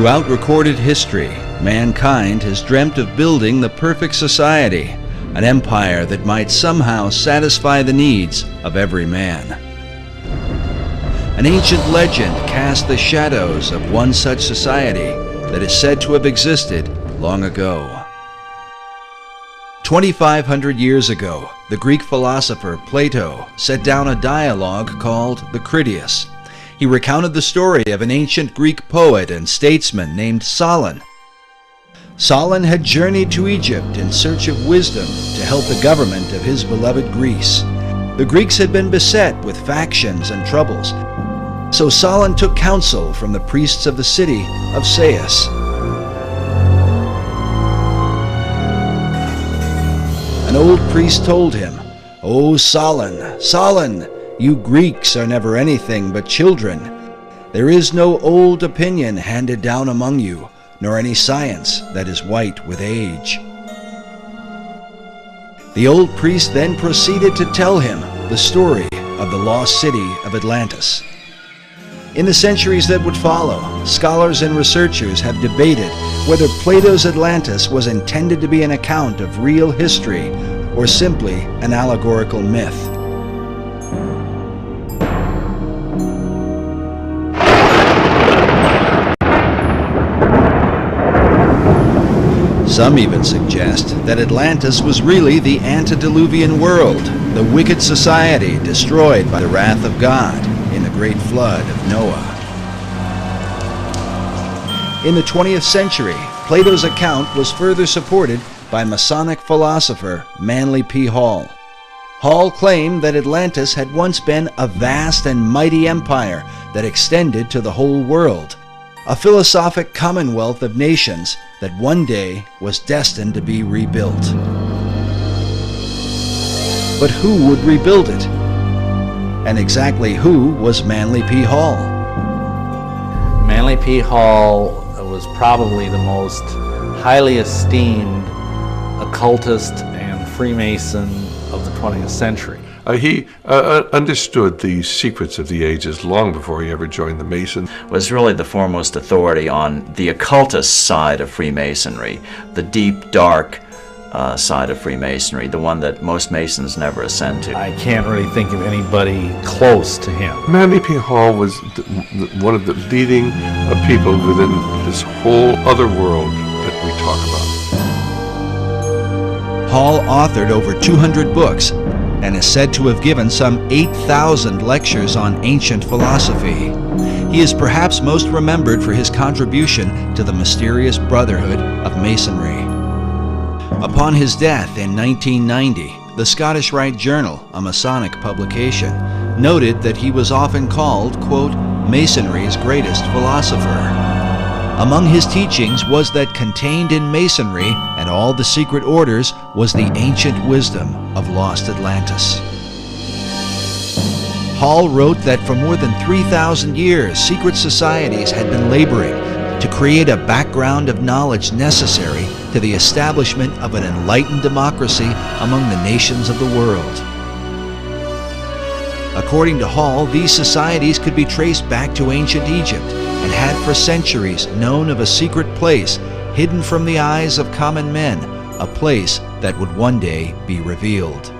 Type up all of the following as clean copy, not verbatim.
Throughout recorded history, mankind has dreamt of building the perfect society, an empire that might somehow satisfy the needs of every man. An ancient legend casts the shadows of one such society that is said to have existed long ago. 2,500 years ago, the Greek philosopher Plato set down a dialogue called the Critias. He recounted the story of an ancient Greek poet and statesman named Solon. Solon had journeyed to Egypt in search of wisdom to help the government of his beloved Greece. The Greeks had been beset with factions and troubles, so Solon took counsel from the priests of the city of Sais. An old priest told him, "O Solon, Solon, you Greeks are never anything but children. There is no old opinion handed down among you, nor any science that is white with age." The old priest then proceeded to tell him the story of the lost city of Atlantis. In the centuries that would follow, scholars and researchers have debated whether Plato's Atlantis was intended to be an account of real history or simply an allegorical myth. Some even suggest that Atlantis was really the antediluvian world, the wicked society destroyed by the wrath of God in the great flood of Noah. In the 20th century, Plato's account was further supported by Masonic philosopher Manly P. Hall. Hall claimed that Atlantis had once been a vast and mighty empire that extended to the whole world, a philosophic commonwealth of nations that one day was destined to be rebuilt. But who would rebuild it? And exactly who was Manly P. Hall? Manly P. Hall was probably the most highly esteemed occultist and Freemason of the 20th century. He understood the secrets of the ages long before he ever joined the Masons. Was really the foremost authority on the occultist side of Freemasonry, the deep, dark side of Freemasonry, the one that most Masons never ascend to. I can't really think of anybody close to him. Manly P. Hall was one of the leading people within this whole other world that we talk about. Hall authored over 200 books and is said to have given some 8,000 lectures on ancient philosophy. He is perhaps most remembered for his contribution to the mysterious Brotherhood of Masonry. Upon his death in 1990, the Scottish Rite Journal, a Masonic publication, noted that he was often called, quote, Masonry's greatest philosopher. Among his teachings was that contained in Masonry and all the secret orders was the ancient wisdom of lost Atlantis. Hall wrote that for more than 3,000 years, secret societies had been laboring to create a background of knowledge necessary to the establishment of an enlightened democracy among the nations of the world. According to Hall, these societies could be traced back to ancient Egypt and had for centuries known of a secret place hidden from the eyes of common men, a place that would one day be revealed.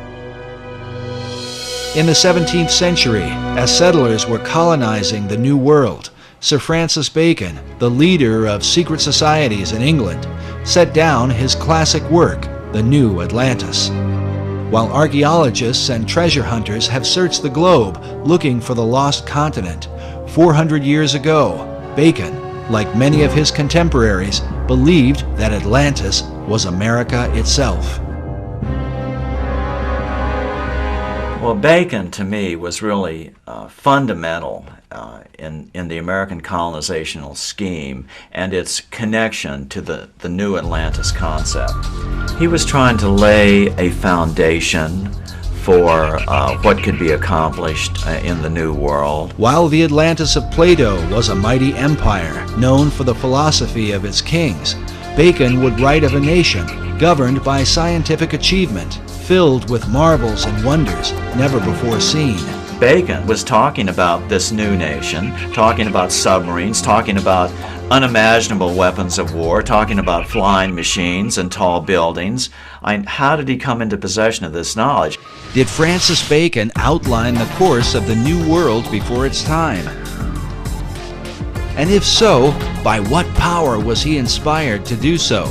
In the 17th century, as settlers were colonizing the New World, Sir Francis Bacon, the leader of secret societies in England, set down his classic work, The New Atlantis. While archaeologists and treasure hunters have searched the globe looking for the lost continent, 400 years ago, Bacon, like many of his contemporaries, believed that Atlantis was America itself. Well, Bacon, to me, was really fundamental in the American colonizational scheme and its connection to the new Atlantis concept. He was trying to lay a foundation for what could be accomplished in the New World. While the Atlantis of Plato was a mighty empire known for the philosophy of its kings, Bacon would write of a nation governed by scientific achievement, filled with marvels and wonders never before seen. Bacon was talking about this new nation, talking about submarines, talking about unimaginable weapons of war, talking about flying machines and tall buildings. How did he come into possession of this knowledge? Did Francis Bacon outline the course of the New World before its time? And if so, by what power was he inspired to do so?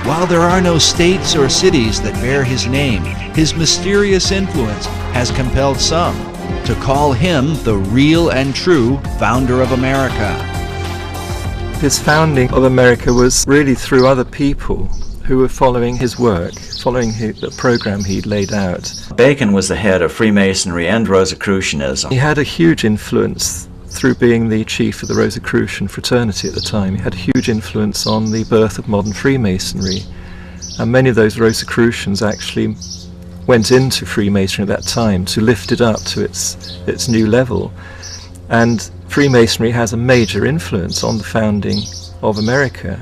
While there are no states or cities that bear his name, his mysterious influence has compelled some to call him the real and true founder of America. His founding of America was really through other people who were following his work, following the program he'd laid out. Bacon was the head of Freemasonry and Rosicrucianism. He had a huge influence through being the chief of the Rosicrucian fraternity at the time. He had a huge influence on the birth of modern Freemasonry. And many of those Rosicrucians actually went into Freemasonry at that time to lift it up to its new level. And Freemasonry has a major influence on the founding of America.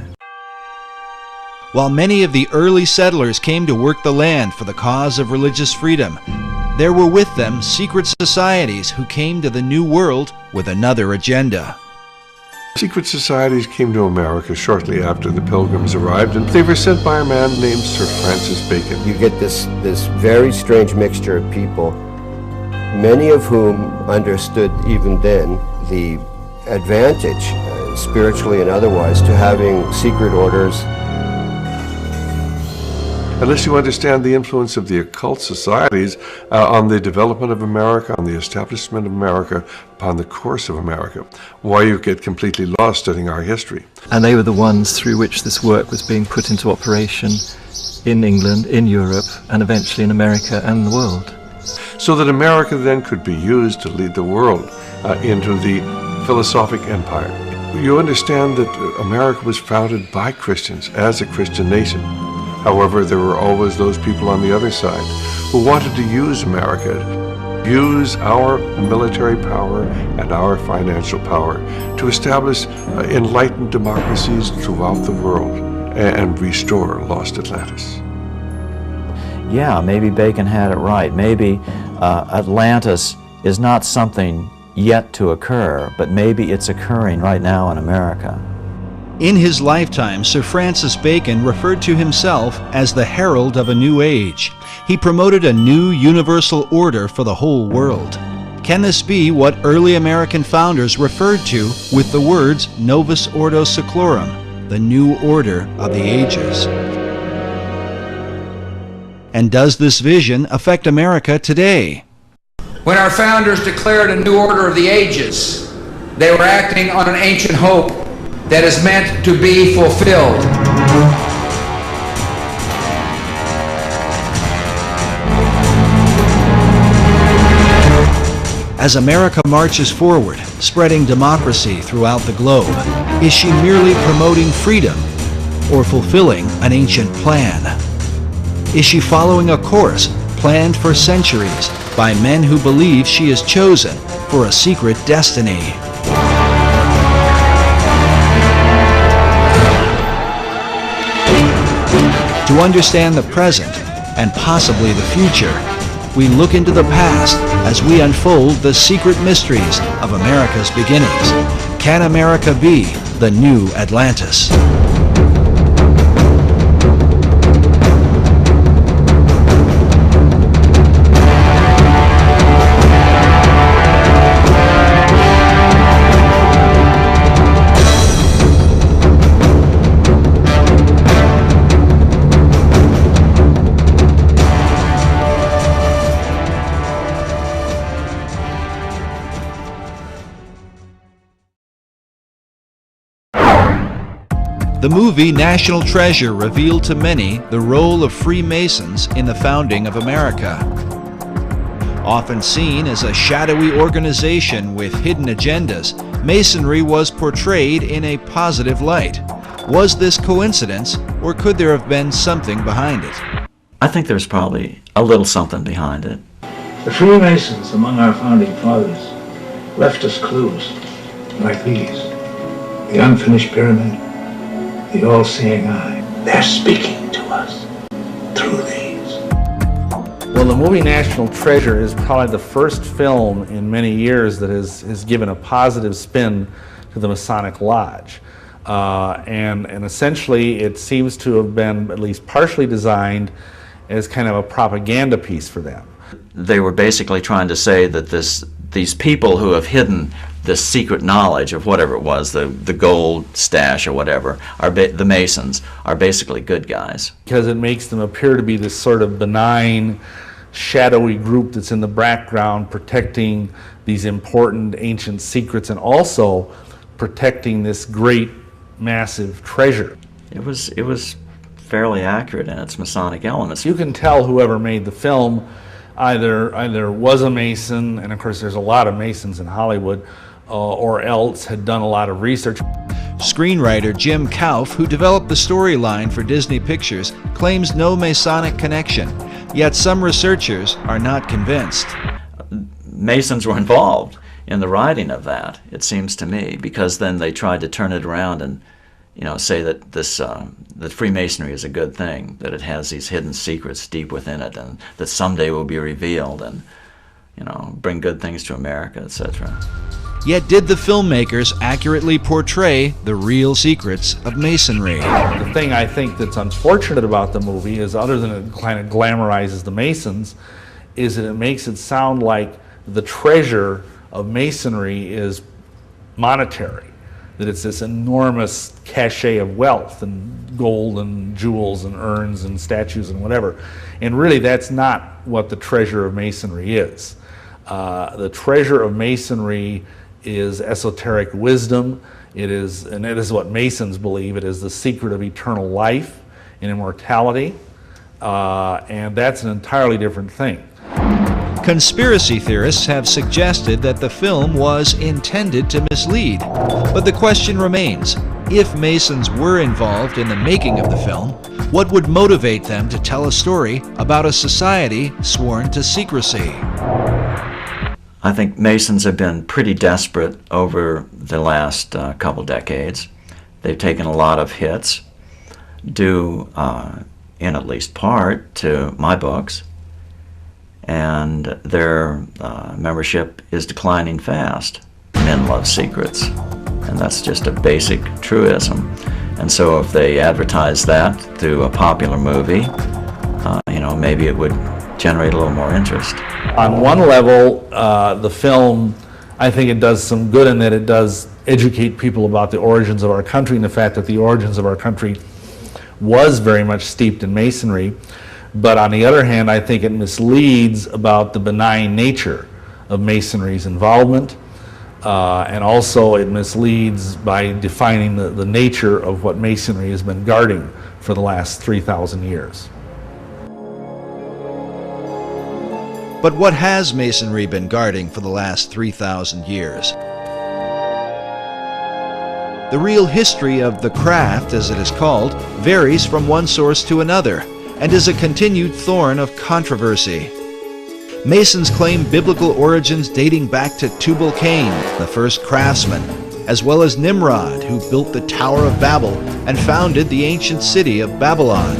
While many of the early settlers came to work the land for the cause of religious freedom, there were with them secret societies who came to the New World with another agenda. Secret societies came to America shortly after the Pilgrims arrived, and they were sent by a man named Sir Francis Bacon. You get this very strange mixture of people, many of whom understood even then the advantage, spiritually and otherwise, to having secret orders. Unless you understand the influence of the occult societies on the development of America, on the establishment of America, upon the course of America, why you get completely lost studying our history. And they were the ones through which this work was being put into operation in England, in Europe, and eventually in America and the world. So that America then could be used to lead the world into the philosophic empire. You understand that America was founded by Christians as a Christian nation. However, there were always those people on the other side who wanted to use America, use our military power and our financial power to establish enlightened democracies throughout the world and restore lost Atlantis. Yeah, maybe Bacon had it right. Maybe Atlantis is not something yet to occur, but maybe it's occurring right now in America. In his lifetime, Sir Francis Bacon referred to himself as the herald of a new age. He promoted a new universal order for the whole world. Can this be what early American founders referred to with the words Novus Ordo Seclorum, the new order of the ages? And does this vision affect America today? When our founders declared a new order of the ages, they were acting on an ancient hope that is meant to be fulfilled. As America marches forward, spreading democracy throughout the globe, is she merely promoting freedom or fulfilling an ancient plan? Is she following a course planned for centuries by men who believe she is chosen for a secret destiny? To understand the present and possibly the future, we look into the past as we unfold the secret mysteries of America's beginnings. Can America be the new Atlantis? The movie National Treasure revealed to many the role of Freemasons in the founding of America. Often seen as a shadowy organization with hidden agendas, Masonry was portrayed in a positive light. Was this coincidence, or could there have been something behind it? I think there's probably a little something behind it. The Freemasons among our founding fathers left us clues like these: the unfinished pyramid, the all-seeing eye. They're speaking to us through these. Well, the movie National Treasure is probably the first film in many years that has given a positive spin to the Masonic Lodge. And essentially it seems to have been at least partially designed as kind of a propaganda piece for them. They were basically trying to say that these people who have hidden this secret knowledge of whatever it was, the gold stash or whatever, the Masons, are basically good guys. Because it makes them appear to be this sort of benign, shadowy group that's in the background protecting these important ancient secrets and also protecting this great, massive treasure. It was fairly accurate in its Masonic elements. You can tell whoever made the film either was a Mason, and of course there's a lot of Masons in Hollywood, or else had done a lot of research. Screenwriter Jim Kauf, who developed the storyline for Disney Pictures, claims no Masonic connection, yet some researchers are not convinced. Masons were involved in the writing of that, it seems to me, because then they tried to turn it around and say that that Freemasonry is a good thing, that it has these hidden secrets deep within it, and that someday will be revealed, and bring good things to America, etc. Yet did the filmmakers accurately portray the real secrets of Masonry? The thing I think that's unfortunate about the movie is, other than it kind of glamorizes the Masons, is that it makes it sound like the treasure of Masonry is monetary, that it's this enormous cachet of wealth and gold and jewels and urns and statues and whatever. And really that's not what the treasure of Masonry is. The treasure of Masonry is esoteric wisdom. It is what Masons believe. It is the secret of eternal life and immortality. And that's an entirely different thing. Conspiracy theorists have suggested that the film was intended to mislead. But the question remains, if Masons were involved in the making of the film, what would motivate them to tell a story about a society sworn to secrecy? I think Masons have been pretty desperate over the last couple decades. They've taken a lot of hits, due in at least part to my books, and their membership is declining fast. Men love secrets, and that's just a basic truism. And so if they advertise that through a popular movie, maybe it would generate a little more interest. On one level, the film, I think it does some good in that it does educate people about the origins of our country and the fact that the origins of our country was very much steeped in Masonry. But on the other hand, I think it misleads about the benign nature of Masonry's involvement, and also it misleads by defining the nature of what Masonry has been guarding for the last 3,000 years. But what has Masonry been guarding for the last 3,000 years? The real history of the craft, as it is called, varies from one source to another, and is a continued thorn of controversy. Masons claim biblical origins dating back to Tubal-Cain, the first craftsman, as well as Nimrod, who built the Tower of Babel and founded the ancient city of Babylon.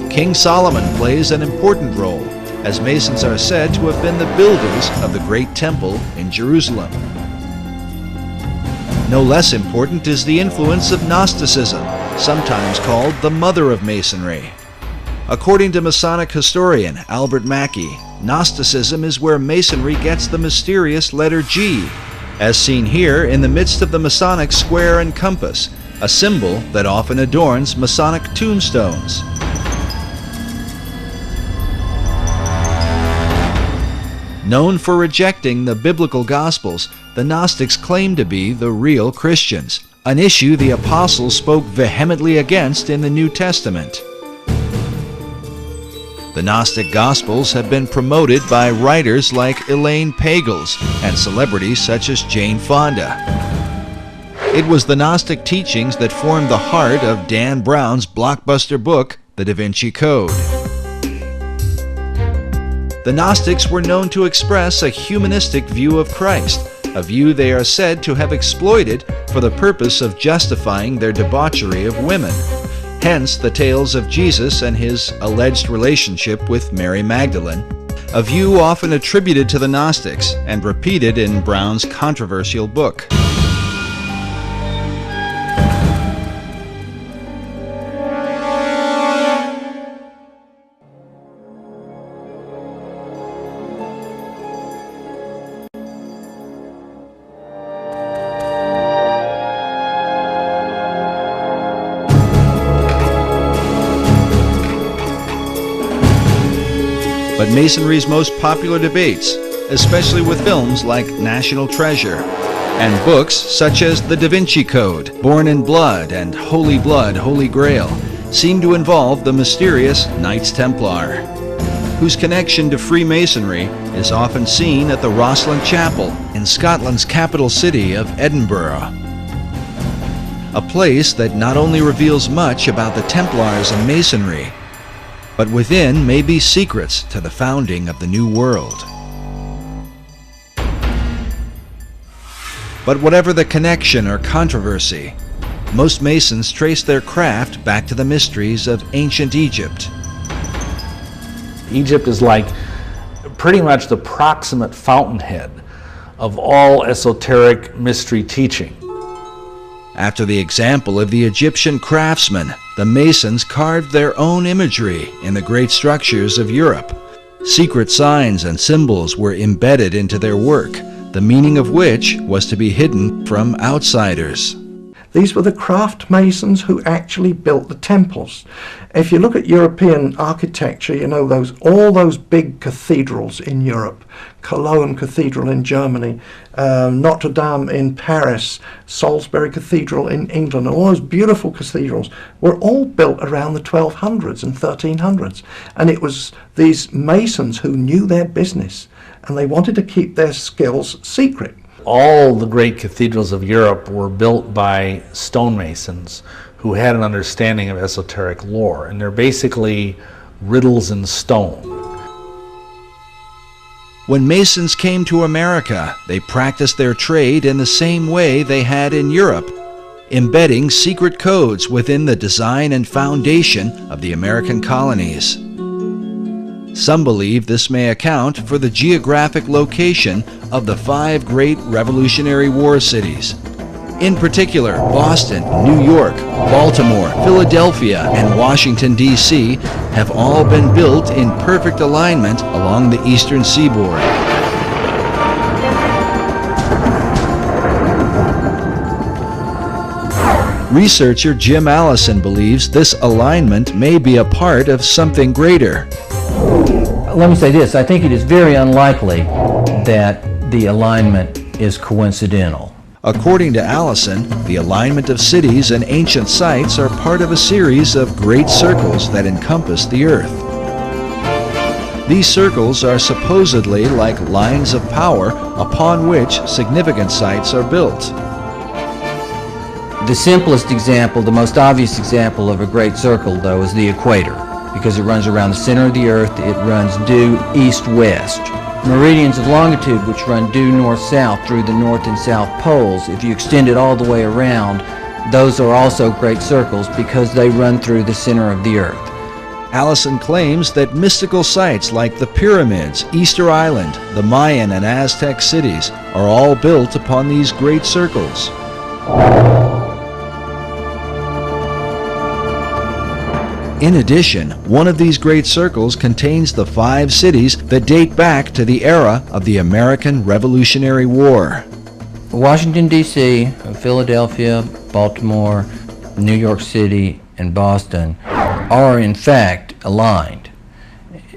King Solomon plays an important role, as Masons are said to have been the builders of the Great Temple in Jerusalem. No less important is the influence of Gnosticism, sometimes called the mother of Masonry. According to Masonic historian Albert Mackey, Gnosticism is where Masonry gets the mysterious letter G, as seen here in the midst of the Masonic square and compass, a symbol that often adorns Masonic tombstones. Known for rejecting the biblical Gospels, the Gnostics claim to be the real Christians, an issue the apostles spoke vehemently against in the New Testament. The Gnostic Gospels have been promoted by writers like Elaine Pagels and celebrities such as Jane Fonda. It was the Gnostic teachings that formed the heart of Dan Brown's blockbuster book, The Da Vinci Code. The Gnostics were known to express a humanistic view of Christ, a view they are said to have exploited for the purpose of justifying their debauchery of women. hence the tales of Jesus and his alleged relationship with Mary Magdalene, a view often attributed to the Gnostics and repeated in Brown's controversial book. But Masonry's most popular debates, especially with films like National Treasure, and books such as The Da Vinci Code, Born in Blood, and Holy Blood, Holy Grail, seem to involve the mysterious Knights Templar, whose connection to Freemasonry is often seen at the Rosslyn Chapel in Scotland's capital city of Edinburgh. A place that not only reveals much about the Templars and Masonry, but within may be secrets to the founding of the New World. But whatever the connection or controversy, most Masons trace their craft back to the mysteries of ancient Egypt. Egypt is like pretty much the proximate fountainhead of all esoteric mystery teaching. After the example of the Egyptian craftsmen, the Masons carved their own imagery in the great structures of Europe. Secret signs and symbols were embedded into their work, the meaning of which was to be hidden from outsiders. These were the craft masons who actually built the temples. If you look at European architecture, you know, all those big cathedrals in Europe, Cologne Cathedral in Germany, Notre Dame in Paris, Salisbury Cathedral in England, all those beautiful cathedrals were all built around the 1200s and 1300s. And it was these masons who knew their business, and they wanted to keep their skills secret. All the great cathedrals of Europe were built by stonemasons who had an understanding of esoteric lore, and they're basically riddles in stone. When Masons came to America, they practiced their trade in the same way they had in Europe, embedding secret codes within the design and foundation of the American colonies. Some believe this may account for the geographic location of the 5 great Revolutionary War cities. In particular, Boston, New York, Baltimore, Philadelphia, and Washington, D.C. have all been built in perfect alignment along the eastern seaboard. Researcher Jim Allison believes this alignment may be a part of something greater. Let me say this, I think it is very unlikely that the alignment is coincidental. According to Allison, the alignment of cities and ancient sites are part of a series of great circles that encompass the earth. These circles are supposedly like lines of power upon which significant sites are built. The simplest example, the most obvious example of a great circle, though, is the equator, because it runs around the center of the earth. It runs due east-west. Meridians of longitude, which run due north-south through the north and south poles, if you extend it all the way around, those are also great circles because they run through the center of the earth. Allison claims that mystical sites like the pyramids, Easter Island, the Mayan and Aztec cities are all built upon these great circles. In addition, one of these great circles contains the 5 cities that date back to the era of the American Revolutionary War. Washington, D.C., Philadelphia, Baltimore, New York City, and Boston are in fact aligned.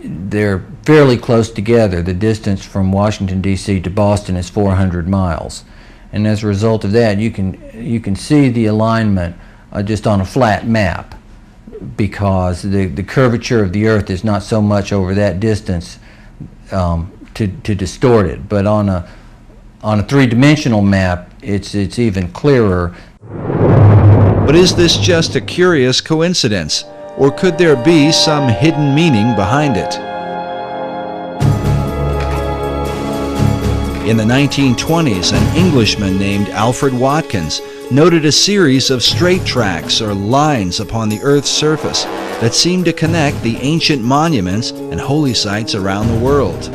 They're fairly close together. The distance from Washington, D.C. to Boston is 400 miles. And as a result of that, you can see the alignment just on a flat map, because the curvature of the earth is not so much over that distance to distort it. But on a three-dimensional map, it's even clearer. But is this just a curious coincidence, or could there be some hidden meaning behind it? In the 1920s, an Englishman named Alfred Watkins noted a series of straight tracks or lines upon the Earth's surface that seemed to connect the ancient monuments and holy sites around the world.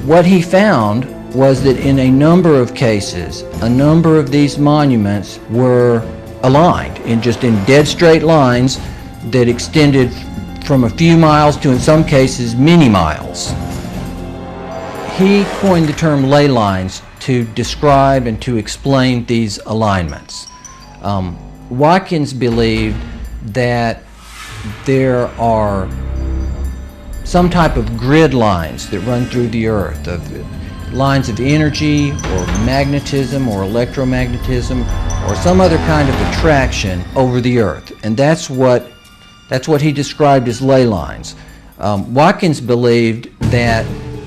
What he found was that in a number of cases, a number of these monuments were aligned in dead straight lines that extended from a few miles to, in some cases, many miles. He coined the term ley lines to describe and to explain these alignments. Watkins believed that there are some type of grid lines that run through the Earth, of lines of energy or magnetism or electromagnetism or some other kind of attraction over the Earth, and that's what he described as ley lines. Watkins believed that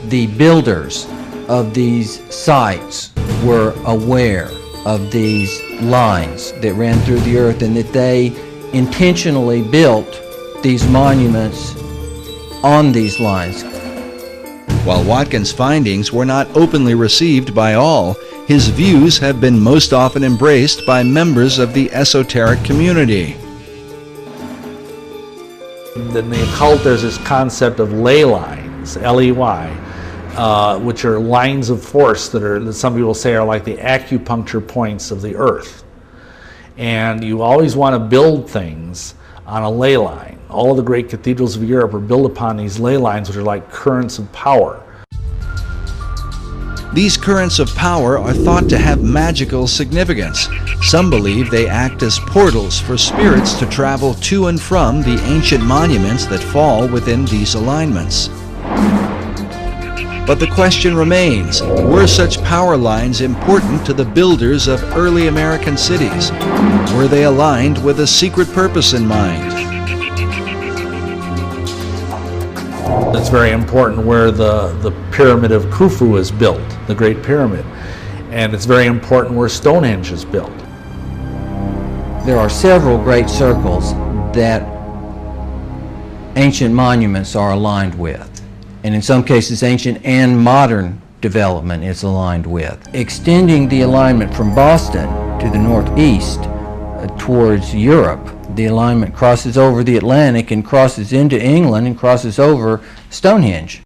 the builders of these sites were aware of these lines that ran through the Earth and that they intentionally built these monuments on these lines. While Watkins' findings were not openly received by all, his views have been most often embraced by members of the esoteric community. In the occult, there's this concept of ley lines, L-E-Y, which are lines of force that some people say are like the acupuncture points of the Earth. And you always want to build things on a ley line. All of the great cathedrals of Europe are built upon these ley lines, which are like currents of power. These currents of power are thought to have magical significance. Some believe they act as portals for spirits to travel to and from the ancient monuments that fall within these alignments. But the question remains, were such power lines important to the builders of early American cities? Were they aligned with a secret purpose in mind? It's very important where the pyramid of Khufu is built, the Great Pyramid. And it's very important where Stonehenge is built. There are several great circles that ancient monuments are aligned with. And in some cases, ancient and modern development is aligned with. Extending the alignment from Boston to the northeast towards Europe, the alignment crosses over the Atlantic and crosses into England and crosses over Stonehenge,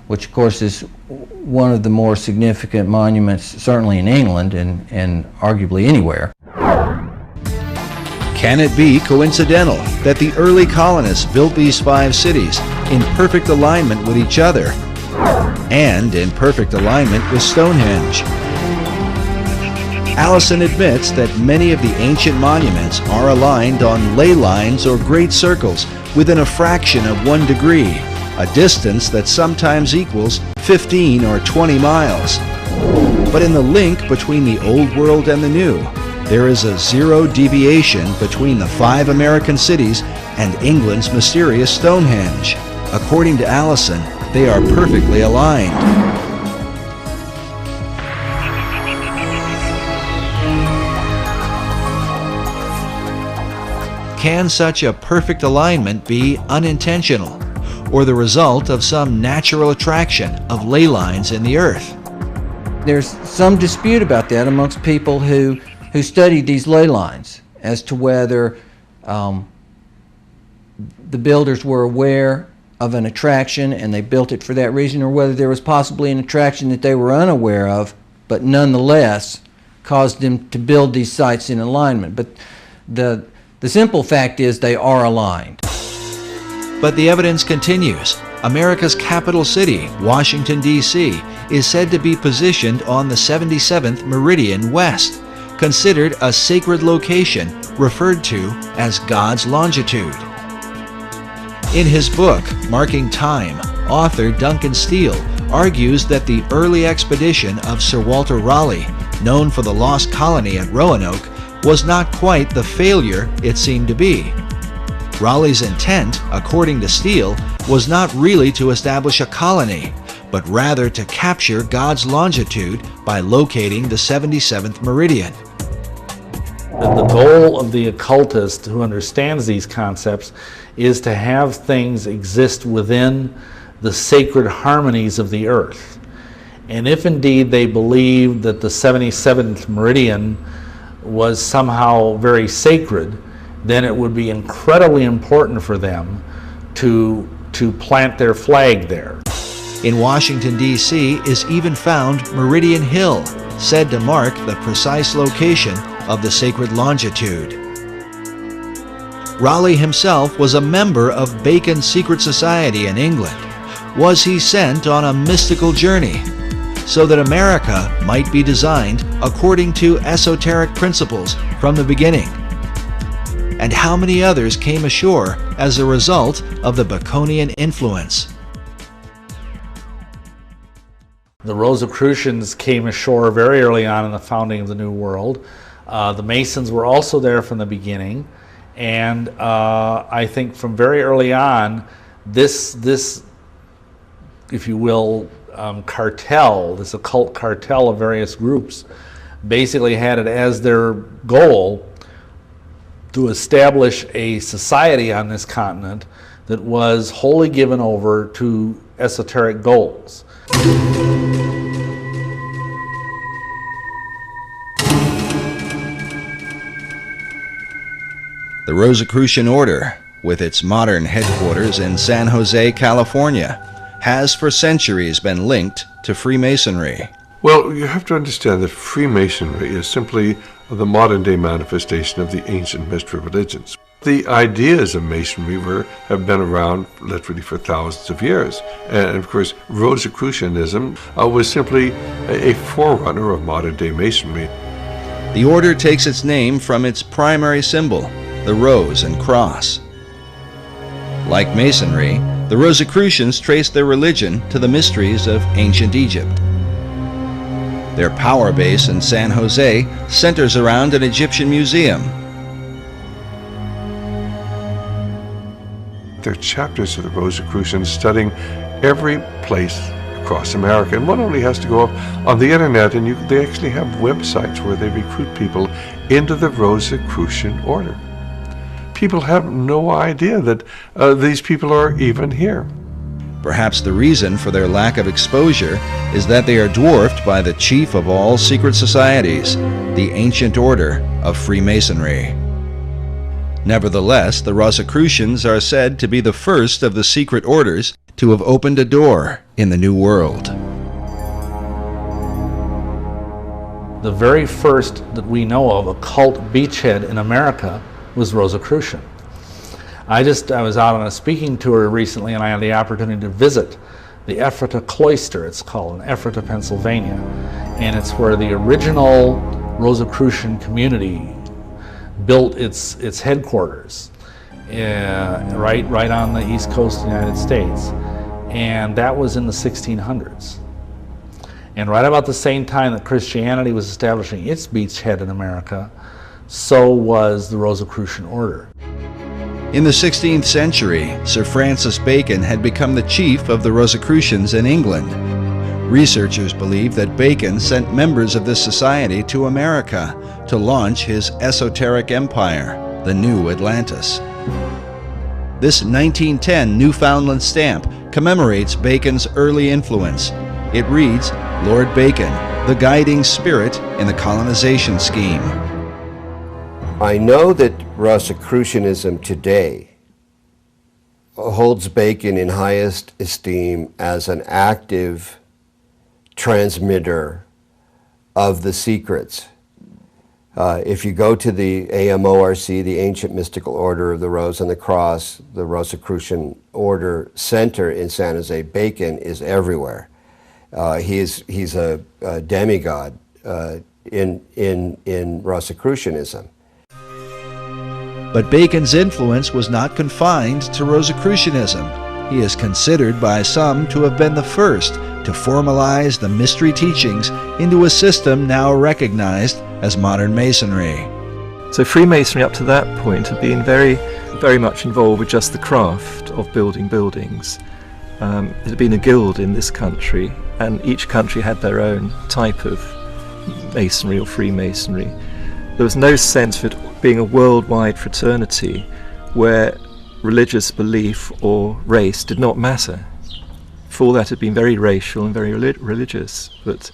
which of course is one of the more significant monuments, certainly in England and arguably anywhere. Can it be coincidental that the early colonists built these 5 cities in perfect alignment with each other and in perfect alignment with Stonehenge? Allison admits that many of the ancient monuments are aligned on ley lines or great circles within a fraction of 1 degree, a distance that sometimes equals 15 or 20 miles. But in the link between the Old World and the New, there is a 0 deviation between the 5 American cities and England's mysterious Stonehenge. According to Allison, they are perfectly aligned. Can such a perfect alignment be unintentional, or the result of some natural attraction of ley lines in the Earth? There's some dispute about that amongst people who studied these ley lines as to whether the builders were aware of an attraction and they built it for that reason, or whether there was possibly an attraction that they were unaware of, but nonetheless caused them to build these sites in alignment. But the simple fact is they are aligned. But the evidence continues. America's capital city, Washington, D.C., is said to be positioned on the 77th meridian west, considered a sacred location referred to as God's longitude. In his book, Marking Time, author Duncan Steele argues that the early expedition of Sir Walter Raleigh, known for the lost colony at Roanoke, was not quite the failure it seemed to be. Raleigh's intent, according to Steele, was not really to establish a colony, but rather to capture God's longitude by locating the 77th meridian. The goal of the occultist who understands these concepts is to have things exist within the sacred harmonies of the earth. And if indeed they believe that the 77th meridian was somehow very sacred, then it would be incredibly important for them to plant their flag there. In Washington, D.C. is even found Meridian Hill, said to mark the precise location of the sacred longitude. Raleigh himself was a member of Bacon's secret society in England. Was he sent on a mystical journey so that America might be designed according to esoteric principles from the beginning? And how many others came ashore as a result of the Baconian influence? The Rosicrucians came ashore very early on in the founding of the New World. The Masons were also there from the beginning. And I think from very early on, this if you will, cartel, this occult cartel of various groups, basically had it as their goal to establish a society on this continent that was wholly given over to esoteric goals. The Rosicrucian Order, with its modern headquarters in San Jose, California, has for centuries been linked to Freemasonry. Well, you have to understand that Freemasonry is simply the modern-day manifestation of the ancient mystery religions. The ideas of Masonry have been around literally for thousands of years. And of course, Rosicrucianism was simply a forerunner of modern-day Masonry. The order takes its name from its primary symbol, the rose and cross. Like Masonry, the Rosicrucians traced their religion to the mysteries of ancient Egypt. Their power base in San Jose centers around an Egyptian museum. There are chapters of the Rosicrucians studying every place across America, and one only has to go up on the internet, and they actually have websites where they recruit people into the Rosicrucian order. People have no idea that these people are even here. Perhaps the reason for their lack of exposure is that they are dwarfed by the chief of all secret societies, the ancient order of Freemasonry. Nevertheless, the Rosicrucians are said to be the first of the secret orders to have opened a door in the New World. The very first that we know of occult beachhead in America was Rosicrucian. I was out on a speaking tour recently, and I had the opportunity to visit the Ephrata Cloister, it's called, in Ephrata, Pennsylvania. And it's where the original Rosicrucian community built its headquarters, right on the east coast of the United States. And that was in the 1600s. And right about the same time that Christianity was establishing its beachhead in America, so was the Rosicrucian order. In the 16th century, Sir Francis Bacon had become the chief of the Rosicrucians in England. Researchers believe that Bacon sent members of this society to America to launch his esoteric empire, the New Atlantis. This 1910 Newfoundland stamp commemorates Bacon's early influence. It reads, "Lord Bacon, the guiding spirit in the colonization scheme." I know that Rosicrucianism today holds Bacon in highest esteem as an active transmitter of the secrets. If you go to the AMORC, the Ancient Mystical Order of the Rose and the Cross, the Rosicrucian Order Center in San Jose, Bacon is everywhere. He's a demigod in Rosicrucianism. But Bacon's influence was not confined to Rosicrucianism. He is considered by some to have been the first to formalize the mystery teachings into a system now recognized as modern Masonry. So Freemasonry up to that point had been very, very much involved with just the craft of building buildings. It had been a guild in this country, and each country had their own type of Masonry or Freemasonry. There was no sense of it being a worldwide fraternity where religious belief or race did not matter. Before that, it had been very racial and very religious, but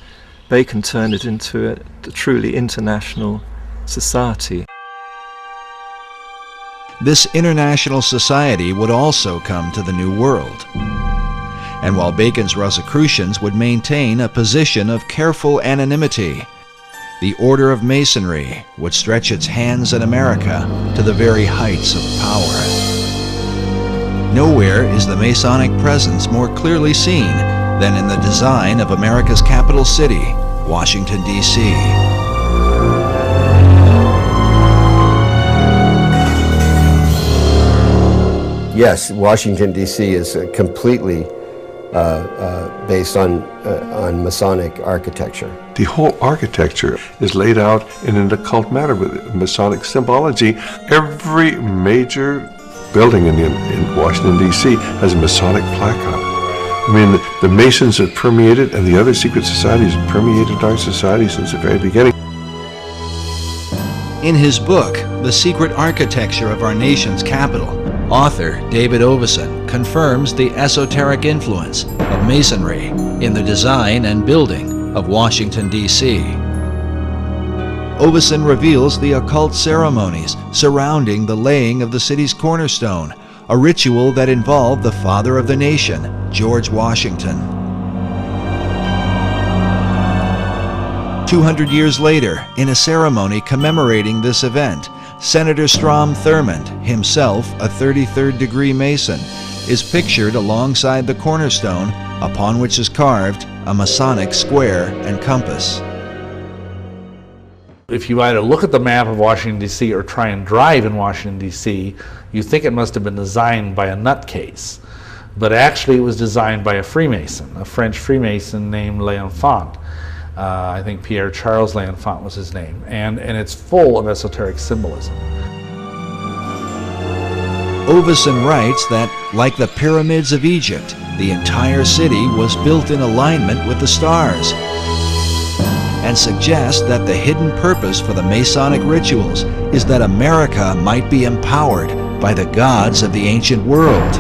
Bacon turned it into a truly international society. This international society would also come to the New World. And while Bacon's Rosicrucians would maintain a position of careful anonymity, the Order of Masonry would stretch its hands in America to the very heights of power. Nowhere is the Masonic presence more clearly seen than in the design of America's capital city, Washington, D.C. Yes, Washington, D.C. is completely based on Masonic architecture. The whole architecture is laid out in an occult manner with Masonic symbology. Every major building in Washington, D.C. has a Masonic plaque on it. I mean, the Masons have permeated, and the other secret societies have permeated our society since the very beginning. In his book, The Secret Architecture of Our Nation's Capital, author David Oveson confirms the esoteric influence of Masonry in the design and building of Washington, D.C. Oveson reveals the occult ceremonies surrounding the laying of the city's cornerstone, a ritual that involved the father of the nation, George Washington. 200 years later, in a ceremony commemorating this event, Senator Strom Thurmond, himself a 33rd degree Mason, is pictured alongside the cornerstone upon which is carved a Masonic square and compass. If you either look at the map of Washington, D.C. or try and drive in Washington, D.C., you think it must have been designed by a nutcase. But actually it was designed by a Freemason, a French Freemason named L'Enfant. I think Pierre Charles L'Enfant was his name. And it's full of esoteric symbolism. Oveson writes that, like the pyramids of Egypt, the entire city was built in alignment with the stars, and suggests that the hidden purpose for the Masonic rituals is that America might be empowered by the gods of the ancient world.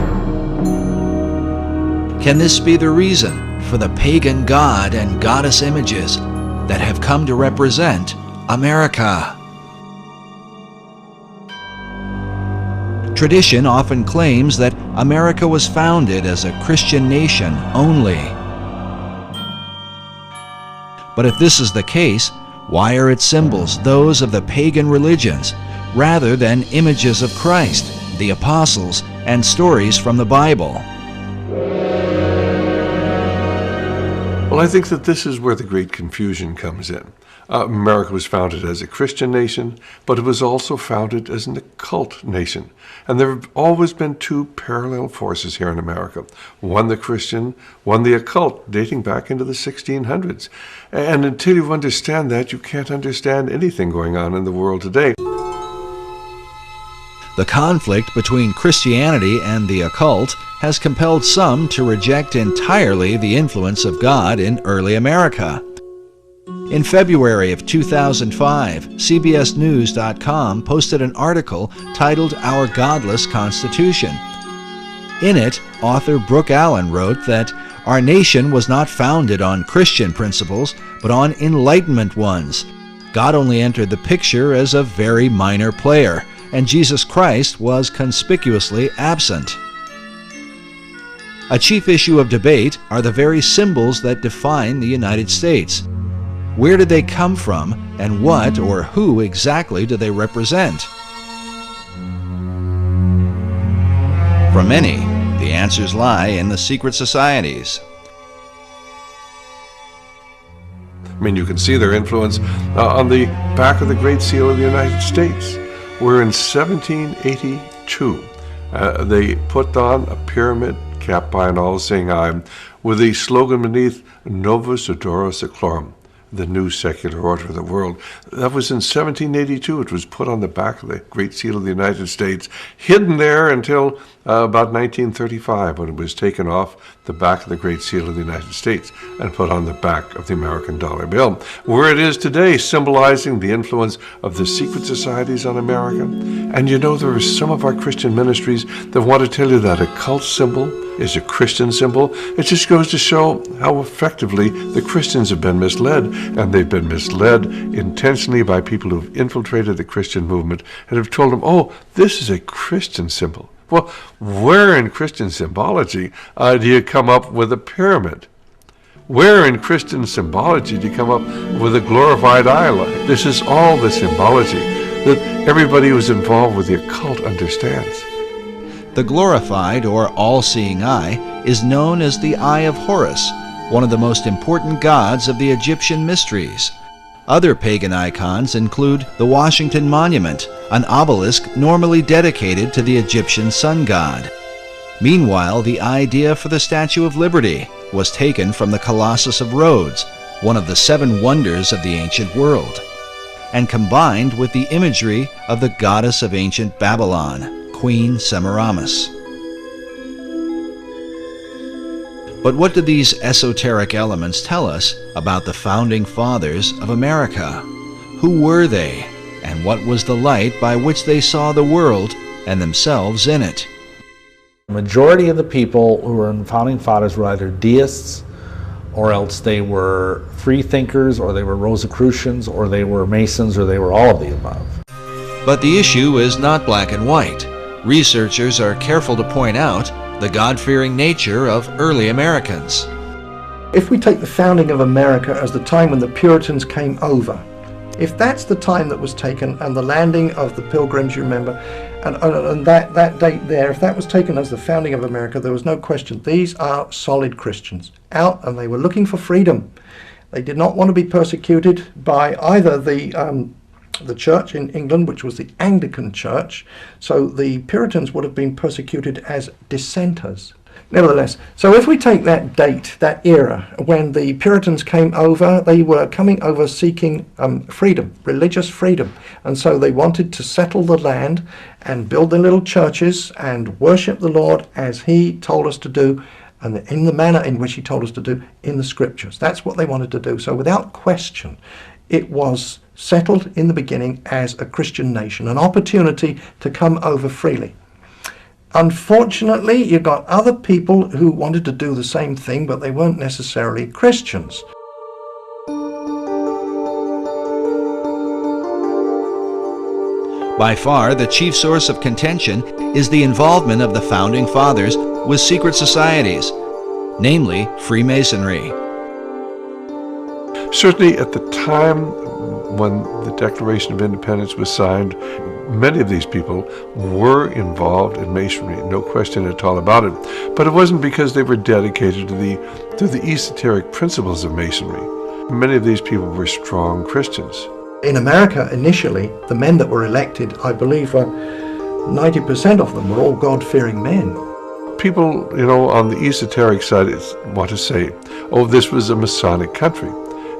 Can this be the reason for the pagan god and goddess images that have come to represent America? Tradition often claims that America was founded as a Christian nation only. But if this is the case, why are its symbols those of the pagan religions rather than images of Christ, the apostles, and stories from the Bible? Well, I think that this is where the great confusion comes in. America was founded as a Christian nation, but it was also founded as an occult nation. And there have always been two parallel forces here in America. One the Christian, one the occult, dating back into the 1600s. And until you understand that, you can't understand anything going on in the world today. The conflict between Christianity and the occult has compelled some to reject entirely the influence of God in early America. In February of 2005, CBSNews.com posted an article titled Our Godless Constitution. In it, author Brooke Allen wrote that our nation was not founded on Christian principles, but on Enlightenment ones. God only entered the picture as a very minor player, and Jesus Christ was conspicuously absent. A chief issue of debate are the very symbols that define the United States. Where did they come from, and what or who exactly do they represent? For many, the answers lie in the secret societies. I mean, you can see their influence on the back of the Great Seal of the United States, where in 1782 they put on a pyramid capped by an all-seeing eye with the slogan beneath, Novus Ordo Seclorum, the new secular order of the world. That was in 1782. It was put on the back of the Great Seal of the United States, hidden there until about 1935, when it was taken off the back of the Great Seal of the United States and put on the back of the American dollar bill, where it is today, symbolizing the influence of the secret societies on America. And you know, there are some of our Christian ministries that want to tell you that occult symbol is a Christian symbol. It just goes to show how effectively the Christians have been misled, and they've been misled intentionally by people who've infiltrated the Christian movement and have told them, oh, this is a Christian symbol. Well, where in Christian symbology do you come up with a pyramid? Where in Christian symbology do you come up with a glorified eye? This is all the symbology that everybody who's involved with the occult understands. The glorified or all-seeing eye is known as the Eye of Horus, one of the most important gods of the Egyptian mysteries. Other pagan icons include the Washington Monument, an obelisk normally dedicated to the Egyptian sun god. Meanwhile, the idea for the Statue of Liberty was taken from the Colossus of Rhodes, one of the 7 wonders of the ancient world, and combined with the imagery of the goddess of ancient Babylon, Queen Semiramis. But what do these esoteric elements tell us about the founding fathers of America? Who were they, and what was the light by which they saw the world and themselves in it? The majority of the people who were in the founding fathers were either deists, or else they were free thinkers, or they were Rosicrucians, or they were Masons, or they were all of the above. But the issue is not black and white. Researchers are careful to point out the God-fearing nature of early Americans. If we take the founding of America as the time when the Puritans came over, if that's the time that was taken, and the landing of the Pilgrims, you remember, and that date there, if that was taken as the founding of America, there was no question. These are solid Christians, out, and they were looking for freedom. They did not want to be persecuted by either the church in England, which was the Anglican church, so the Puritans would have been persecuted as dissenters. Nevertheless, so if we take that date, that era, when the Puritans came over, they were coming over seeking freedom, religious freedom. And so they wanted to settle the land and build their little churches and worship the Lord as He told us to do, and in the manner in which He told us to do in the Scriptures. That's what they wanted to do. So without question, it was settled in the beginning as a Christian nation, an opportunity to come over freely. Unfortunately, you got other people who wanted to do the same thing, but they weren't necessarily Christians. By far, the chief source of contention is the involvement of the Founding Fathers with secret societies, namely Freemasonry. Certainly at the time when the Declaration of Independence was signed, many of these people were involved in Masonry, no question at all about it. But it wasn't because they were dedicated to the esoteric principles of Masonry. Many of these people were strong Christians. In America, initially, the men that were elected, I believe 90% of them were all God-fearing men. People, on the esoteric side want to say, oh, this was a Masonic country.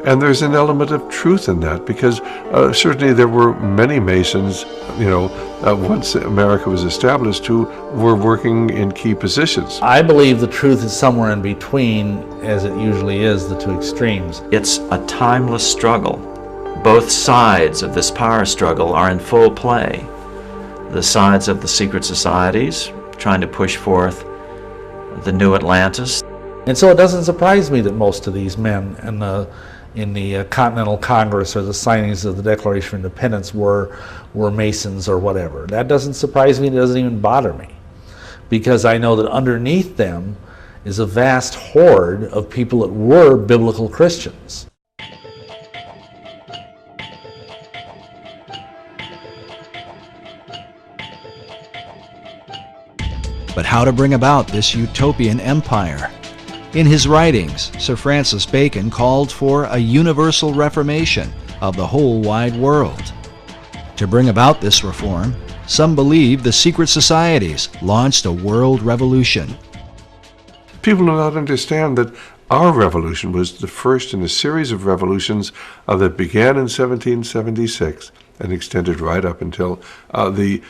And there's an element of truth in that, because certainly there were many Masons, once America was established, who were working in key positions. I believe the truth is somewhere in between, as it usually is, the two extremes. It's a timeless struggle. Both sides of this power struggle are in full play. The sides of the secret societies, trying to push forth the new Atlantis. And so it doesn't surprise me that most of these men in the Continental Congress or the signings of the Declaration of Independence were Masons or whatever. That doesn't surprise me. It doesn't even bother me, because I know that underneath them is a vast horde of people that were biblical Christians. But how to bring about this utopian empire? In his writings, Sir Francis Bacon called for a universal reformation of the whole wide world. To bring about this reform, some believe the secret societies launched a world revolution. People do not understand that our revolution was the first in a series of revolutions that began in 1776 and extended right up until the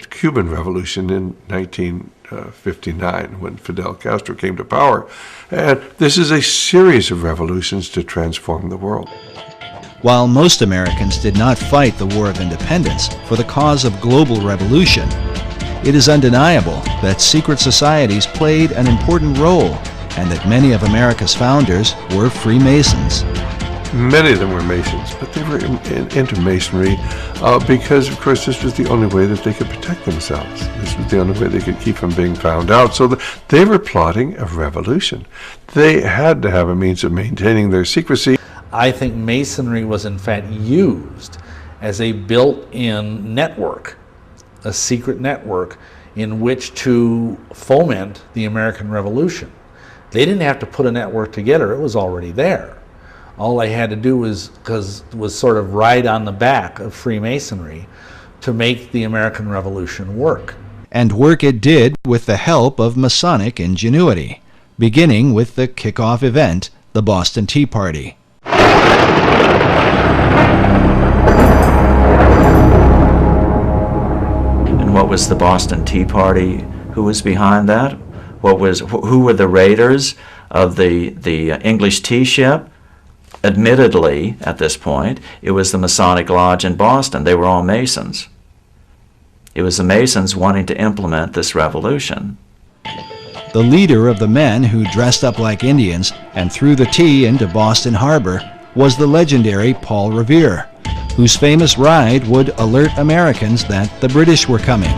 Cuban Revolution in 1959, when Fidel Castro came to power. And this is a series of revolutions to transform the world. While most Americans did not fight the War of Independence for the cause of global revolution, It is undeniable that secret societies played an important role and that many of America's founders were Freemasons. Many of them were Masons, but they were into Masonry because, of course, this was the only way that they could protect themselves. This was the only way they could keep from being found out. So they were plotting a revolution. They had to have a means of maintaining their secrecy. I think Masonry was in fact used as a built-in network, a secret network in which to foment the American Revolution. They didn't have to put a network together, it was already there. All they had to do was sort of ride on the back of Freemasonry to make the American Revolution work. And work it did with the help of Masonic ingenuity, beginning with the kickoff event, the Boston Tea Party. And what was the Boston Tea Party? Who was behind that? Who were the raiders of the English tea ship? Admittedly, at this point, it was the Masonic Lodge in Boston. They were all Masons. It was the Masons wanting to implement this revolution. The leader of the men who dressed up like Indians and threw the tea into Boston Harbor was the legendary Paul Revere, whose famous ride would alert Americans that the British were coming.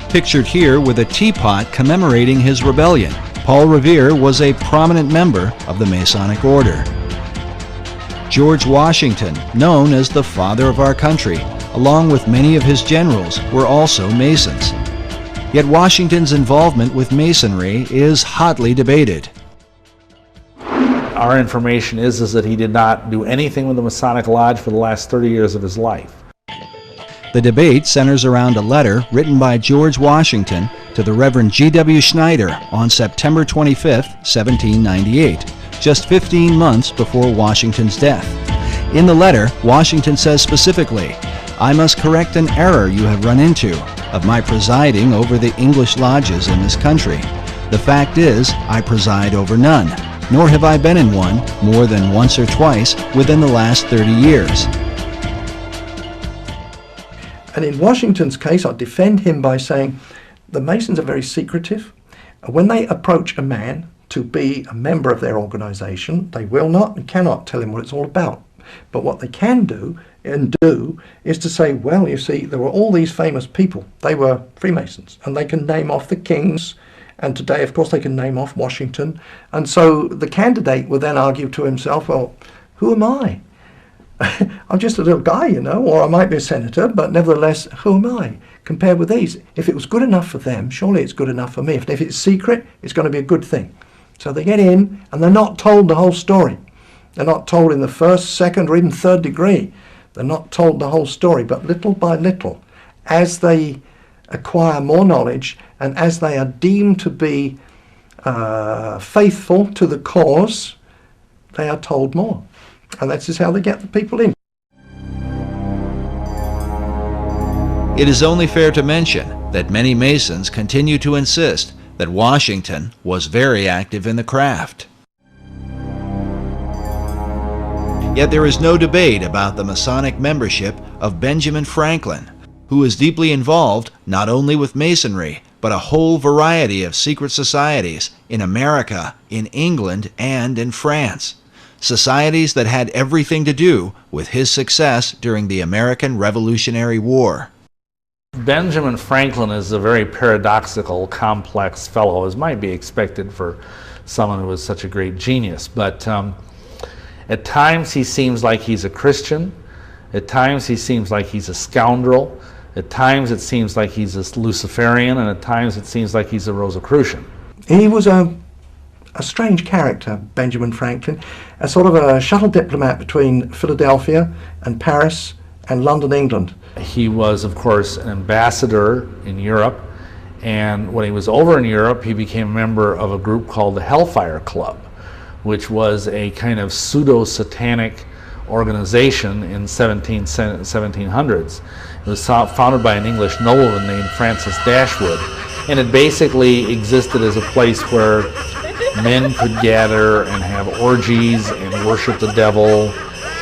Pictured here with a teapot commemorating his rebellion, Paul Revere was a prominent member of the Masonic Order. George Washington, known as the father of our country, along with many of his generals, were also Masons. Yet Washington's involvement with Masonry is hotly debated. Our information is that he did not do anything with the Masonic Lodge for the last 30 years of his life. The debate centers around a letter written by George Washington to the Reverend G.W. Schneider on September 25, 1798, just 15 months before Washington's death. In the letter, Washington says specifically, "I must correct an error you have run into of my presiding over the English lodges in this country. The fact is, I preside over none, nor have I been in one more than once or twice within the last 30 years. And in Washington's case, I defend him by saying the Masons are very secretive. When they approach a man to be a member of their organization, they will not and cannot tell him what it's all about. But what they can do is to say, well, you see, there were all these famous people. They were Freemasons, and they can name off the kings. And today, of course, they can name off Washington. And so the candidate will then argue to himself, well, who am I? I'm just a little guy, you know, or I might be a senator, but nevertheless, who am I compared with these? If it was good enough for them, surely it's good enough for me. If it's secret, it's going to be a good thing. So they get in, and they're not told the whole story. They're not told in the first, second, or even third degree. They're not told the whole story, but little by little, as they acquire more knowledge and as they are deemed to be faithful to the cause, they are told more. And that's just how they get the people in. It is only fair to mention that many Masons continue to insist that Washington was very active in the craft. Yet there is no debate about the Masonic membership of Benjamin Franklin, who is deeply involved not only with Masonry, but a whole variety of secret societies in America, in England, and in France. Societies that had everything to do with his success during the American Revolutionary War. Benjamin Franklin is a very paradoxical, complex fellow, as might be expected for someone who was such a great genius. But at times he seems like he's a Christian. At times he seems like he's a scoundrel. At times it seems like he's a Luciferian, and at times it seems like he's a Rosicrucian. He was a strange character, Benjamin Franklin, a sort of a shuttle diplomat between Philadelphia and Paris and London, England. He was, of course, an ambassador in Europe, and when he was over in Europe, he became a member of a group called the Hellfire Club, which was a kind of pseudo-satanic organization in 1700s. It was founded by an English nobleman named Francis Dashwood, and it basically existed as a place where men could gather and have orgies and worship the devil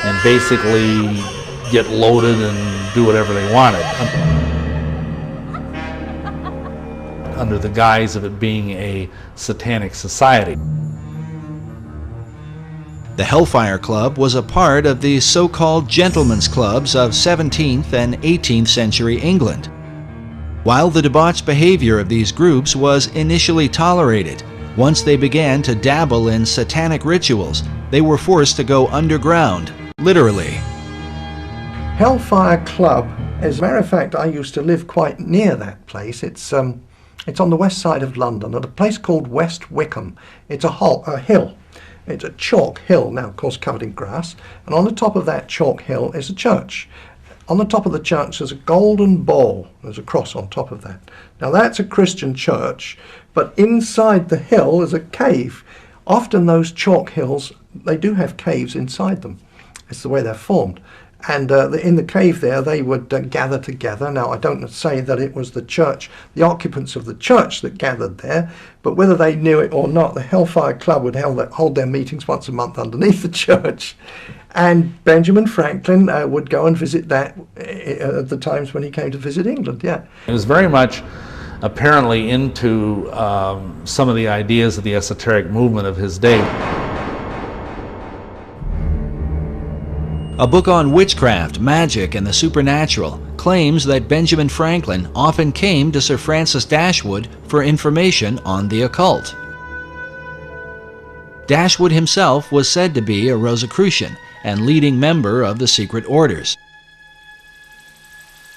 and basically get loaded and do whatever they wanted. under the guise of it being a satanic society. The Hellfire Club was a part of the so-called gentlemen's clubs of 17th and 18th century England. While the debauched behavior of these groups was initially tolerated, once they began to dabble in satanic rituals, they were forced to go underground, literally. Hellfire Club, as a matter of fact, I used to live quite near that place. It's on the west side of London, at a place called West Wickham. It's a hill. It's a chalk hill, now of course covered in grass, and on the top of that chalk hill is a church. On the top of the church there's a golden ball. There's a cross on top of that. Now that's a Christian church, but inside the hill is a cave. Often those chalk hills, they do have caves inside them. It's the way they're formed. And in the cave there, they would gather together. Now, I don't say that it was the church, the occupants of the church that gathered there, but whether they knew it or not, the Hellfire Club would hold their meetings once a month underneath the church. And Benjamin Franklin would go and visit that at the times when he came to visit England, yeah. He was very much apparently into some of the ideas of the esoteric movement of his day. A book on witchcraft, magic, and the supernatural claims that Benjamin Franklin often came to Sir Francis Dashwood for information on the occult. Dashwood himself was said to be a Rosicrucian and leading member of the secret orders.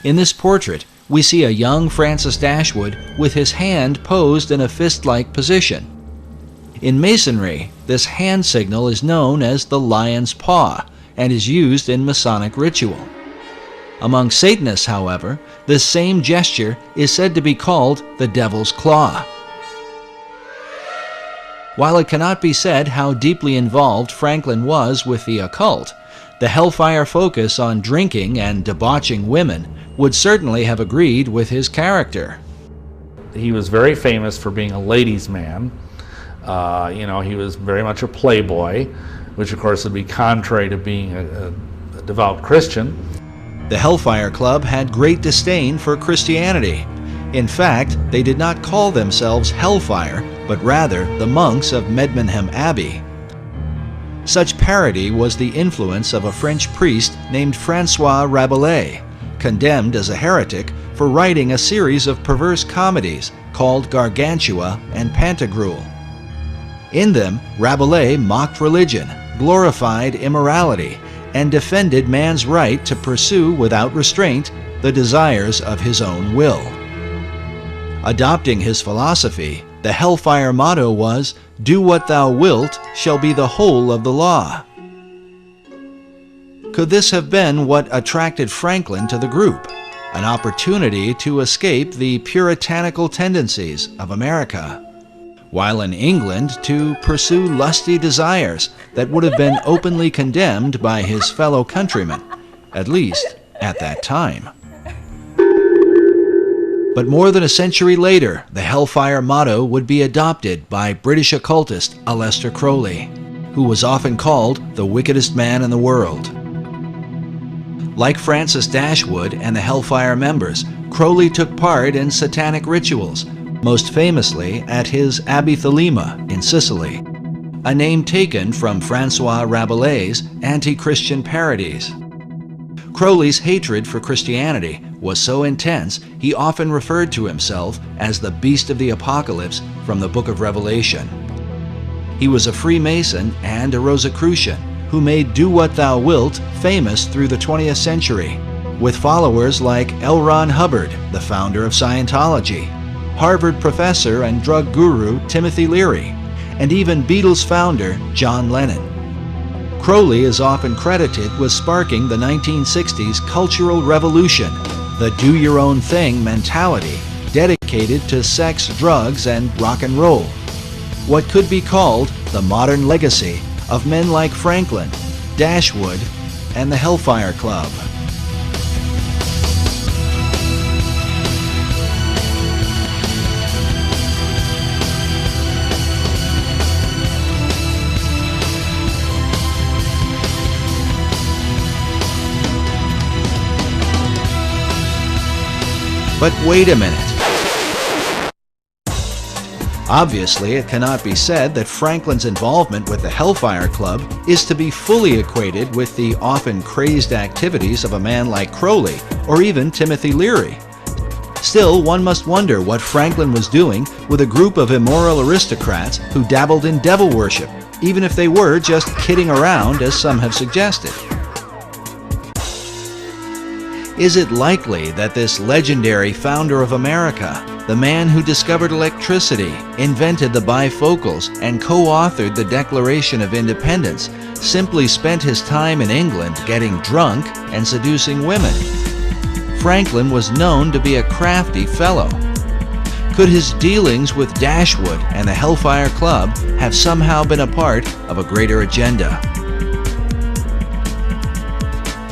In this portrait, we see a young Francis Dashwood with his hand posed in a fist-like position. In Masonry, this hand signal is known as the lion's paw, and is used in Masonic ritual. Among Satanists, however, this same gesture is said to be called the devil's claw. While it cannot be said how deeply involved Franklin was with the occult, the Hellfire focus on drinking and debauching women would certainly have agreed with his character. He was very famous for being a ladies' man. He was very much a playboy, which of course would be contrary to being a devout Christian. The Hellfire Club had great disdain for Christianity. In fact, they did not call themselves Hellfire, but rather the monks of Medmenham Abbey. Such parody was the influence of a French priest named Francois Rabelais, condemned as a heretic for writing a series of perverse comedies called Gargantua and Pantagruel. In them, Rabelais mocked religion, glorified immorality, and defended man's right to pursue without restraint the desires of his own will. Adopting his philosophy, the Hellfire motto was, "Do what thou wilt shall be the whole of the law." Could this have been what attracted Franklin to the group? An opportunity to escape the puritanical tendencies of America, while in England to pursue lusty desires that would have been openly condemned by his fellow countrymen, at least at that time. But more than a century later, the Hellfire motto would be adopted by British occultist Aleister Crowley, who was often called the wickedest man in the world. Like Francis Dashwood and the Hellfire members, Crowley took part in satanic rituals, most famously at his Abbey Thelema in Sicily, a name taken from Francois Rabelais' anti-Christian parodies. Crowley's hatred for Christianity was so intense he often referred to himself as the Beast of the Apocalypse from the Book of Revelation. He was a Freemason and a Rosicrucian who made Do What Thou Wilt famous through the 20th century, with followers like L. Ron Hubbard, the founder of Scientology, Harvard professor and drug guru Timothy Leary, and even Beatles founder John Lennon. Crowley is often credited with sparking the 1960s cultural revolution, the do-your-own-thing mentality dedicated to sex, drugs, and rock and roll. What could be called the modern legacy of men like Franklin, Dashwood, and the Hellfire Club. But wait a minute. Obviously, it cannot be said that Franklin's involvement with the Hellfire Club is to be fully equated with the often crazed activities of a man like Crowley or even Timothy Leary. Still, one must wonder what Franklin was doing with a group of immoral aristocrats who dabbled in devil worship, even if they were just kidding around, as some have suggested. Is it likely that this legendary founder of America, the man who discovered electricity, invented the bifocals, and co-authored the Declaration of Independence, simply spent his time in England getting drunk and seducing women? Franklin was known to be a crafty fellow. Could his dealings with Dashwood and the Hellfire Club have somehow been a part of a greater agenda?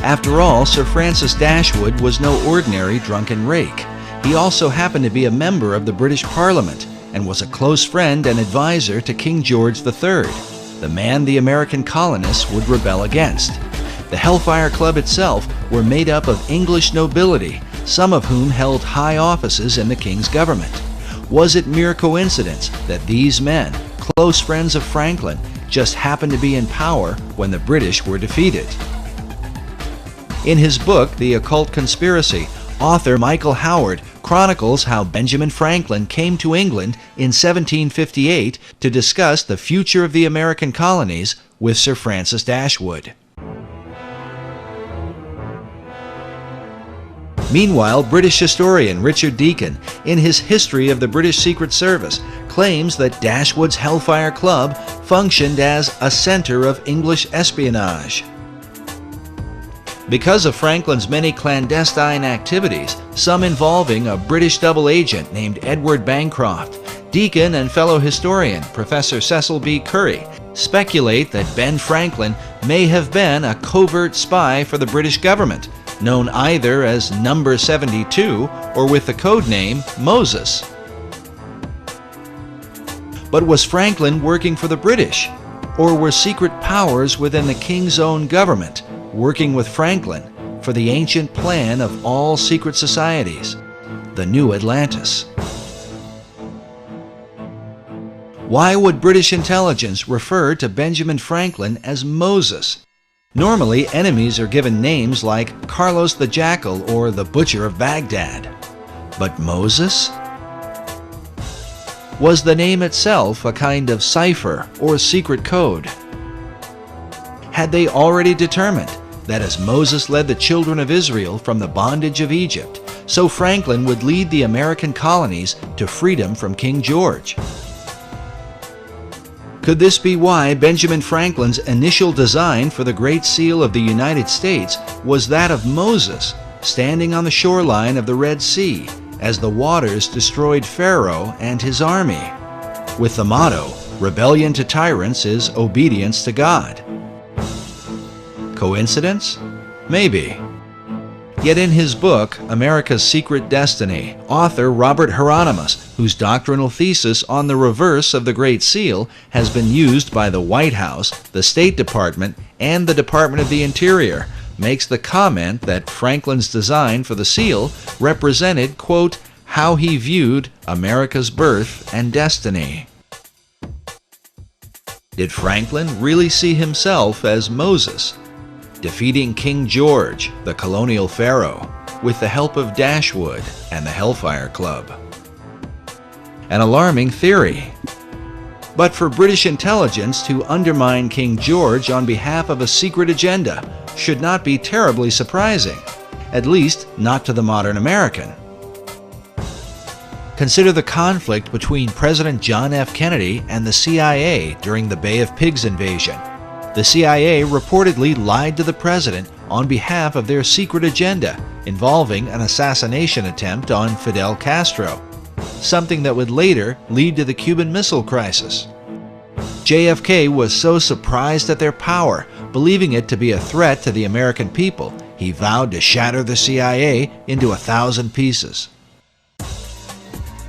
After all, Sir Francis Dashwood was no ordinary drunken rake. He also happened to be a member of the British Parliament and was a close friend and advisor to King George III, the man the American colonists would rebel against. The Hellfire Club itself were made up of English nobility, some of whom held high offices in the king's government. Was it mere coincidence that these men, close friends of Franklin, just happened to be in power when the British were defeated? In his book, The Occult Conspiracy, author Michael Howard chronicles how Benjamin Franklin came to England in 1758 to discuss the future of the American colonies with Sir Francis Dashwood. Meanwhile, British historian Richard Deacon, in his History of the British Secret Service, claims that Dashwood's Hellfire Club functioned as a center of English espionage. Because of Franklin's many clandestine activities, some involving a British double agent named Edward Bancroft, Deacon and fellow historian Professor Cecil B. Curry speculate that Ben Franklin may have been a covert spy for the British government, known either as Number 72 or with the code name Moses. But was Franklin working for the British? Or were secret powers within the king's own government working with Franklin for the ancient plan of all secret societies, the New Atlantis? Why would British intelligence refer to Benjamin Franklin as Moses? Normally, enemies are given names like Carlos the Jackal or the Butcher of Baghdad. But Moses? Was the name itself a kind of cipher or secret code? Had they already determined that as Moses led the children of Israel from the bondage of Egypt, so Franklin would lead the American colonies to freedom from King George? Could this be why Benjamin Franklin's initial design for the Great Seal of the United States was that of Moses, standing on the shoreline of the Red Sea as the waters destroyed Pharaoh and his army, with the motto, "Rebellion to tyrants is obedience to God"? Coincidence? Maybe. Yet in his book, America's Secret Destiny, author Robert Hieronymus, whose doctrinal thesis on the reverse of the Great Seal has been used by the White House, the State Department, and the Department of the Interior, makes the comment that Franklin's design for the seal represented, quote, how he viewed America's birth and destiny. Did Franklin really see himself as Moses, defeating King George, the colonial pharaoh, with the help of Dashwood and the Hellfire Club? An alarming theory. But for British intelligence to undermine King George on behalf of a secret agenda should not be terribly surprising, at least not to the modern American. Consider the conflict between President John F. Kennedy and the CIA during the Bay of Pigs invasion. The CIA reportedly lied to the president on behalf of their secret agenda involving an assassination attempt on Fidel Castro, something that would later lead to the Cuban Missile Crisis. JFK was so surprised at their power, believing it to be a threat to the American people, he vowed to shatter the CIA into 1,000 pieces.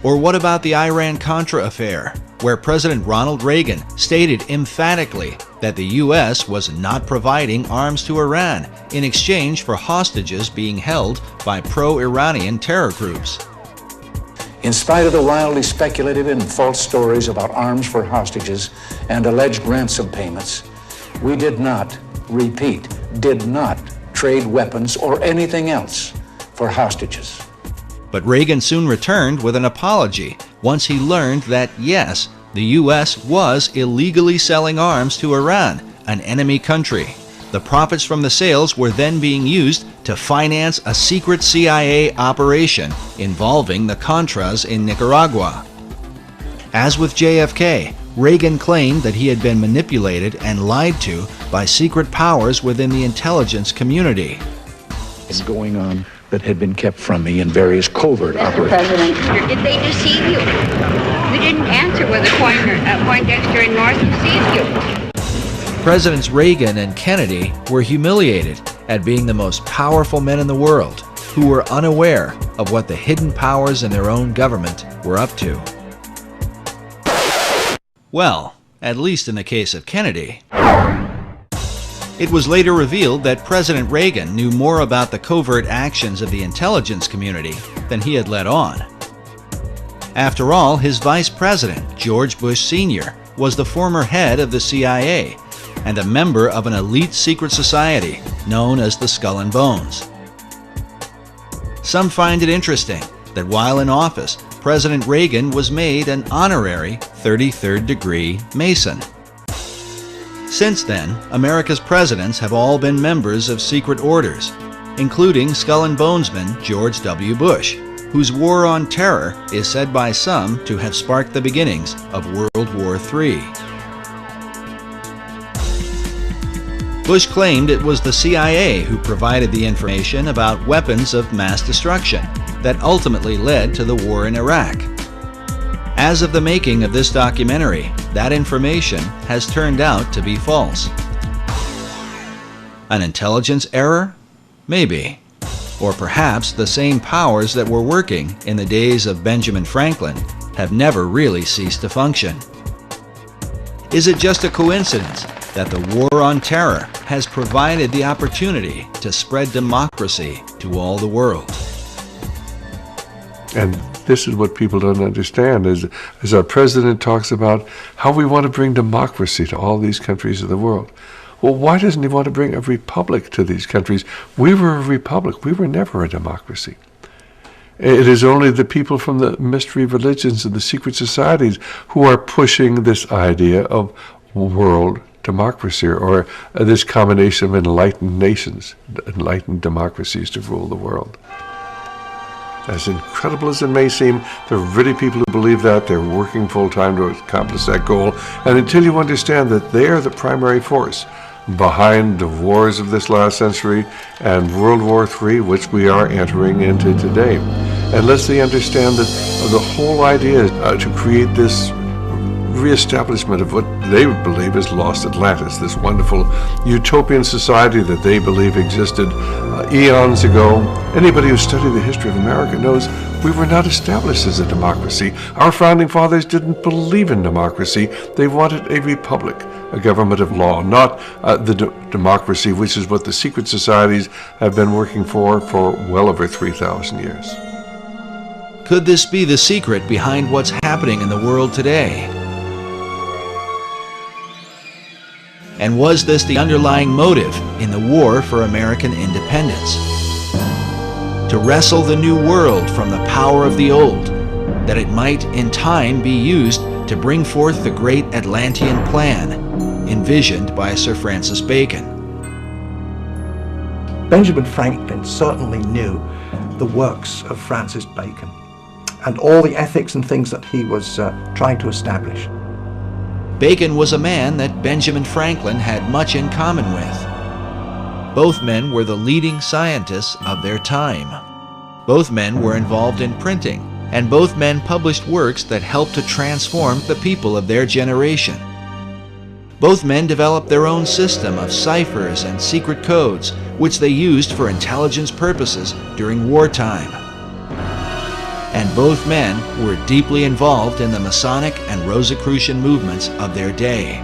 Or what about the Iran-Contra affair, where President Ronald Reagan stated emphatically that the U.S. was not providing arms to Iran in exchange for hostages being held by pro-Iranian terror groups? In spite of the wildly speculative and false stories about arms for hostages and alleged ransom payments, we did not, repeat, did not trade weapons or anything else for hostages. But Reagan soon returned with an apology once he learned that, yes, the U.S. was illegally selling arms to Iran, an enemy country. The profits from the sales were then being used to finance a secret CIA operation involving the Contras in Nicaragua. As with JFK, Reagan claimed that he had been manipulated and lied to by secret powers within the intelligence community. Is going on that had been kept from me in various covert operations. President, did they deceive you? You didn't answer whether Poindexter and North deceived you. Presidents Reagan and Kennedy were humiliated at being the most powerful men in the world who were unaware of what the hidden powers in their own government were up to. Well, at least in the case of Kennedy. It was later revealed that President Reagan knew more about the covert actions of the intelligence community than he had let on. After all, his vice president, George Bush Sr., was the former head of the CIA and a member of an elite secret society known as the Skull and Bones. Some find it interesting that while in office, President Reagan was made an honorary 33rd degree Mason. Since then, America's presidents have all been members of secret orders, including Skull and Bonesman George W. Bush, whose war on terror is said by some to have sparked the beginnings of World War III. Bush claimed it was the CIA who provided the information about weapons of mass destruction that ultimately led to the war in Iraq. As of the making of this documentary, that information has turned out to be false. An intelligence error? Maybe. Or perhaps the same powers that were working in the days of Benjamin Franklin have never really ceased to function. Is it just a coincidence that the war on terror has provided the opportunity to spread democracy to all the world? And this is what people don't understand, as our president talks about how we want to bring democracy to all these countries of the world. Well, why doesn't he want to bring a republic to these countries? We were a republic. We were never a democracy. It is only the people from the mystery religions and the secret societies who are pushing this idea of world democracy, or this combination of enlightened nations, enlightened democracies to rule the world. As incredible as it may seem, there are really people who believe that. They're working full-time to accomplish that goal. And until you understand that they are the primary force behind the wars of this last century and World War III, which we are entering into today, unless they understand that the whole idea is to create this reestablishment of what they believe is lost Atlantis, this wonderful utopian society that they believe existed eons ago. Anybody who studied the history of America knows we were not established as a democracy. Our founding fathers didn't believe in democracy. They wanted a republic, a government of law, not the democracy, which is what the secret societies have been working for well over 3,000 years. Could this be the secret behind what's happening in the world today? And was this the underlying motive in the war for American independence? To wrestle the new world from the power of the old, that it might in time be used to bring forth the great Atlantean plan, envisioned by Sir Francis Bacon. Benjamin Franklin certainly knew the works of Francis Bacon and all the ethics and things that he was trying to establish. Bacon was a man that Benjamin Franklin had much in common with. Both men were the leading scientists of their time. Both men were involved in printing, and both men published works that helped to transform the people of their generation. Both men developed their own system of ciphers and secret codes, which they used for intelligence purposes during wartime. And both men were deeply involved in the Masonic and Rosicrucian movements of their day.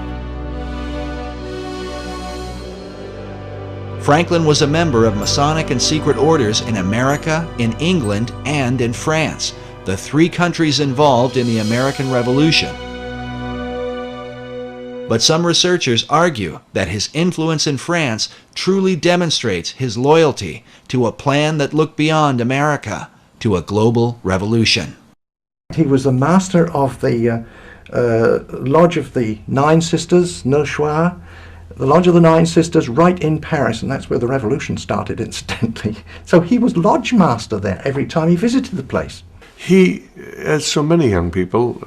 Franklin was a member of Masonic and secret orders in America, in England, and in France, the three countries involved in the American Revolution. But some researchers argue that his influence in France truly demonstrates his loyalty to a plan that looked beyond America, to a global revolution. He was the master of the Lodge of the Nine Sisters, Neuchoir, the Lodge of the Nine Sisters right in Paris, and that's where the revolution started, incidentally. So he was lodge master there every time he visited the place. He, as so many young people,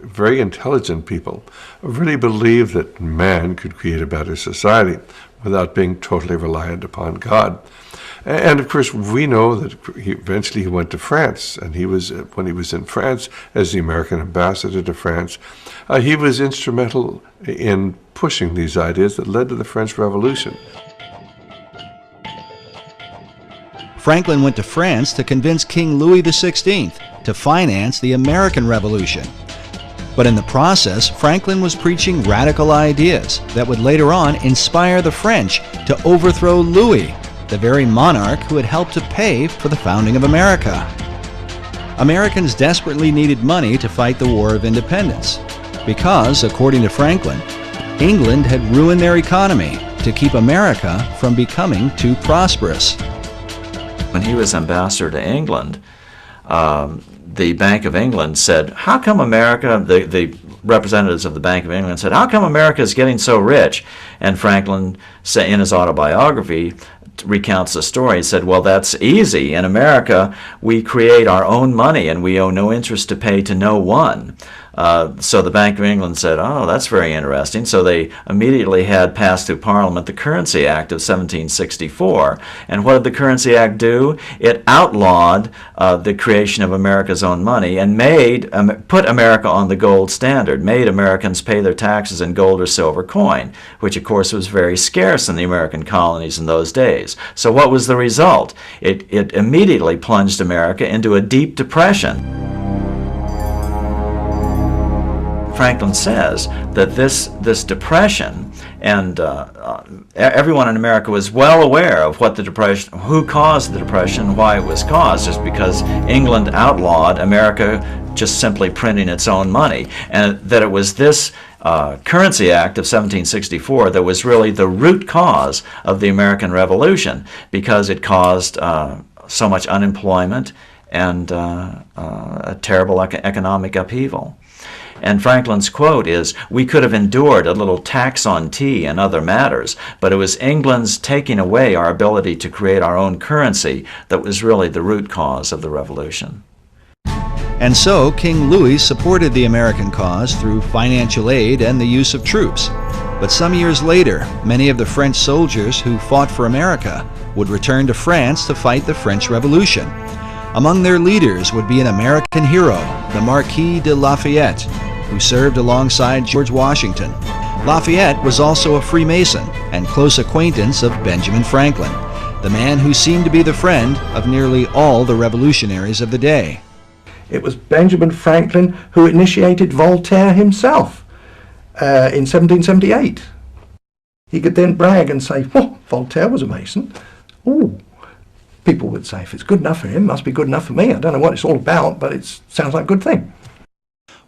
very intelligent people, really believed that man could create a better society without being totally reliant upon God. And of course, we know that eventually he went to France, and when he was in France as the American ambassador to France, he was instrumental in pushing these ideas that led to the French Revolution. Franklin went to France to convince King Louis XVI to finance the American Revolution. But in the process, Franklin was preaching radical ideas that would later on inspire the French to overthrow Louis, the very monarch who had helped to pay for the founding of America. Americans desperately needed money to fight the War of Independence because, according to Franklin, England had ruined their economy to keep America from becoming too prosperous. When he was ambassador to England, the Bank of England said, how come America, the representatives of the Bank of England said, how come America is getting so rich? And Franklin, in his autobiography, recounts the story. He said, well, that's easy. In America, we create our own money and we owe no interest to pay to no one. So the Bank of England said, oh, that's very interesting. So they immediately had passed through Parliament the Currency Act of 1764. And what did the Currency Act do? It outlawed the creation of America's own money and put America on the gold standard, made Americans pay their taxes in gold or silver coin, which of course was very scarce in the American colonies in those days. So what was the result? It immediately plunged America into a deep depression. Franklin says that this depression, and everyone in America was well aware of what the depression, who caused the depression, why it was caused, just because England outlawed America just simply printing its own money, and that it was this Currency Act of 1764 that was really the root cause of the American Revolution, because it caused so much unemployment and a terrible economic upheaval. And Franklin's quote is, we could have endured a little tax on tea and other matters, but it was England's taking away our ability to create our own currency that was really the root cause of the revolution. And so King Louis supported the American cause through financial aid and the use of troops. But some years later, many of the French soldiers who fought for America would return to France to fight the French Revolution. Among their leaders would be an American hero, the Marquis de Lafayette, who served alongside George Washington. Lafayette was also a Freemason and close acquaintance of Benjamin Franklin, the man who seemed to be the friend of nearly all the revolutionaries of the day. It was Benjamin Franklin who initiated Voltaire himself in 1778. He could then brag and say, "Oh, Voltaire was a Mason." Ooh. People would say, if it's good enough for him, it must be good enough for me. I don't know what it's all about, but it sounds like a good thing.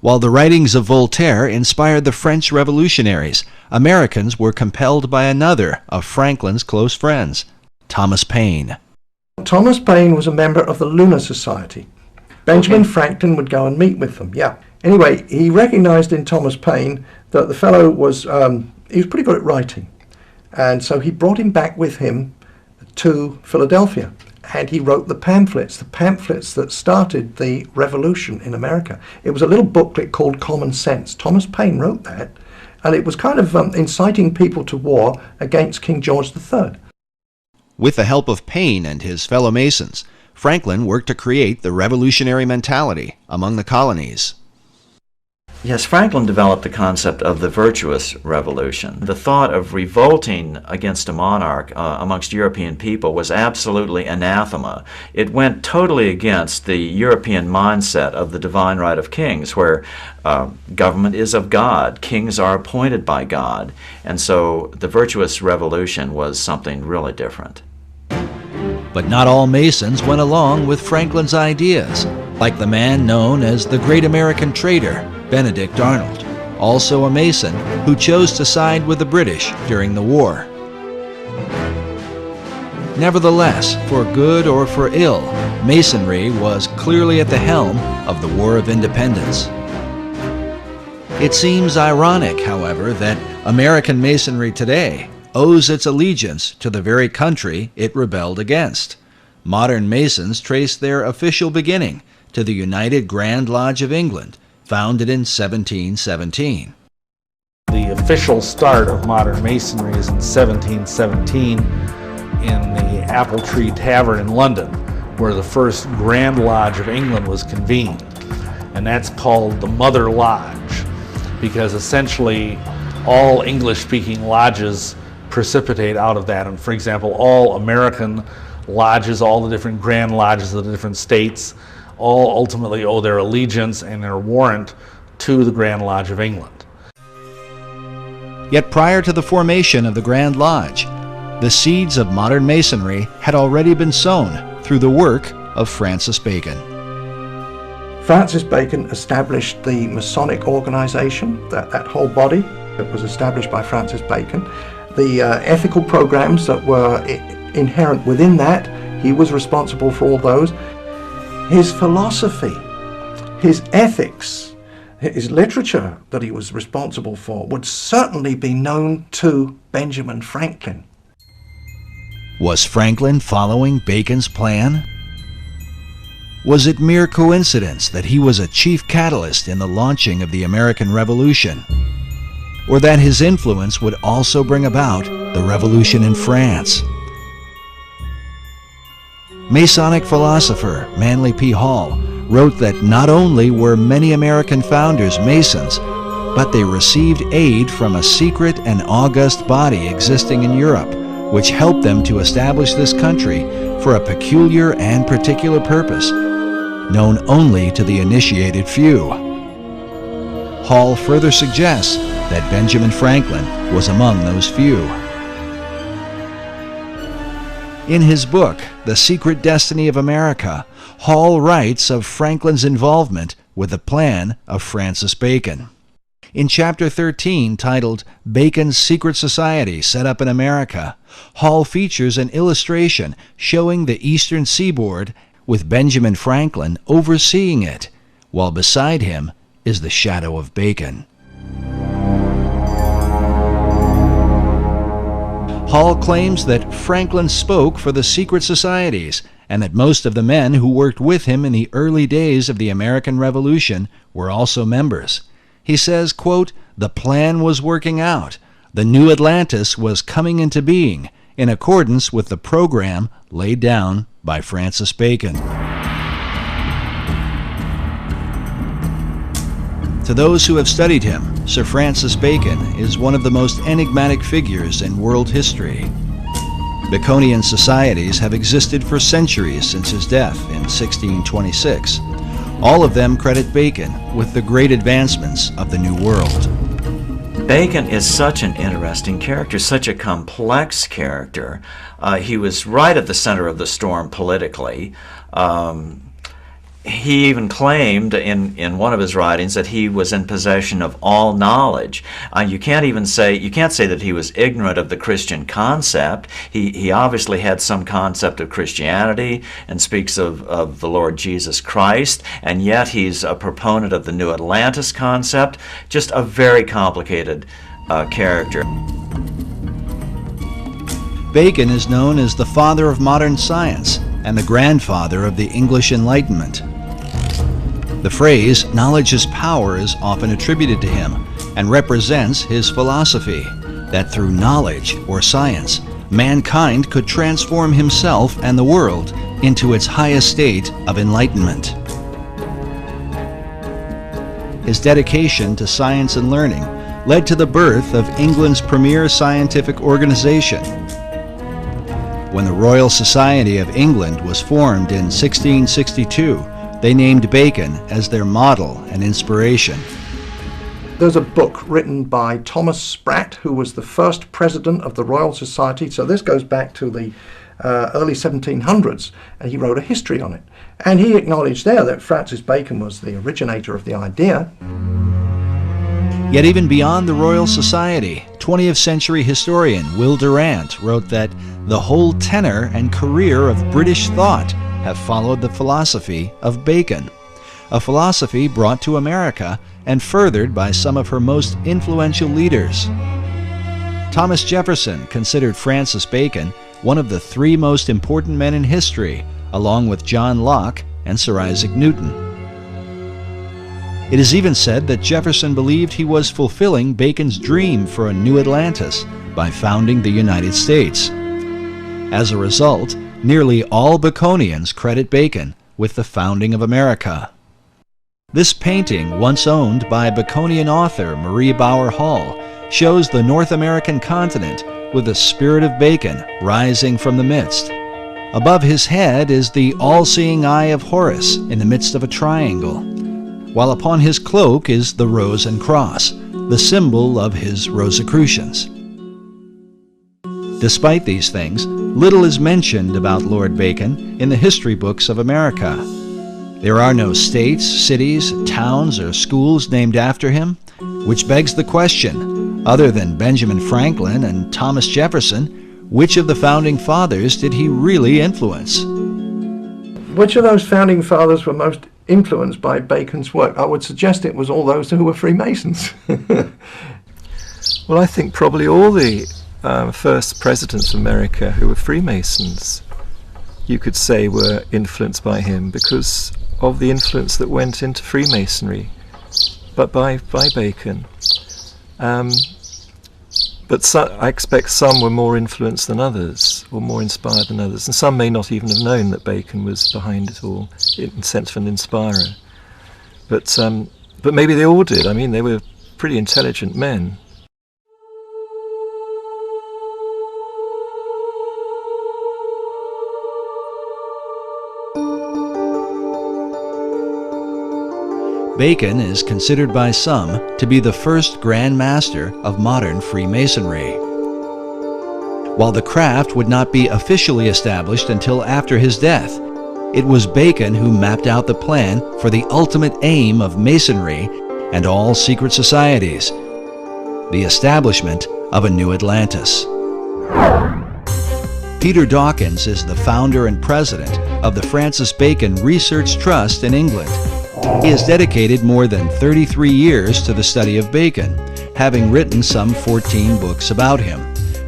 While the writings of Voltaire inspired the French revolutionaries, Americans were compelled by another of Franklin's close friends, Thomas Paine. Thomas Paine was a member of the Lunar Society. Benjamin Franklin would go and meet with them, yeah. Anyway, he recognized in Thomas Paine that the fellow was, he was pretty good at writing. And so he brought him back with him to Philadelphia, and he wrote the pamphlets that started the revolution in America. It was a little booklet called Common Sense. Thomas Paine wrote that, and it was kind of inciting people to war against King George III. With the help of Paine and his fellow Masons, Franklin worked to create the revolutionary mentality among the colonies. Yes, Franklin developed the concept of the virtuous revolution. The thought of revolting against a monarch amongst European people was absolutely anathema. It went totally against the European mindset of the divine right of kings, where government is of God, kings are appointed by God, and so the virtuous revolution was something really different. But not all Masons went along with Franklin's ideas. like the man known as the Great American Trader, Benedict Arnold, also a Mason who chose to side with the British during the war. Nevertheless, for good or for ill, Masonry was clearly at the helm of the War of Independence. It seems ironic, however, that American Masonry today owes its allegiance to the very country it rebelled against. Modern Masons trace their official beginning to the United Grand Lodge of England, founded in 1717. The official start of modern Masonry is in 1717 in the Apple Tree Tavern in London, where the first Grand Lodge of England was convened. And that's called the Mother Lodge, because essentially all English-speaking lodges precipitate out of that. And for example, all American lodges, all the different Grand Lodges of the different states, all ultimately owe their allegiance and their warrant to the Grand Lodge of England. Yet prior to the formation of the Grand Lodge, the seeds of modern Masonry had already been sown through the work of Francis Bacon. Francis Bacon established the Masonic organization, that whole body that was established by Francis Bacon. The ethical programs that were inherent within that, he was responsible for all those. His philosophy, his ethics, his literature that he was responsible for would certainly be known to Benjamin Franklin. Was Franklin following Bacon's plan? Was it mere coincidence that he was a chief catalyst in the launching of the American Revolution? Or that his influence would also bring about the revolution in France? Masonic philosopher Manly P. Hall wrote that not only were many American founders Masons, but they received aid from a secret and august body existing in Europe, which helped them to establish this country for a peculiar and particular purpose, known only to the initiated few. Hall further suggests that Benjamin Franklin was among those few. In his book, The Secret Destiny of America, Hall writes of Franklin's involvement with the plan of Francis Bacon. In Chapter 13, titled Bacon's Secret Society Set Up in America, Hall features an illustration showing the eastern seaboard with Benjamin Franklin overseeing it, while beside him is the shadow of Bacon. Hall claims that Franklin spoke for the secret societies and that most of the men who worked with him in the early days of the American Revolution were also members. He says, quote, "The plan was working out. The new Atlantis was coming into being in accordance with the program laid down by Francis Bacon." To those who have studied him, Sir Francis Bacon is one of the most enigmatic figures in world history. Baconian societies have existed for centuries since his death in 1626. All of them credit Bacon with the great advancements of the New World. Bacon is such an interesting character, such a complex character. He was right at the center of the storm politically. He even claimed in one of his writings that he was in possession of all knowledge. You can't say that he was ignorant of the Christian concept. He obviously had some concept of Christianity and speaks of the Lord Jesus Christ, and yet he's a proponent of the New Atlantis concept. Just a very complicated character. Bacon is known as the father of modern science and the grandfather of the English Enlightenment. The phrase, "knowledge is power," is often attributed to him and represents his philosophy, that through knowledge or science, mankind could transform himself and the world into its highest state of enlightenment. His dedication to science and learning led to the birth of England's premier scientific organization. When the Royal Society of England was formed in 1662, they named Bacon as their model and inspiration. There's a book written by Thomas Sprat, who was the first president of the Royal Society. So this goes back to the early 1700s, and he wrote a history on it. And he acknowledged there that Francis Bacon was the originator of the idea. Yet even beyond the Royal Society, 20th century historian Will Durant wrote that the whole tenor and career of British thought have followed the philosophy of Bacon, a philosophy brought to America and furthered by some of her most influential leaders. Thomas Jefferson considered Francis Bacon one of the three most important men in history, along with John Locke and Sir Isaac Newton. It is even said that Jefferson believed he was fulfilling Bacon's dream for a new Atlantis by founding the United States. As a result, nearly all Baconians credit Bacon with the founding of America. This painting, once owned by Baconian author Marie Bauer Hall, shows the North American continent with the spirit of Bacon rising from the midst. Above his head is the all-seeing eye of Horus in the midst of a triangle, while upon his cloak is the rose and cross, the symbol of his Rosicrucians. Despite these things, little is mentioned about Lord Bacon in the history books of America. There are no states, cities, towns, or schools named after him, which begs the question, other than Benjamin Franklin and Thomas Jefferson, which of the founding fathers did he really influence? Which of those founding fathers were most influenced by Bacon's work? I would suggest it was all those who were Freemasons. Well, I think probably all the first presidents of America who were Freemasons, you could say, were influenced by him because of the influence that went into Freemasonry, but by Bacon. But I expect some were more influenced than others, or more inspired than others, and some may not even have known that Bacon was behind it all, in the sense of an inspirer. But maybe they all did. I mean, they were pretty intelligent men. Bacon is considered by some to be the first Grand Master of modern Freemasonry. While the craft would not be officially established until after his death, it was Bacon who mapped out the plan for the ultimate aim of Masonry and all secret societies, the establishment of a new Atlantis. Peter Dawkins is the founder and president of the Francis Bacon Research Trust in England. He has dedicated more than 33 years to the study of Bacon, having written some 14 books about him,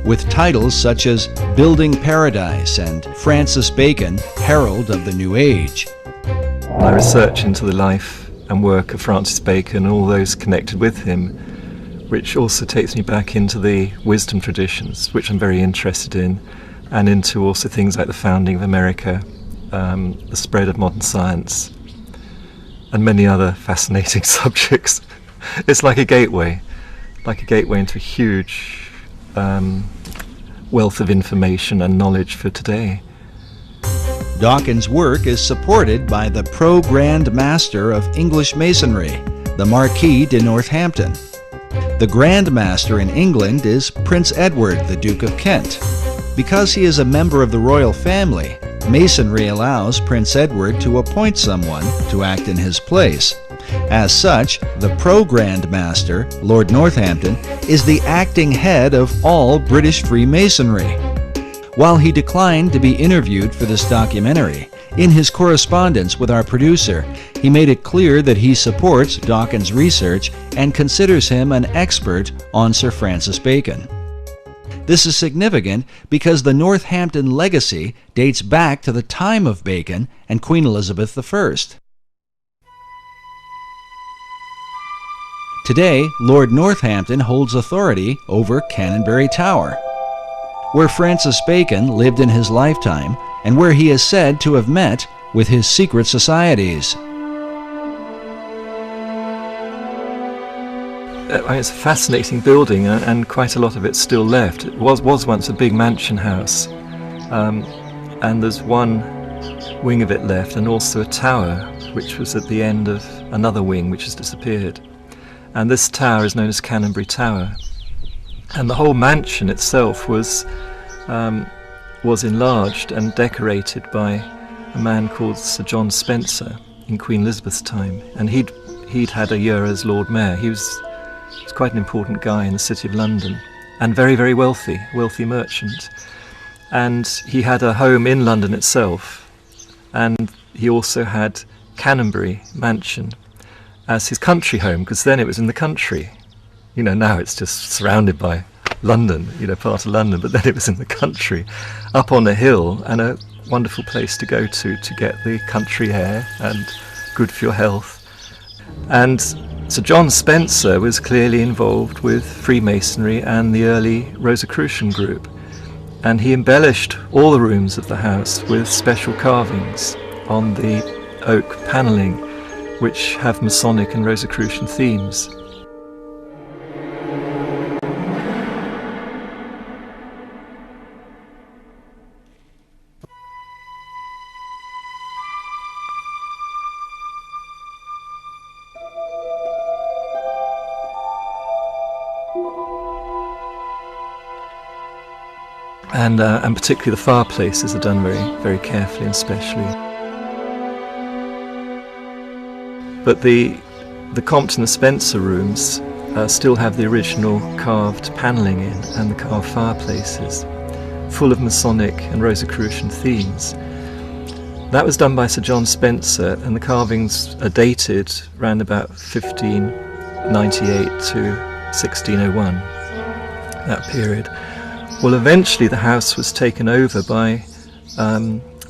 with titles such as Building Paradise and Francis Bacon, Herald of the New Age. My research into the life and work of Francis Bacon and all those connected with him, which also takes me back into the wisdom traditions, which I'm very interested in, and into also things like the founding of America, the spread of modern science, and many other fascinating subjects. It's like a gateway into a huge wealth of information and knowledge for today. Dawkins' work is supported by the Pro-Grand Master of English Masonry, the Marquis de Northampton. The Grand Master in England is Prince Edward, the Duke of Kent. Because he is a member of the royal family, Masonry allows Prince Edward to appoint someone to act in his place. As such, the Pro-Grand Master, Lord Northampton, is the acting head of all British Freemasonry. While he declined to be interviewed for this documentary, in his correspondence with our producer, he made it clear that he supports Dawkins' research and considers him an expert on Sir Francis Bacon. This is significant because the Northampton legacy dates back to the time of Bacon and Queen Elizabeth I. Today, Lord Northampton holds authority over Canonbury Tower, where Francis Bacon lived in his lifetime and where he is said to have met with his secret societies. It's a fascinating building, and quite a lot of it's still left. It was once a big mansion house, and there's one wing of it left, and also a tower, which was at the end of another wing, which has disappeared. And this tower is known as Canonbury Tower. And the whole mansion itself was was enlarged and decorated by a man called Sir John Spencer in Queen Elizabeth's time, and he'd had a year as Lord Mayor. He was quite an important guy in the City of London, and very, very wealthy merchant. And he had a home in London itself, and he also had Canonbury Mansion as his country home, because then it was in the country. You know, now it's just surrounded by London, you know, part of London, but then it was in the country, up on a hill, and a wonderful place to go to get the country air and good for your health. And Sir John Spencer was clearly involved with Freemasonry and the early Rosicrucian group, and he embellished all the rooms of the house with special carvings on the oak panelling, which have Masonic and Rosicrucian themes. And particularly the fireplaces are done very, very carefully and specially. But the Compton and Spencer rooms still have the original carved panelling in, and the carved fireplaces, full of Masonic and Rosicrucian themes. That was done by Sir John Spencer, and the carvings are dated around about 1598 to 1601, that period. Well, eventually the house was taken over by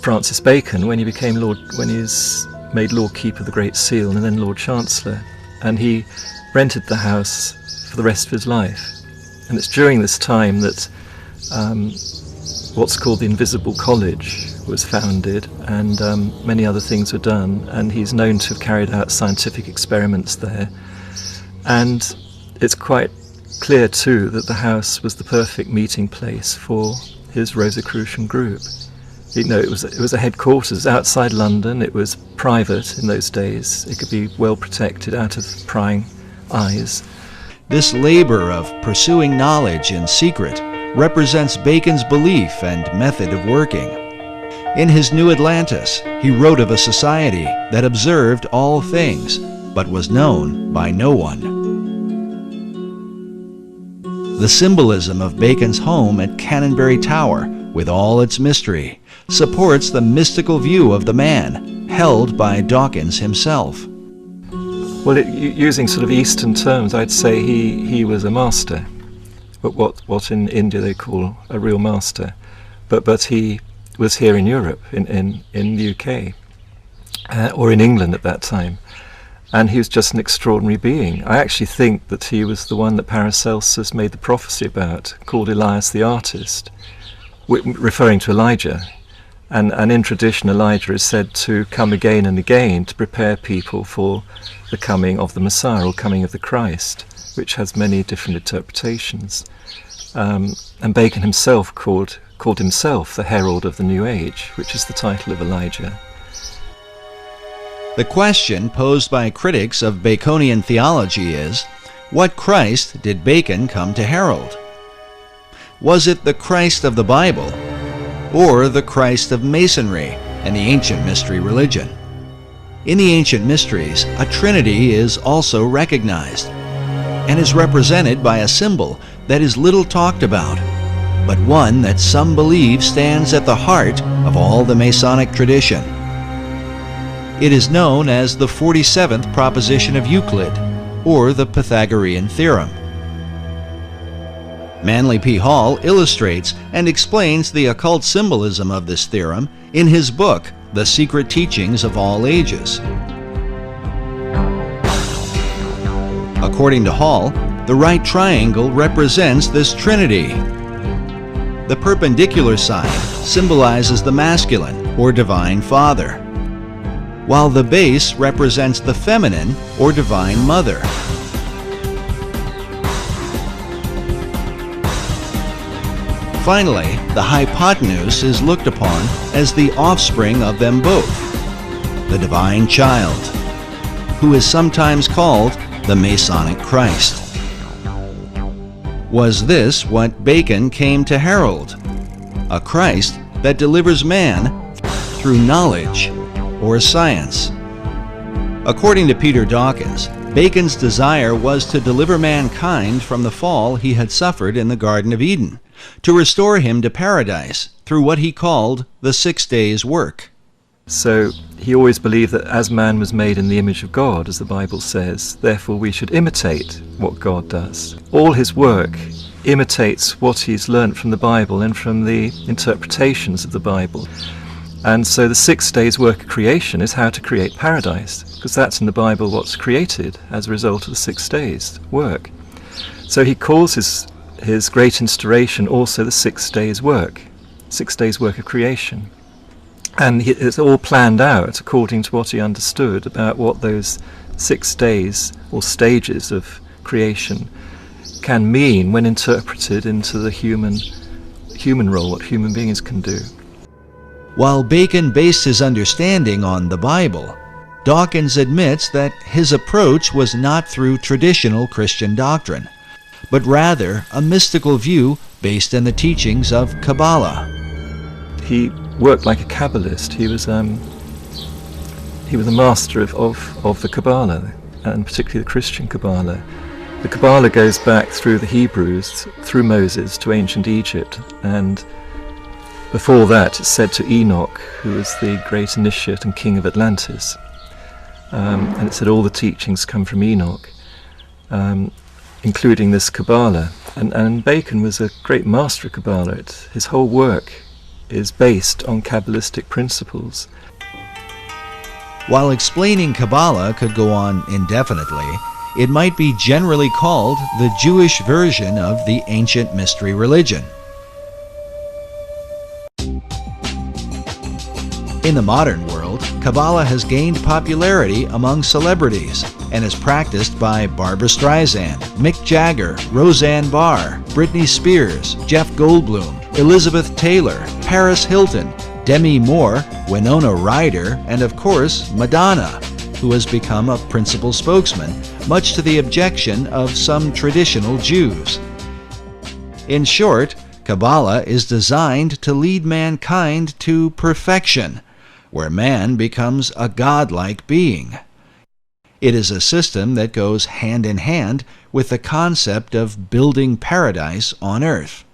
Francis Bacon when he was made Lord Keeper of the Great Seal and then Lord Chancellor, and he rented the house for the rest of his life. And it's during this time that what's called the Invisible College was founded, and many other things were done, and he's known to have carried out scientific experiments there. And it's quite clear too that the house was the perfect meeting place for his Rosicrucian group. You know, it was a headquarters outside London. It was private in those days. It could be well protected out of prying eyes. This labor of pursuing knowledge in secret represents Bacon's belief and method of working. In his New Atlantis, he wrote of a society that observed all things, but was known by no one. The symbolism of Bacon's home at Canonbury Tower, with all its mystery, supports the mystical view of the man, held by Dawkins himself. Well, using sort of Eastern terms, I'd say he was a master, but what in India they call a real master. But he was here in Europe, in the UK, or in England at that time. And he was just an extraordinary being. I actually think that he was the one that Paracelsus made the prophecy about, called Elias the Artist, referring to Elijah. And in tradition, Elijah is said to come again and again to prepare people for the coming of the Messiah, or coming of the Christ, which has many different interpretations. And Bacon himself called himself the herald of the New Age, which is the title of Elijah. The question posed by critics of Baconian theology is, what Christ did Bacon come to herald? Was it the Christ of the Bible, or the Christ of Masonry and the ancient mystery religion? In the ancient mysteries, a trinity is also recognized, and is represented by a symbol that is little talked about, but one that some believe stands at the heart of all the Masonic tradition. It is known as the 47th proposition of Euclid, or the Pythagorean theorem. Manly P. Hall illustrates and explains the occult symbolism of this theorem in his book, The Secret Teachings of All Ages. According to Hall, the right triangle represents this trinity. The perpendicular side symbolizes the masculine, or divine father, while the base represents the feminine, or divine mother. Finally, the hypotenuse is looked upon as the offspring of them both, the divine child, who is sometimes called the Masonic Christ. Was this what Bacon came to herald? A Christ that delivers man through knowledge or science. According to Peter Dawkins, Bacon's desire was to deliver mankind from the fall he had suffered in the Garden of Eden, to restore him to paradise through what he called the 6 days' work. So he always believed that as man was made in the image of God, as the Bible says, therefore we should imitate what God does. All his work imitates what he's learnt from the Bible and from the interpretations of the Bible. And so the 6 days' work of creation is how to create paradise, because that's in the Bible what's created as a result of the 6 days' work. So he calls his great instauration also the 6 days' work, 6 days' work of creation. And it's all planned out according to what he understood about what those 6 days or stages of creation can mean when interpreted into the human role, what human beings can do. While Bacon based his understanding on the Bible, Dawkins admits that his approach was not through traditional Christian doctrine, but rather a mystical view based in the teachings of Kabbalah. He worked like a Kabbalist. He was a master of the Kabbalah, and particularly the Christian Kabbalah. The Kabbalah goes back through the Hebrews, through Moses, to ancient Egypt, and before that it's said to Enoch, who was the great initiate and king of Atlantis. And it said all the teachings come from Enoch, including this Kabbalah. And Bacon was a great master of Kabbalah. His whole work is based on Kabbalistic principles. While explaining Kabbalah could go on indefinitely, it might be generally called the Jewish version of the ancient mystery religion. In the modern world, Kabbalah has gained popularity among celebrities and is practiced by Barbra Streisand, Mick Jagger, Roseanne Barr, Britney Spears, Jeff Goldblum, Elizabeth Taylor, Paris Hilton, Demi Moore, Winona Ryder, and of course Madonna, who has become a principal spokesman, much to the objection of some traditional Jews. In short, Kabbalah is designed to lead mankind to perfection, where man becomes a godlike being. It is a system that goes hand in hand with the concept of building paradise on earth.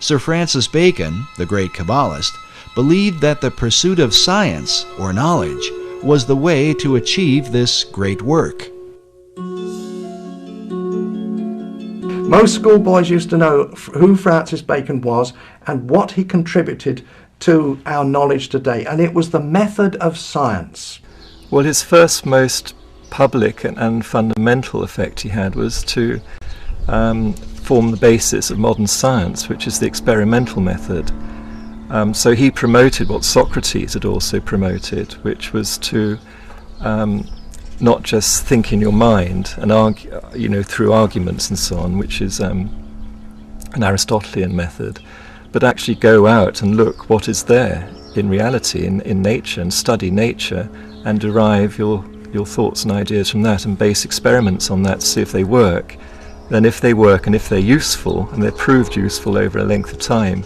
Sir Francis Bacon, the great Kabbalist, believed that the pursuit of science, or knowledge, was the way to achieve this great work. Most schoolboys used to know who Francis Bacon was and what he contributed to our knowledge today, and it was the method of science. Well, his first most public and fundamental effect he had was to form the basis of modern science, which is the experimental method. So he promoted what Socrates had also promoted, which was to not just think in your mind and argue, through arguments and so on, which is an Aristotelian method, but actually go out and look what is there in reality, in nature, and study nature and derive your thoughts and ideas from that and base experiments on that to see if they work. Then if they work and if they're useful, and they're proved useful over a length of time,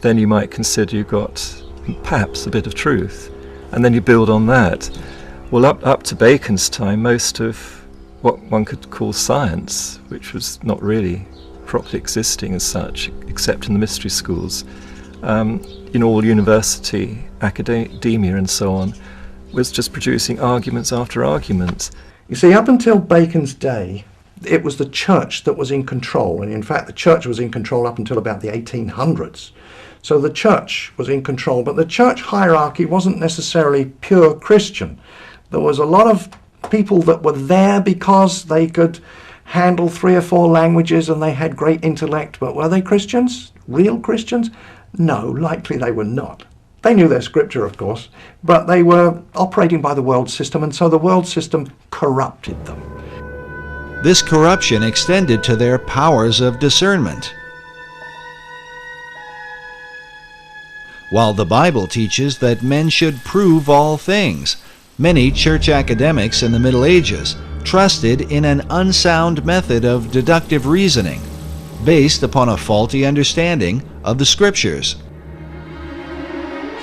then you might consider you've got perhaps a bit of truth. And then you build on that. Well, up to Bacon's time, most of what one could call science, which was not really properly existing as such, except in the mystery schools, in all university, academia and so on, was just producing arguments after arguments. You see, up until Bacon's day, it was the church that was in control, and in fact the church was in control up until about the 1800s. So the church was in control, but the church hierarchy wasn't necessarily pure Christian. There was a lot of people that were there because they could handle 3 or 4 languages and they had great intellect, but were they Christians? Real Christians? No, likely they were not. They knew their scripture, of course, but they were operating by the world system, and so the world system corrupted them. This corruption extended to their powers of discernment. While the Bible teaches that men should prove all things, many church academics in the Middle Ages trusted in an unsound method of deductive reasoning, based upon a faulty understanding of the Scriptures.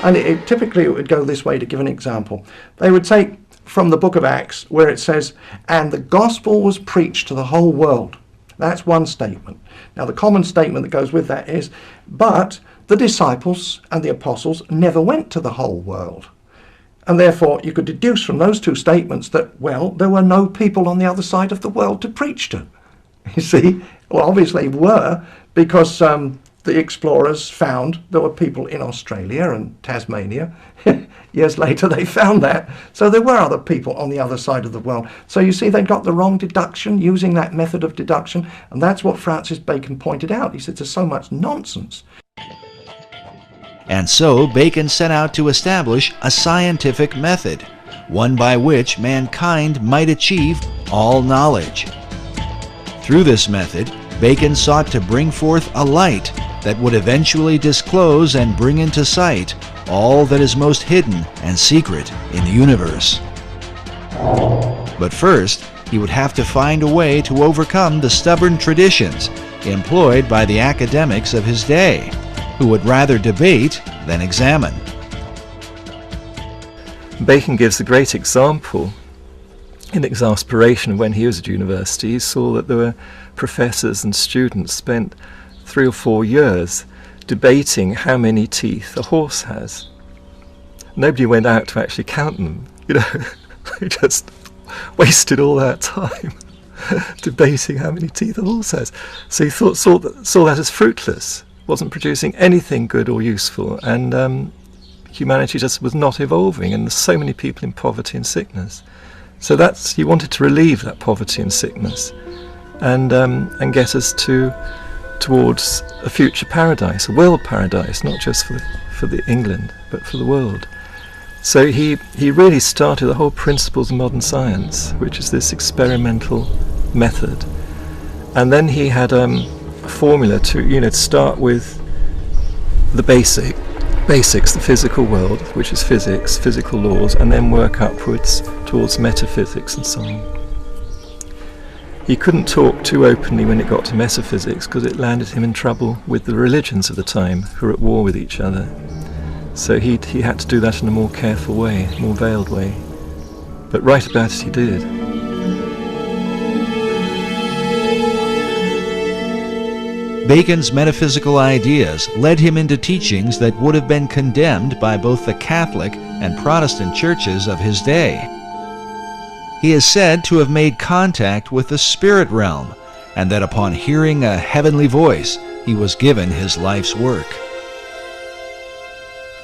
And typically it would go this way. To give an example, they would take from the book of Acts where it says, and the gospel was preached to the whole world. That's one statement. Now the common statement that goes with that is, but the disciples and the apostles never went to the whole world. And therefore you could deduce from those two statements that, well, there were no people on the other side of the world to preach to. You see, well, obviously were, because the explorers found there were people in Australia and Tasmania. Years later they found that. So there were other people on the other side of the world. So you see, they got the wrong deduction using that method of deduction. And that's what Francis Bacon pointed out. He said there's so much nonsense. And so Bacon set out to establish a scientific method, one by which mankind might achieve all knowledge. Through this method, Bacon sought to bring forth a light that would eventually disclose and bring into sight all that is most hidden and secret in the universe. But first, he would have to find a way to overcome the stubborn traditions employed by the academics of his day, who would rather debate than examine. Bacon gives a great example in exasperation. When he was at university, he saw that there were professors and students spent 3 or 4 years debating how many teeth a horse has. Nobody went out to actually count them, you know. They just wasted all that time debating how many teeth a horse has. So he saw that as fruitless, wasn't producing anything good or useful, and humanity just was not evolving, and there's so many people in poverty and sickness. So he wanted to relieve that poverty and sickness, and get us towards a future paradise, a world paradise, not just for the England, but for the world. So he really started the whole principles of modern science, which is this experimental method. And then he had a formula to start with the basics, the physical world, which is physics, physical laws, and then work upwards towards metaphysics and so on. He couldn't talk too openly when it got to metaphysics, because it landed him in trouble with the religions of the time, who were at war with each other. So he had to do that in a more careful way, more veiled way. But right about it he did. Bacon's metaphysical ideas led him into teachings that would have been condemned by both the Catholic and Protestant churches of his day. He is said to have made contact with the spirit realm, and that upon hearing a heavenly voice, he was given his life's work.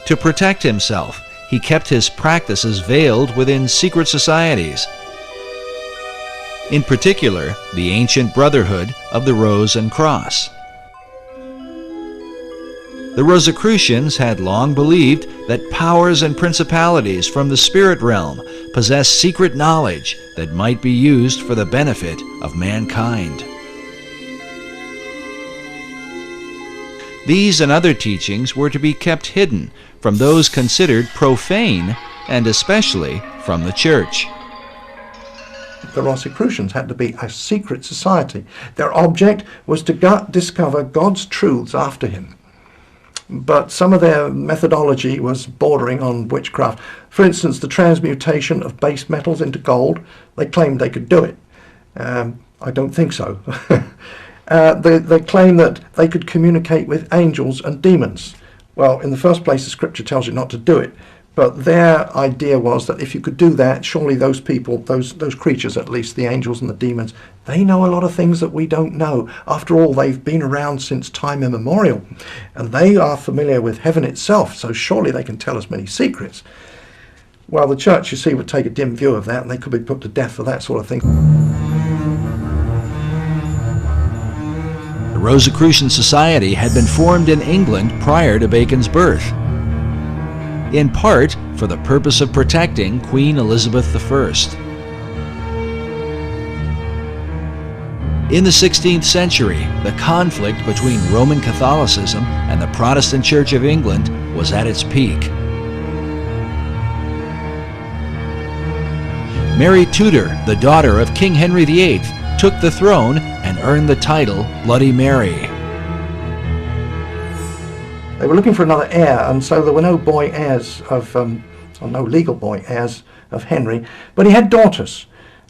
To protect himself, he kept his practices veiled within secret societies, in particular the ancient Brotherhood of the Rose and Cross. The Rosicrucians had long believed that powers and principalities from the spirit realm possessed secret knowledge that might be used for the benefit of mankind. These and other teachings were to be kept hidden from those considered profane, and especially from the Church. The Rosicrucians had to be a secret society. Their object was to discover God's truths after him. But some of their methodology was bordering on witchcraft. For instance, the transmutation of base metals into gold. They claimed they could do it. I don't think so. They claim that they could communicate with angels and demons. Well, in the first place, the scripture tells you not to do it. But their idea was that if you could do that, surely those people, those creatures at least, the angels and the demons, they know a lot of things that we don't know. After all, they've been around since time immemorial, and they are familiar with heaven itself, so surely they can tell us many secrets. Well, the church, you see, would take a dim view of that, and they could be put to death for that sort of thing. The Rosicrucian Society had been formed in England prior to Bacon's birth, in part for the purpose of protecting Queen Elizabeth I. In the 16th century, the conflict between Roman Catholicism and the Protestant Church of England was at its peak. Mary Tudor, the daughter of King Henry VIII, took the throne and earned the title Bloody Mary. They were looking for another heir, and so there were no boy heirs of, or no legal boy heirs of Henry, but he had daughters.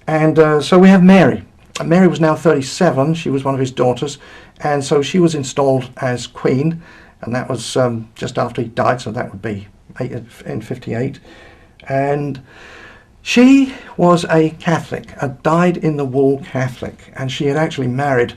And so we have Mary. And Mary was now 37, she was one of his daughters, and so she was installed as queen, and that was just after he died, so that would be in 58. And she was a Catholic, a dyed-in-the-wool Catholic, and she had actually married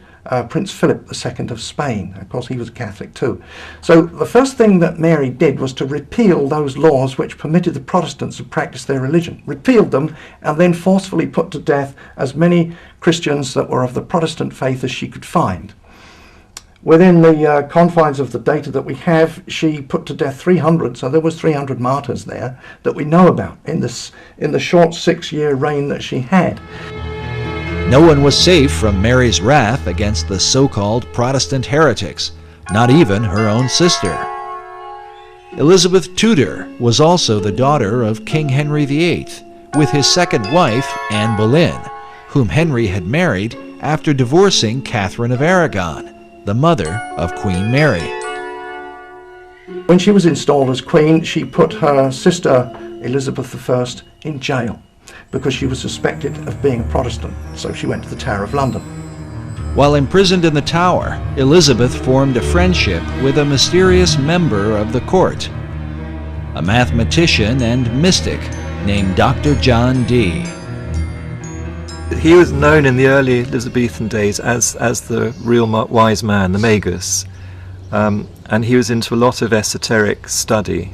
Prince Philip II of Spain. Of course, he was a Catholic too. So the first thing that Mary did was to repeal those laws which permitted the Protestants to practice their religion. Repealed them and then forcefully put to death as many Christians that were of the Protestant faith as she could find. Within the confines of the data that we have, she put to death 300, so there was 300 martyrs there that we know about in the short 6-year reign that she had. No one was safe from Mary's wrath against the so-called Protestant heretics, not even her own sister. Elizabeth Tudor was also the daughter of King Henry VIII, with his second wife, Anne Boleyn, whom Henry had married after divorcing Catherine of Aragon, the mother of Queen Mary. When she was installed as queen, she put her sister Elizabeth I in jail because she was suspected of being a Protestant, so she went to the Tower of London. While imprisoned in the Tower, Elizabeth formed a friendship with a mysterious member of the court, a mathematician and mystic named Dr. John Dee. He was known in the early Elizabethan days as the real wise man, the magus, and he was into a lot of esoteric study.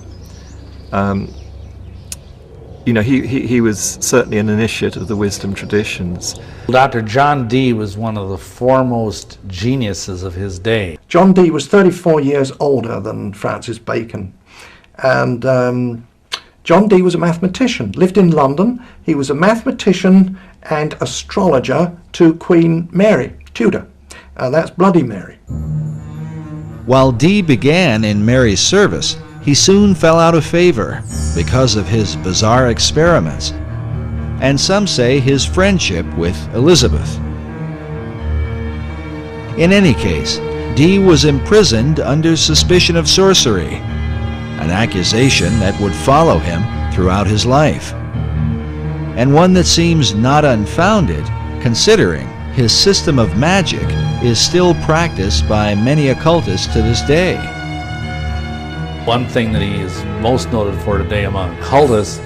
You know, he was certainly an initiate of the wisdom traditions. Dr. John Dee was one of the foremost geniuses of his day. John Dee was 34 years older than Francis Bacon, and John Dee was a mathematician, lived in London. He was a mathematician and astrologer to Queen Mary, Tudor. That's Bloody Mary. While Dee began in Mary's service, he soon fell out of favor because of his bizarre experiments, and some say his friendship with Elizabeth. In any case, Dee was imprisoned under suspicion of sorcery, an accusation that would follow him throughout his life, and one that seems not unfounded considering his system of magic is still practiced by many occultists to this day. One thing that he is most noted for today among occultists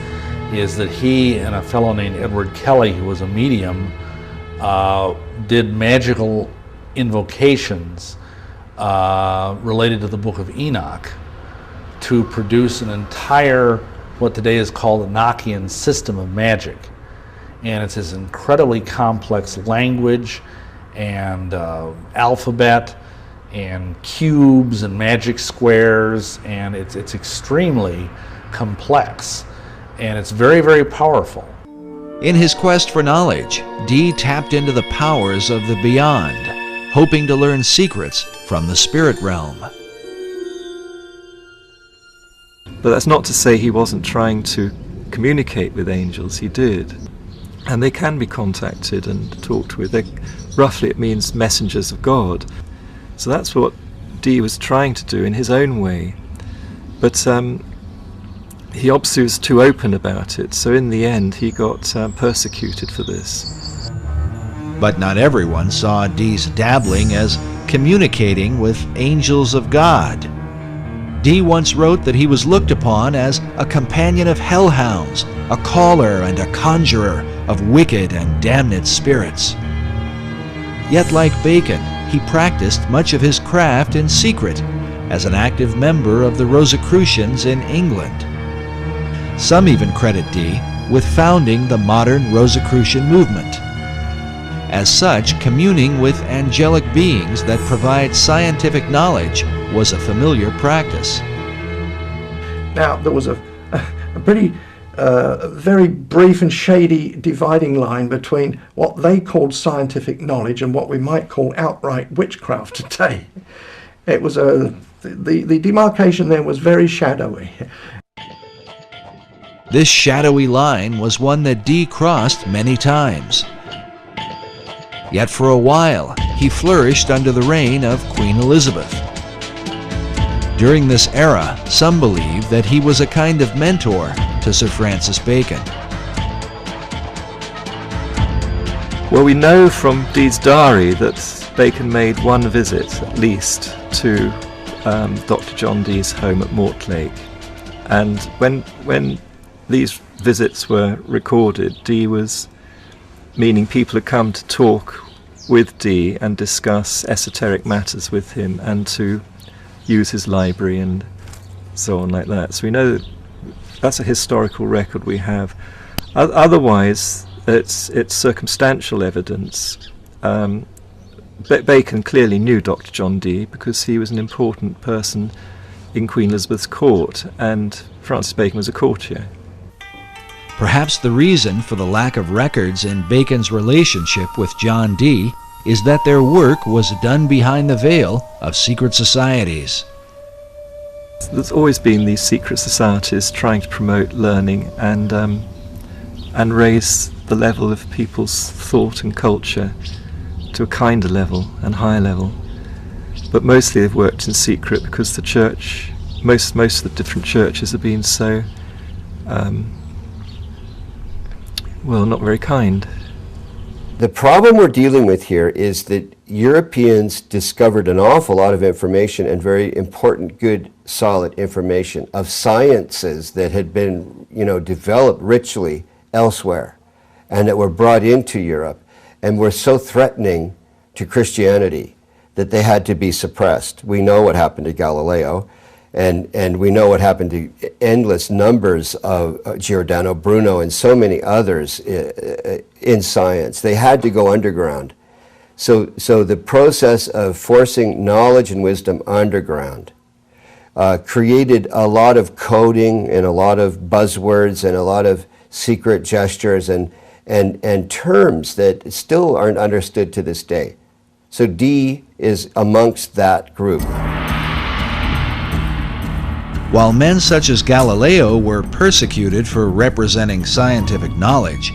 is that he and a fellow named Edward Kelly, who was a medium, did magical invocations related to the Book of Enoch to produce an entire, what today is called, Enochian system of magic. And it's this incredibly complex language and alphabet and cubes and magic squares, and it's extremely complex, and it's very, very powerful. In his quest for knowledge, Dee tapped into the powers of the beyond, hoping to learn secrets from the spirit realm. But that's not to say he wasn't trying to communicate with angels. He did. And they can be contacted and talked with. Roughly it means messengers of God. So that's what Dee was trying to do in his own way. But he obviously was too open about it, so in the end he got persecuted for this. But not everyone saw Dee's dabbling as communicating with angels of God. Dee once wrote that he was looked upon as a companion of hellhounds, a caller and a conjurer of wicked and damned spirits. Yet like Bacon, he practiced much of his craft in secret as an active member of the Rosicrucians in England. Some even credit Dee with founding the modern Rosicrucian movement. As such, communing with angelic beings that provide scientific knowledge was a familiar practice. Now, there was a pretty very brief and shady dividing line between what they called scientific knowledge and what we might call outright witchcraft today. It was the demarcation there was very shadowy. This shadowy line was one that Dee crossed many times. Yet for a while, he flourished under the reign of Queen Elizabeth. During this era, some believe that he was a kind of mentor to Sir Francis Bacon. Well, we know from Dee's diary that Bacon made one visit, at least, to Dr. John Dee's home at Mortlake. And when these visits were recorded, Dee was meaning people had come to talk with Dee and discuss esoteric matters with him and to use his library and so on like that. So we know that's a historical record we have. Otherwise, it's circumstantial evidence. Bacon clearly knew Dr. John Dee because he was an important person in Queen Elizabeth's court, and Francis Bacon was a courtier. Perhaps the reason for the lack of records in Bacon's relationship with John Dee is that their work was done behind the veil of secret societies. There's always been these secret societies trying to promote learning and raise the level of people's thought and culture to a kinder level and higher level. But mostly they've worked in secret because the church, most of the different churches have been so, well, not very kind. The problem we're dealing with here is that Europeans discovered an awful lot of information, and very important, good, solid information of sciences that had been, developed richly elsewhere and that were brought into Europe and were so threatening to Christianity that they had to be suppressed. We know what happened to Galileo, and we know what happened to endless numbers of Giordano Bruno and so many others in science. They had to go underground. So the process of forcing knowledge and wisdom underground created a lot of coding and a lot of buzzwords and a lot of secret gestures and terms that still aren't understood to this day. So Dee is amongst that group. While men such as Galileo were persecuted for representing scientific knowledge,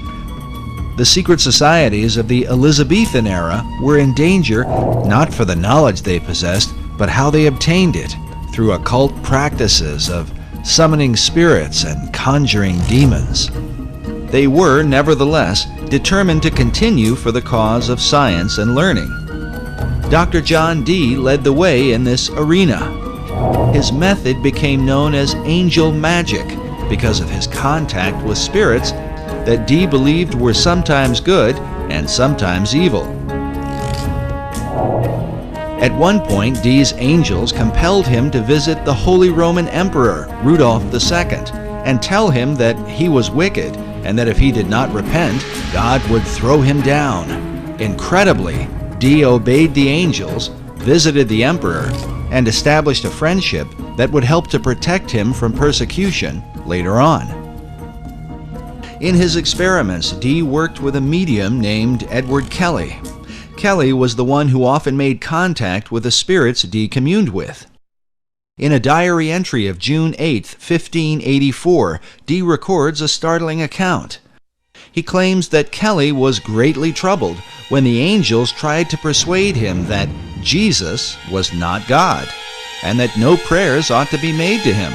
the secret societies of the Elizabethan era were in danger not for the knowledge they possessed, but how they obtained it through occult practices of summoning spirits and conjuring demons. They were, nevertheless, determined to continue for the cause of science and learning. Dr. John Dee led the way in this arena. His method became known as angel magic because of his contact with spirits that Dee believed were sometimes good and sometimes evil. At one point, Dee's angels compelled him to visit the Holy Roman Emperor, Rudolph II, and tell him that he was wicked and that if he did not repent, God would throw him down. Incredibly, Dee obeyed the angels, visited the emperor, and established a friendship that would help to protect him from persecution later on. In his experiments, Dee worked with a medium named Edward Kelly. Kelly was the one who often made contact with the spirits Dee communed with. In a diary entry of June 8, 1584, Dee records a startling account. He claims that Kelly was greatly troubled when the angels tried to persuade him that Jesus was not God, and that no prayers ought to be made to him.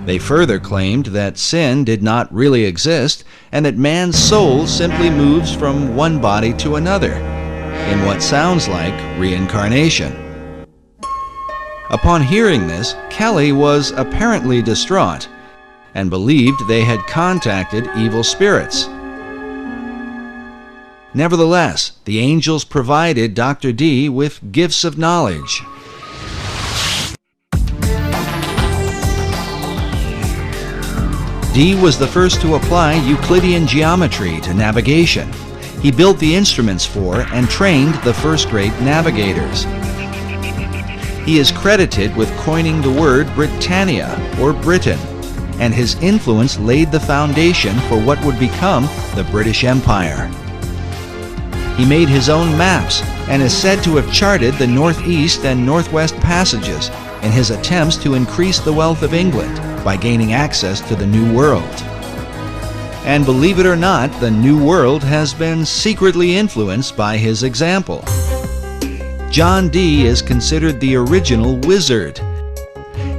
They further claimed that sin did not really exist, and that man's soul simply moves from one body to another, in what sounds like reincarnation. Upon hearing this, Kelly was apparently distraught, and believed they had contacted evil spirits. Nevertheless, the angels provided Dr. Dee with gifts of knowledge. Dee was the first to apply Euclidean geometry to navigation. He built the instruments for and trained the first great navigators. He is credited with coining the word Britannia, or Britain, and his influence laid the foundation for what would become the British Empire. He made his own maps and is said to have charted the northeast and northwest passages in his attempts to increase the wealth of England by gaining access to the New World. And believe it or not, the New World has been secretly influenced by his example. John Dee is considered the original wizard.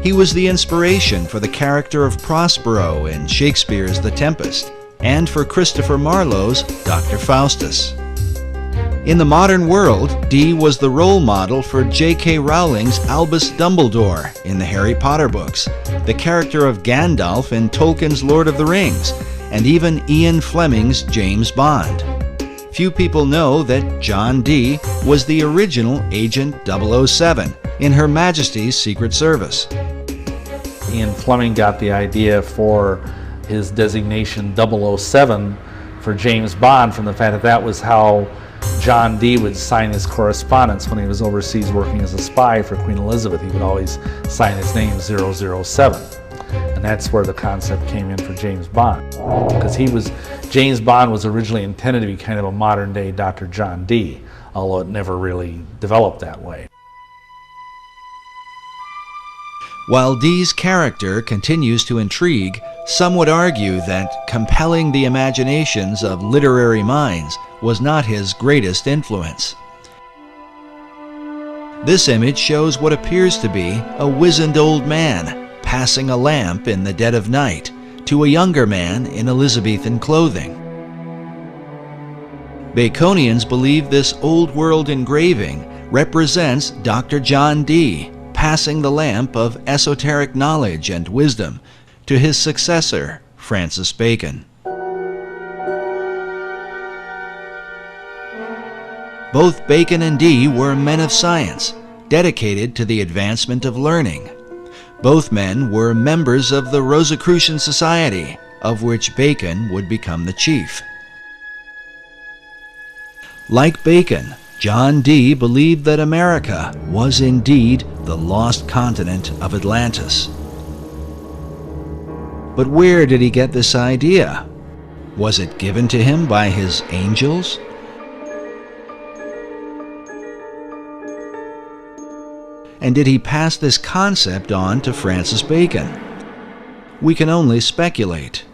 He was the inspiration for the character of Prospero in Shakespeare's The Tempest, and for Christopher Marlowe's Dr. Faustus. In the modern world, Dee was the role model for J.K. Rowling's Albus Dumbledore in the Harry Potter books, the character of Gandalf in Tolkien's Lord of the Rings, and even Ian Fleming's James Bond. Few people know that John Dee was the original Agent 007 in Her Majesty's Secret Service. Ian Fleming got the idea for his designation 007 for James Bond from the fact that that was how John Dee would sign his correspondence when he was overseas working as a spy for Queen Elizabeth. He would always sign his name 007. And that's where the concept came in for James Bond. Because James Bond was originally intended to be kind of a modern day Dr. John Dee, although it never really developed that way. While Dee's character continues to intrigue, some would argue that compelling the imaginations of literary minds was not his greatest influence. This image shows what appears to be a wizened old man passing a lamp in the dead of night to a younger man in Elizabethan clothing. Baconians believe this old-world engraving represents Dr. John Dee passing the lamp of esoteric knowledge and wisdom to his successor, Francis Bacon. Both Bacon and Dee were men of science, dedicated to the advancement of learning. Both men were members of the Rosicrucian Society, of which Bacon would become the chief. Like Bacon, John Dee believed that America was indeed the lost continent of Atlantis. But where did he get this idea? Was it given to him by his angels? And did he pass this concept on to Francis Bacon? We can only speculate.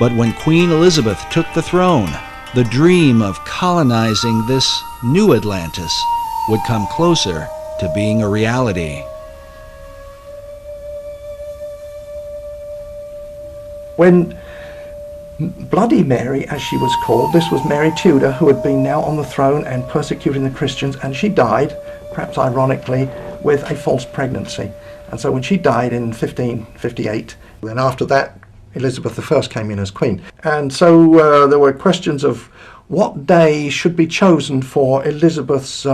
But when Queen Elizabeth took the throne, the dream of colonizing this new Atlantis would come closer to being a reality. When Bloody Mary, as she was called, this was Mary Tudor, who had been now on the throne and persecuting the Christians, and she died, perhaps ironically, with a false pregnancy. And so when she died in 1558, then after that, Elizabeth I came in as queen. And so there were questions of what day should be chosen for Elizabeth's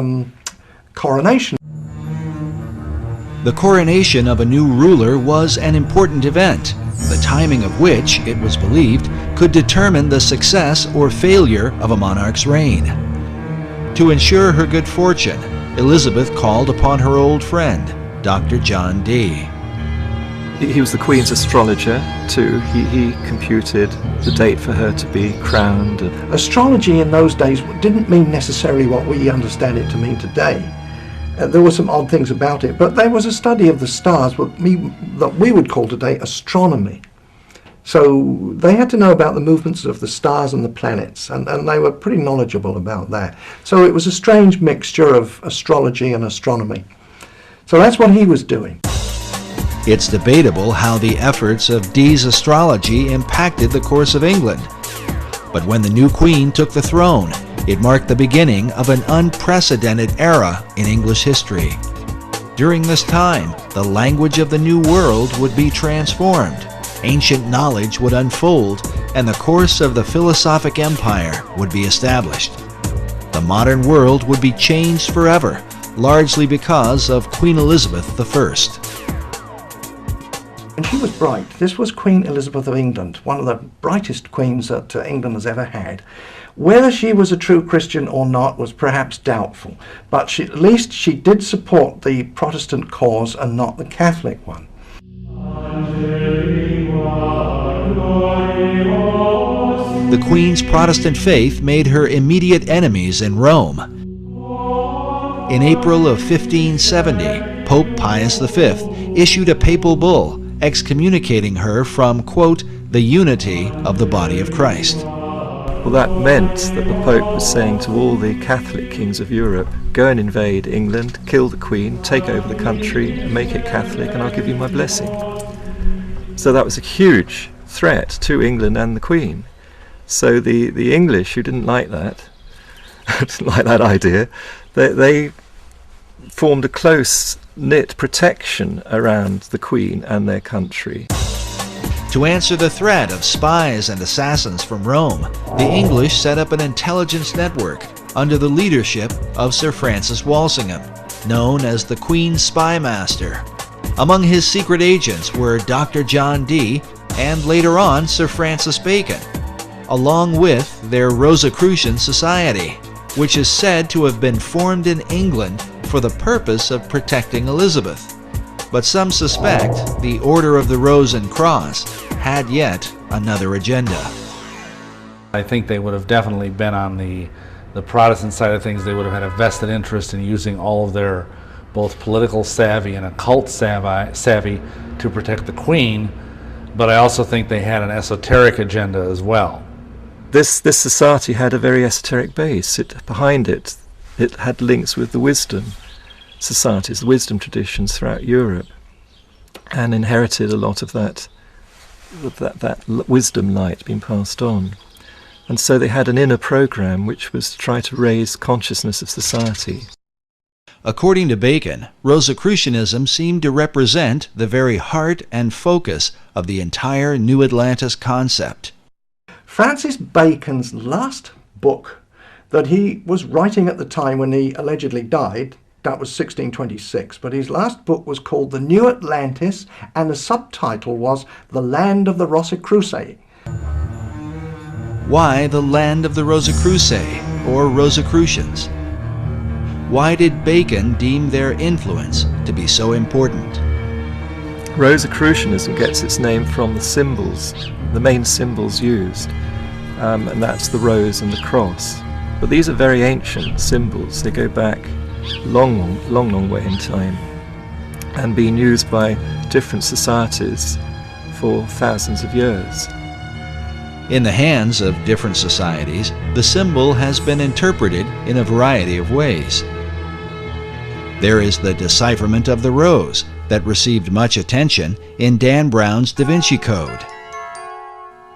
coronation. The coronation of a new ruler was an important event, the timing of which, it was believed, could determine the success or failure of a monarch's reign. To ensure her good fortune, Elizabeth called upon her old friend, Dr. John Dee. He was the Queen's astrologer too. He computed the date for her to be crowned. Astrology in those days didn't mean necessarily what we understand it to mean today. There were some odd things about it, but there was a study of the stars that we would call today astronomy. So they had to know about the movements of the stars and the planets, and they were pretty knowledgeable about that. So it was a strange mixture of astrology and astronomy. So that's what he was doing. It's debatable how the efforts of Dee's astrology impacted the course of England. But when the new queen took the throne, it marked the beginning of an unprecedented era in English history. During this time, the language of the New World would be transformed, ancient knowledge would unfold, and the course of the philosophic empire would be established. The modern world would be changed forever, largely because of Queen Elizabeth I. And she was bright. This was Queen Elizabeth of England, one of the brightest queens that England has ever had. Whether she was a true Christian or not was perhaps doubtful, but at least she did support the Protestant cause and not the Catholic one. The Queen's Protestant faith made her immediate enemies in Rome. In April of 1570, Pope Pius V issued a papal bull excommunicating her from, quote, the unity of the body of Christ. Well, that meant that the Pope was saying to all the Catholic kings of Europe, go and invade England, kill the Queen, take over the country, and make it Catholic, and I'll give you my blessing. So that was a huge threat to England and the Queen. So the English, who didn't like that, didn't like that idea, they formed a close-knit protection around the Queen and their country. To answer the threat of spies and assassins from Rome, the English set up an intelligence network under the leadership of Sir Francis Walsingham, known as the Queen's Spy Master. Among his secret agents were Dr. John Dee and later on Sir Francis Bacon, along with their Rosicrucian Society, which is said to have been formed in England for the purpose of protecting Elizabeth. But some suspect the Order of the Rose and Cross had yet another agenda. I think they would have definitely been on the Protestant side of things. They would have had a vested interest in using all of their both political savvy and occult savvy to protect the Queen, but I also think they had an esoteric agenda as well. This society had a very esoteric base. Behind it had links with the wisdom societies, the wisdom traditions throughout Europe, and inherited a lot of that wisdom light being passed on. And so they had an inner program which was to try to raise consciousness of society. According to Bacon, Rosicrucianism seemed to represent the very heart and focus of the entire New Atlantis concept. Francis Bacon's last book that he was writing at the time when he allegedly died, that was 1626, but his last book was called The New Atlantis, and the subtitle was The Land of the Rosicrucians. Why the Land of the Rosicrucians, or Rosicrucians? Why did Bacon deem their influence to be so important? Rosicrucianism gets its name from the symbols, the main symbols used, and that's the rose and the cross. But these are very ancient symbols. They go back long way in time, and being used by different societies for thousands of years. In the hands of different societies, the symbol has been interpreted in a variety of ways. There is the decipherment of the rose that received much attention in Dan Brown's Da Vinci Code.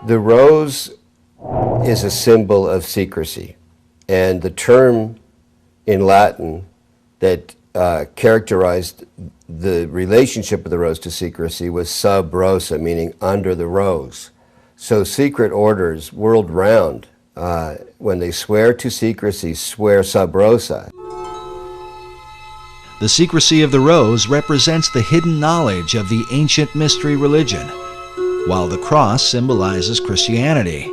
The rose is a symbol of secrecy, and the term in Latin that characterized the relationship of the rose to secrecy was sub rosa, meaning under the rose. So secret orders world round, when they swear to secrecy, swear sub rosa. The secrecy of the rose represents the hidden knowledge of the ancient mystery religion, while the cross symbolizes Christianity.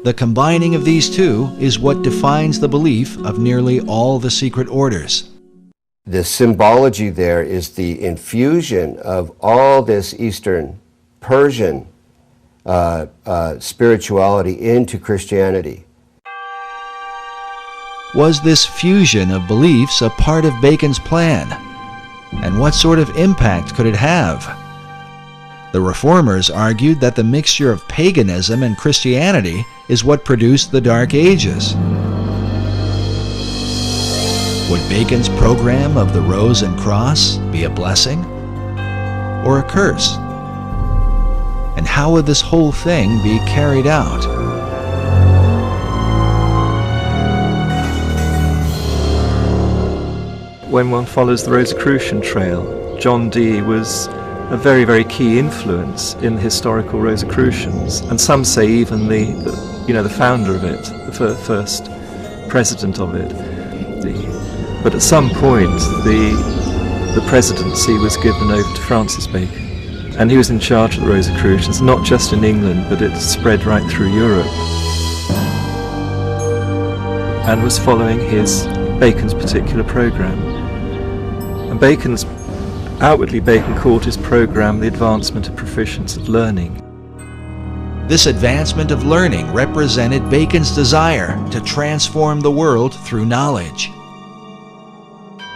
The combining of these two is what defines the belief of nearly all the secret orders. The symbology there is the infusion of all this Eastern Persian spirituality into Christianity. Was this fusion of beliefs a part of Bacon's plan? And what sort of impact could it have? The Reformers argued that the mixture of paganism and Christianity is what produced the Dark Ages. Would Bacon's program of the Rose and Cross be a blessing or a curse? And how would this whole thing be carried out? When one follows the Rosicrucian trail, John Dee was a very, very key influence in the historical Rosicrucians, and some say even the founder of it, the first president of it. But at some point, the presidency was given over to Francis Bacon, and he was in charge of the Rosicrucians, not just in England, but it spread right through Europe, and was following Bacon's particular program. And outwardly Bacon called his program the advancement of proficience of learning. This advancement of learning represented Bacon's desire to transform the world through knowledge.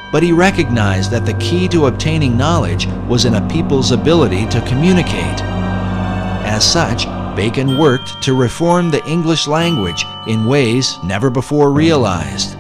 But he recognized that the key to obtaining knowledge was in a people's ability to communicate. As such, Bacon worked to reform the English language in ways never before realized.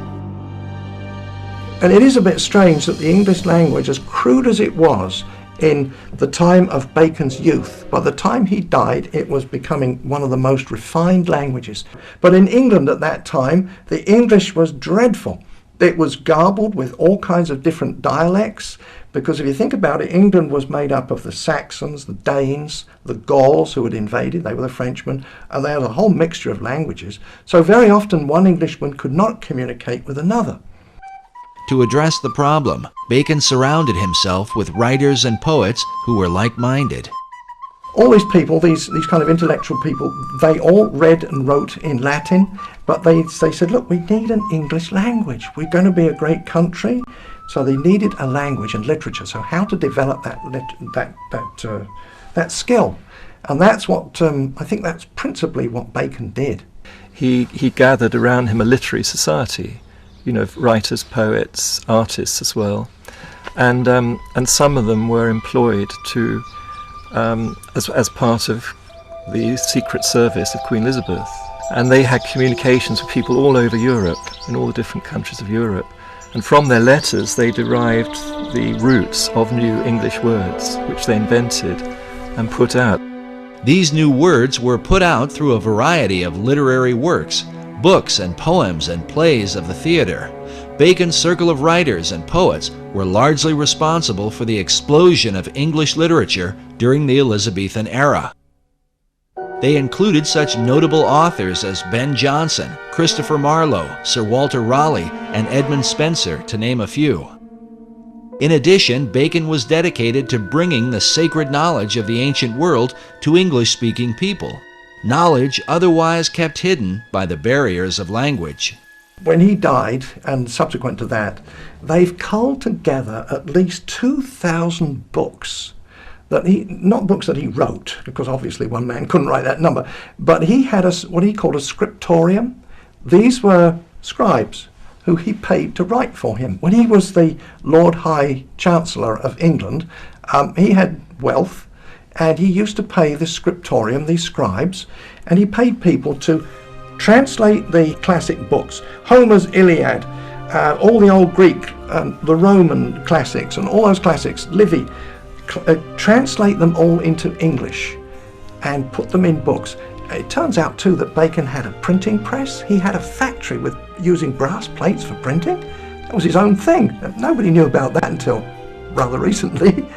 And it is a bit strange that the English language, as crude as it was in the time of Bacon's youth, by the time he died, it was becoming one of the most refined languages. But in England at that time, the English was dreadful. It was garbled with all kinds of different dialects, because if you think about it, England was made up of the Saxons, the Danes, the Gauls who had invaded, they were the Frenchmen, and they had a whole mixture of languages. So very often one Englishman could not communicate with another. To address the problem, Bacon surrounded himself with writers and poets who were like-minded. All these people, these kind of intellectual people, they all read and wrote in Latin, but they said, look, we need an English language. We're going to be a great country. So they needed a language and literature. So how to develop that skill? And that's what, I think that's principally what Bacon did. He gathered around him a literary society, you know, writers, poets, artists as well. And some of them were employed to, as part of the Secret Service of Queen Elizabeth. And they had communications with people all over Europe, in all the different countries of Europe. And from their letters they derived the roots of new English words, which they invented and put out. These new words were put out through a variety of literary works, books and poems and plays of the theater. Bacon's circle of writers and poets were largely responsible for the explosion of English literature during the Elizabethan era. They included such notable authors as Ben Jonson, Christopher Marlowe, Sir Walter Raleigh, and Edmund Spenser, to name a few. In addition, Bacon was dedicated to bringing the sacred knowledge of the ancient world to English-speaking people, knowledge otherwise kept hidden by the barriers of language. When he died, and subsequent to that, they've culled together at least 2,000 books. Not books that he wrote, because obviously one man couldn't write that number, but he had what he called a scriptorium. These were scribes who he paid to write for him. When he was the Lord High Chancellor of England, he had wealth, and he used to pay the scriptorium, these scribes, and he paid people to translate the classic books, Homer's Iliad, all the old Greek, the Roman classics, and all those classics, Livy, translate them all into English and put them in books. It turns out too that Bacon had a printing press. He had a factory with using brass plates for printing. That was his own thing. Nobody knew about that until rather recently.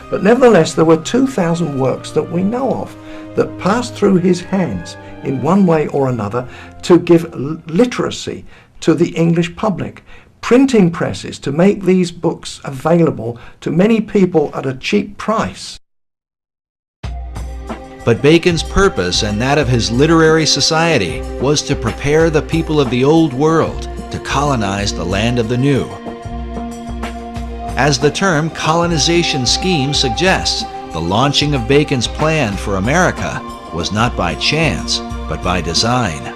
But nevertheless, there were 2,000 works that we know of that passed through his hands in one way or another to give literacy to the English public. Printing presses to make these books available to many people at a cheap price. But Bacon's purpose and that of his literary society was to prepare the people of the Old World to colonize the land of the New. As the term colonization scheme suggests, the launching of Bacon's plan for America was not by chance, but by design.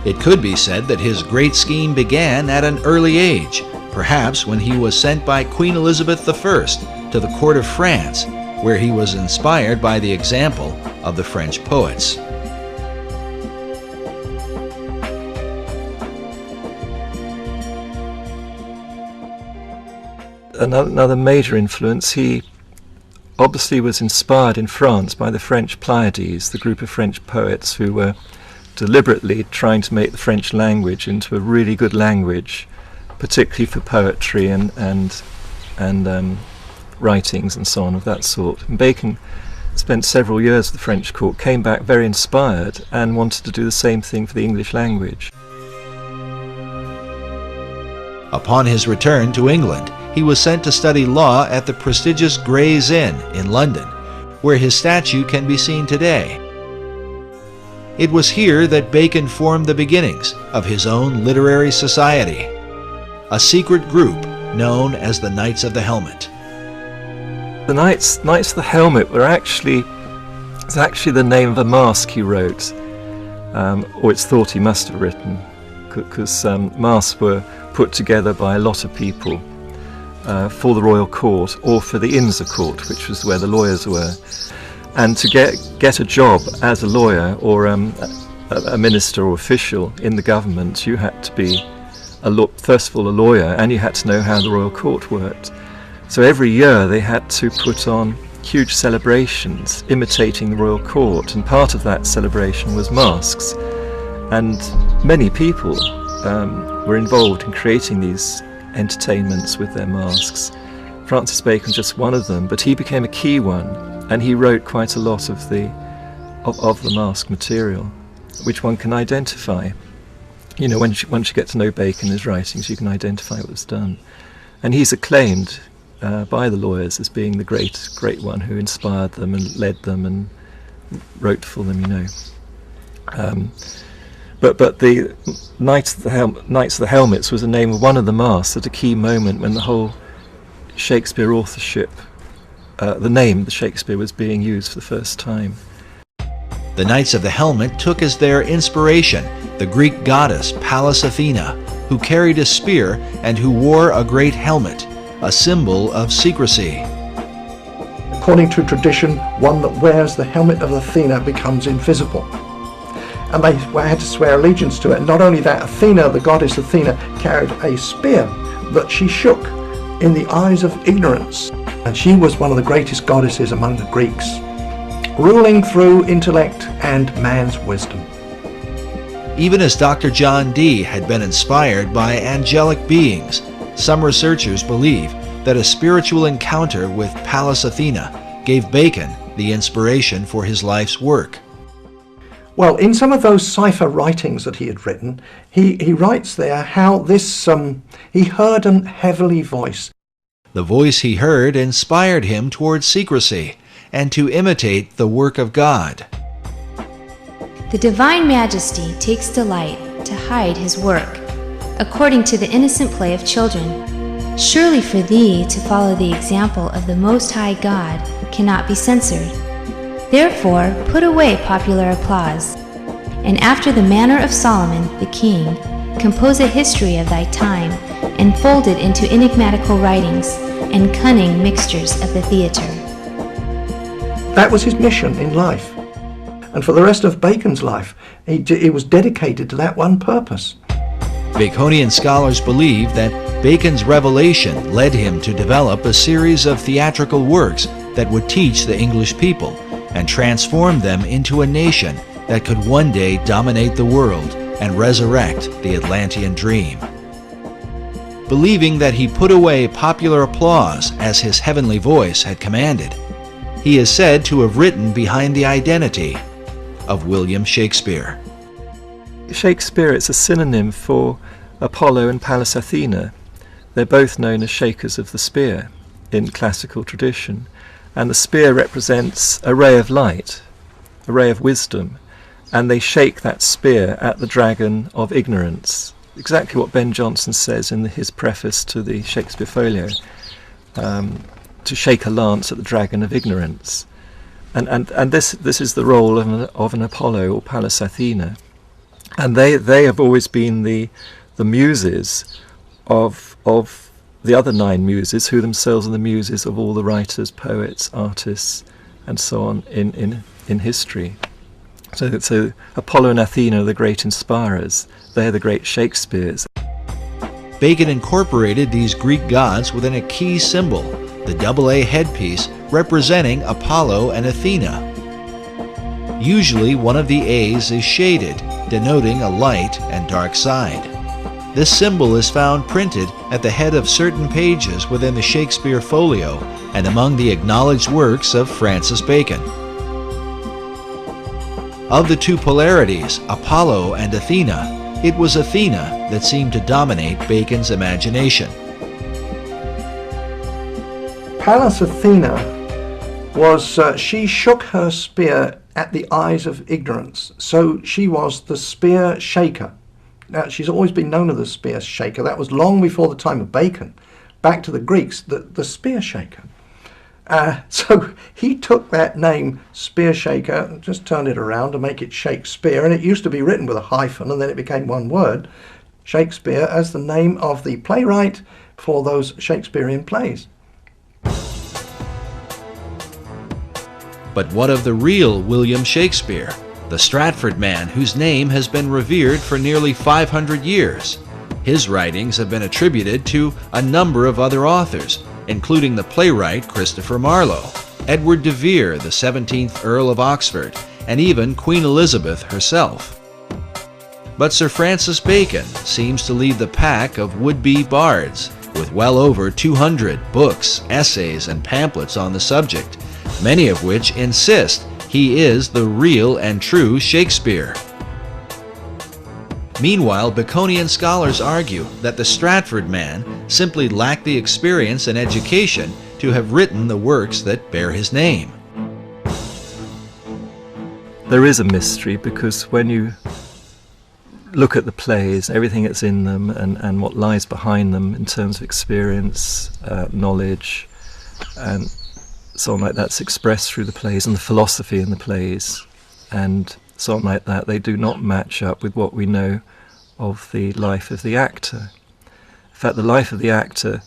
It could be said that his great scheme began at an early age, perhaps when he was sent by Queen Elizabeth I to the court of France, where he was inspired by the example of the French poets. Another major influence, he obviously was inspired in France by the French Pleiades, the group of French poets who were deliberately trying to make the French language into a really good language, particularly for poetry and writings and so on of that sort. And Bacon spent several years at the French court, came back very inspired and wanted to do the same thing for the English language. Upon his return to England, he was sent to study law at the prestigious Gray's Inn in London, where his statue can be seen today. It was here that Bacon formed the beginnings of his own literary society, a secret group known as the Knights of the Helmet. The Knights of the Helmet it's actually the name of a masque he wrote, or it's thought he must have written, because masques were put together by a lot of people for the royal court or for the Inns of Court, which was where the lawyers were. And to get a job as a lawyer or a minister or official in the government, you had to be first of all a lawyer, and you had to know how the royal court worked. So every year they had to put on huge celebrations imitating the royal court, and part of that celebration was masks. And many people were involved in creating these entertainments with their masks. Francis Bacon just one of them, but he became a key one, and he wrote quite a lot of the mask material, which one can identify. You know, once you get to know Bacon and his writings, you can identify what was done. And he's acclaimed by the lawyers as being the great one who inspired them and led them and wrote for them, you know. But the Knights of the Helmets was the name of one of the masks at a key moment when the whole Shakespeare authorship, the name the Shakespeare was being used for the first time. The Knights of the Helmet took as their inspiration the Greek goddess Pallas Athena, who carried a spear and who wore a great helmet, a symbol of secrecy. According to tradition, one that wears the helmet of Athena becomes invisible. And they had to swear allegiance to it. And not only that, Athena, the goddess Athena, carried a spear that she shook in the eyes of ignorance. And she was one of the greatest goddesses among the Greeks, ruling through intellect and man's wisdom. Even as Dr. John Dee had been inspired by angelic beings, some researchers believe that a spiritual encounter with Pallas Athena gave Bacon the inspiration for his life's work. Well, in some of those cipher writings that he had written, he writes there how this, he heard an heavenly voice. The voice he heard inspired him towards secrecy and to imitate the work of God. The Divine Majesty takes delight to hide his work, according to the innocent play of children. Surely for thee to follow the example of the Most High God cannot be censored. Therefore put away popular applause, and after the manner of Solomon the king, compose a history of thy time, and fold it into enigmatical writings and cunning mixtures of the theatre. That was his mission in life. And for the rest of Bacon's life, he was dedicated to that one purpose. Baconian scholars believe that Bacon's revelation led him to develop a series of theatrical works that would teach the English people and transform them into a nation that could one day dominate the world and resurrect the Atlantean dream. Believing that he put away popular applause as his heavenly voice had commanded, he is said to have written behind the identity of William Shakespeare. Shakespeare is a synonym for Apollo and Pallas Athena. They're both known as shakers of the spear in classical tradition. And the spear represents a ray of light, a ray of wisdom, and they shake that spear at the dragon of ignorance. Exactly what Ben Jonson says in his preface to the Shakespeare Folio, to shake a lance at the dragon of ignorance. And this is the role of an Apollo or Pallas Athena. And they have always been the muses of the other 9 muses, who themselves are the muses of all the writers, poets, artists, and so on in history. So Apollo and Athena are the great inspirers. They're the great Shakespeares. Bacon incorporated these Greek gods within a key symbol, the AA headpiece representing Apollo and Athena. Usually one of the A's is shaded, denoting a light and dark side. This symbol is found printed at the head of certain pages within the Shakespeare Folio and among the acknowledged works of Francis Bacon. Of the two polarities, Apollo and Athena, it was Athena that seemed to dominate Bacon's imagination. Pallas Athena was, she shook her spear at the eyes of ignorance, so she was the spear shaker. Now, she's always been known as the spear shaker. That was long before the time of Bacon. Back to the Greeks, the spear shaker. So he took that name, spear shaker, and just turned it around to make it Shakespeare. And it used to be written with a hyphen, and then it became one word, Shakespeare, as the name of the playwright for those Shakespearean plays. But what of the real William Shakespeare, the Stratford man whose name has been revered for nearly 500 years? His writings have been attributed to a number of other authors, including the playwright Christopher Marlowe, Edward de Vere, the 17th Earl of Oxford, and even Queen Elizabeth herself. But Sir Francis Bacon seems to lead the pack of would-be bards, with well over 200 books, essays, and pamphlets on the subject, many of which insist he is the real and true Shakespeare. Meanwhile, Baconian scholars argue that the Stratford man simply lacked the experience and education to have written the works that bear his name. There is a mystery, because when you look at the plays, everything that's in them and what lies behind them in terms of experience, knowledge, and so on like that's expressed through the plays, and the philosophy in the plays, and so on like that, they do not match up with what we know of the life of the actor. In fact, the life of the actor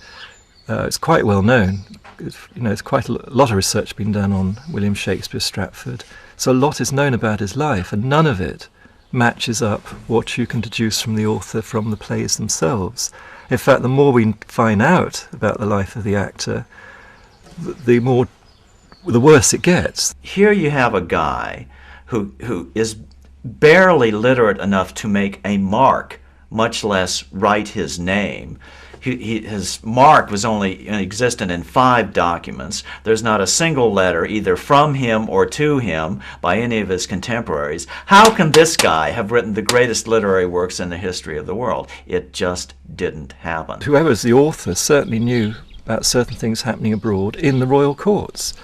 is quite well known. It's quite a lot of research been done on William Shakespeare Stratford, so a lot is known about his life, and none of it matches up what you can deduce from the author from the plays themselves. In fact, the more we find out about the life of the actor, the worse it gets. Here you have a guy who is barely literate enough to make a mark, much less write his name. His mark was only existent in 5 documents. There's not a single letter either from him or to him by any of his contemporaries. How can this guy have written the greatest literary works in the history of the world? It just didn't happen. Whoever's the author certainly knew about certain things happening abroad in the royal courts,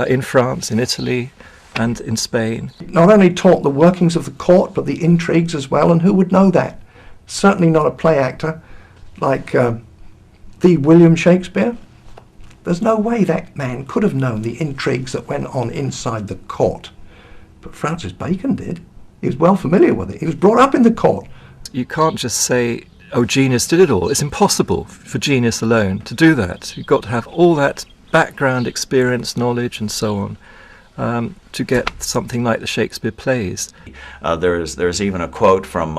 in France, in Italy, and in Spain. Not only taught the workings of the court, but the intrigues as well, and who would know that? Certainly not a play actor like the William Shakespeare. There's no way that man could have known the intrigues that went on inside the court. But Francis Bacon did. He was well familiar with it. He was brought up in the court. You can't just say, oh, genius did it all. It's impossible for genius alone to do that. You've got to have all that background experience, knowledge, and so on, to get something like the Shakespeare plays. There's even a quote from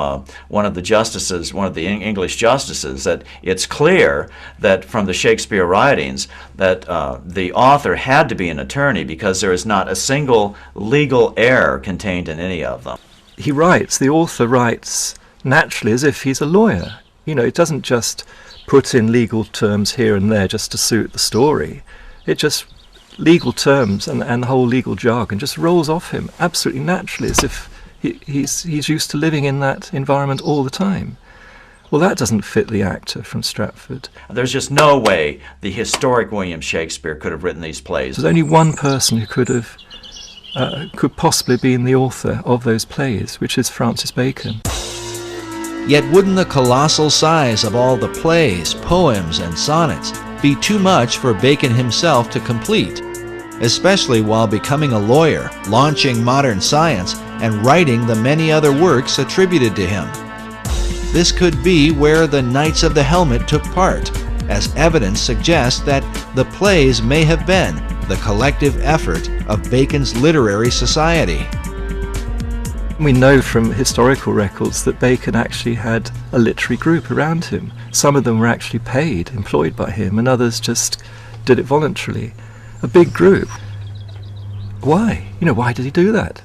one of the justices, one of the English justices, that it's clear that from the Shakespeare writings that the author had to be an attorney, because there is not a single legal error contained in any of them. The author writes naturally as if he's a lawyer. It doesn't just put in legal terms here and there just to suit the story. It just legal terms and the whole legal jargon just rolls off him absolutely naturally, as if he's used to living in that environment all the time. Well, that doesn't fit the actor from Stratford. There's just no way the historic William Shakespeare could have written these plays. There's only one person who could possibly be the author of those plays, which is Francis Bacon. Yet wouldn't the colossal size of all the plays, poems, and sonnets be too much for Bacon himself to complete, especially while becoming a lawyer, launching modern science, and writing the many other works attributed to him? This could be where the Knights of the Helmet took part, as evidence suggests that the plays may have been the collective effort of Bacon's literary society. We know from historical records that Bacon actually had a literary group around him. Some of them were actually paid, employed by him, and others just did it voluntarily. A big group. Why? Why did he do that?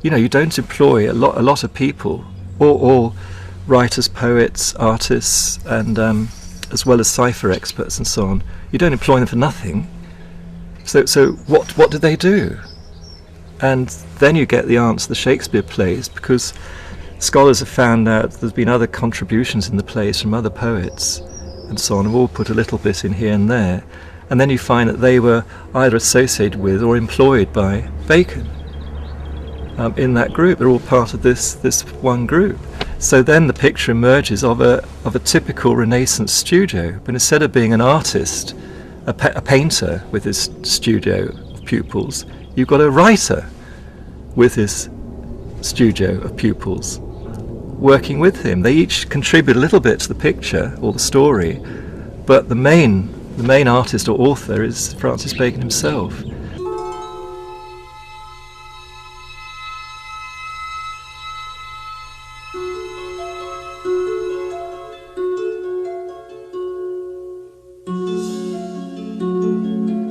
You don't employ a lot of people, all writers, poets, artists, and as well as cipher experts and so on. You don't employ them for nothing. So what did they do? And then you get the answer, the Shakespeare plays, because scholars have found out there's been other contributions in the plays from other poets and so on, have all put a little bit in here and there, and then you find that they were either associated with or employed by Bacon in that group. They're all part of this one group. So then the picture emerges of a typical Renaissance studio, but instead of being an artist, a painter with his studio of pupils, you've got a writer with his studio of pupils working with him. They each contribute a little bit to the picture or the story, but the main artist or author is Francis Bacon himself.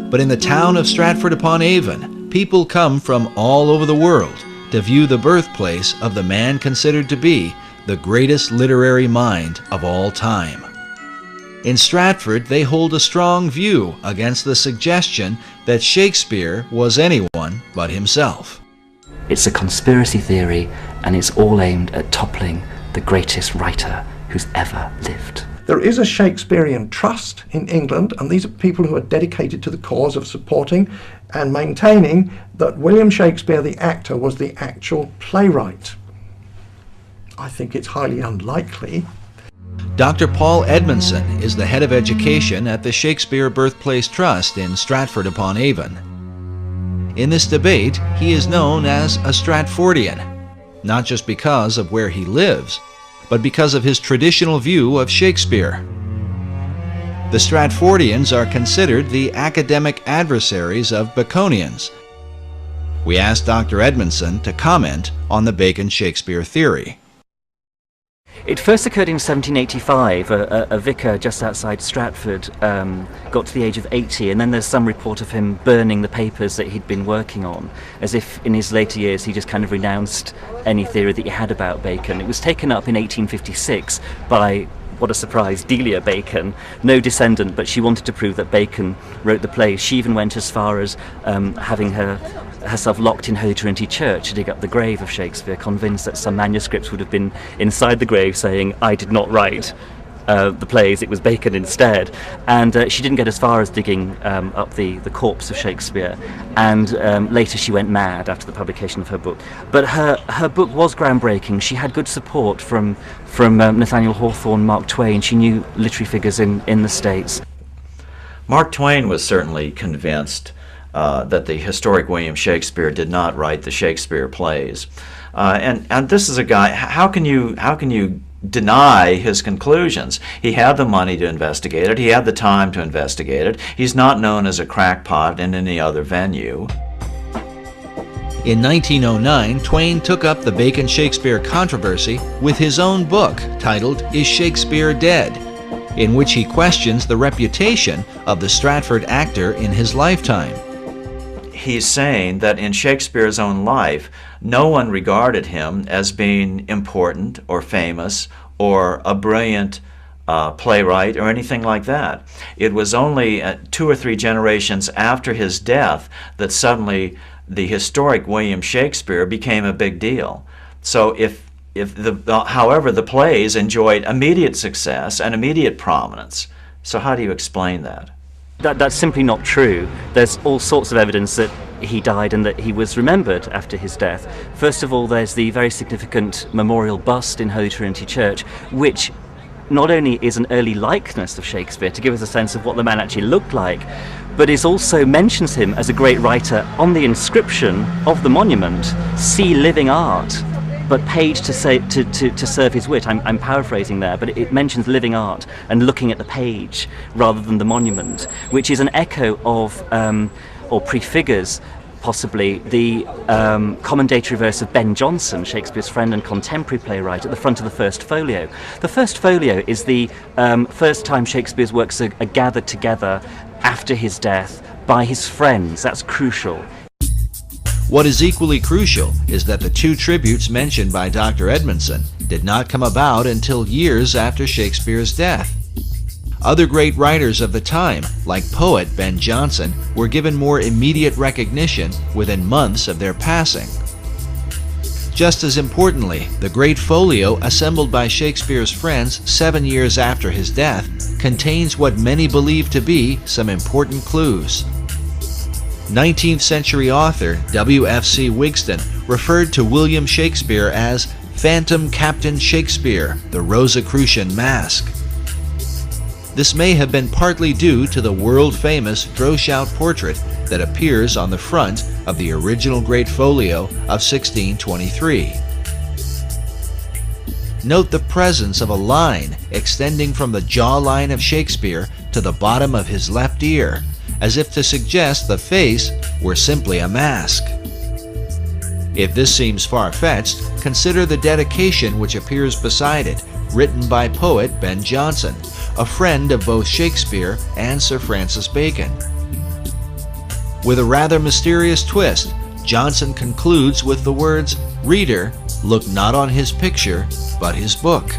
But in the town of Stratford-upon-Avon, people come from all over the world to view the birthplace of the man considered to be the greatest literary mind of all time. In Stratford, they hold a strong view against the suggestion that Shakespeare was anyone but himself. It's a conspiracy theory, and it's all aimed at toppling the greatest writer who's ever lived. There is a Shakespearean trust in England, and these are people who are dedicated to the cause of supporting and maintaining that William Shakespeare, the actor, was the actual playwright. I think it's highly unlikely. Dr. Paul Edmondson is the head of education at the Shakespeare Birthplace Trust in Stratford-upon-Avon. In this debate, he is known as a Stratfordian, not just because of where he lives, but because of his traditional view of Shakespeare. The Stratfordians are considered the academic adversaries of Baconians. We asked Dr. Edmondson to comment on the Bacon-Shakespeare theory. It first occurred in 1785. A vicar just outside Stratford got to the age of 80, and then there's some report of him burning the papers that he'd been working on, as if in his later years he just kind of renounced any theory that he had about Bacon. It was taken up in 1856 by, what a surprise, Delia Bacon, no descendant, but she wanted to prove that Bacon wrote the plays. She even went as far as having herself locked in Holy Trinity Church to dig up the grave of Shakespeare, convinced that some manuscripts would have been inside the grave saying, "I did not write the plays, it was Bacon instead." And she didn't get as far as digging up the corpse of Shakespeare, and later she went mad after the publication of her book. But her book was groundbreaking. She had good support from Nathaniel Hawthorne, Mark Twain. She knew literary figures in the States. Mark Twain was certainly convinced that the historic William Shakespeare did not write the Shakespeare plays, and this is a guy. How can you deny his conclusions? He had the money to investigate it. He had the time to investigate it. He's not known as a crackpot in any other venue. In 1909, Twain took up the Bacon-Shakespeare controversy with his own book titled Is Shakespeare Dead?, in which he questions the reputation of the Stratford actor in his lifetime. He's saying that in Shakespeare's own life, no one regarded him as being important or famous or a brilliant playwright or anything like that. It was only 2 or 3 generations after his death that suddenly the historic William Shakespeare became a big deal. So however, the plays enjoyed immediate success and immediate prominence. So how do you explain that? That's simply not true. There's all sorts of evidence that he died and that he was remembered after his death. First of all, there's the very significant memorial bust in Holy Trinity Church, which not only is an early likeness of Shakespeare to give us a sense of what the man actually looked like, but it also mentions him as a great writer. On the inscription of the monument, "See living art," but paid to serve his wit. I'm paraphrasing there, but it mentions living art and looking at the page rather than the monument, which is an echo of, or prefigures possibly, the commendatory verse of Ben Jonson, Shakespeare's friend and contemporary playwright, at the front of the first folio. The first folio is the first time Shakespeare's works are gathered together after his death by his friends. That's crucial. What is equally crucial is that the 2 tributes mentioned by Dr. Edmondson did not come about until years after Shakespeare's death. Other great writers of the time, like poet Ben Jonson, were given more immediate recognition within months of their passing. Just as importantly, the great folio assembled by Shakespeare's friends 7 years after his death contains what many believe to be some important clues. 19th century author W.F.C. Wigston referred to William Shakespeare as Phantom Captain Shakespeare, the Rosicrucian Mask. This may have been partly due to the world-famous Droeshout portrait that appears on the front of the original Great Folio of 1623. Note the presence of a line extending from the jawline of Shakespeare to the bottom of his left ear, as if to suggest the face were simply a mask. If this seems far-fetched, consider the dedication which appears beside it, written by poet Ben Jonson, a friend of both Shakespeare and Sir Francis Bacon. With a rather mysterious twist, Johnson concludes with the words, "Reader, look not on his picture, but his book."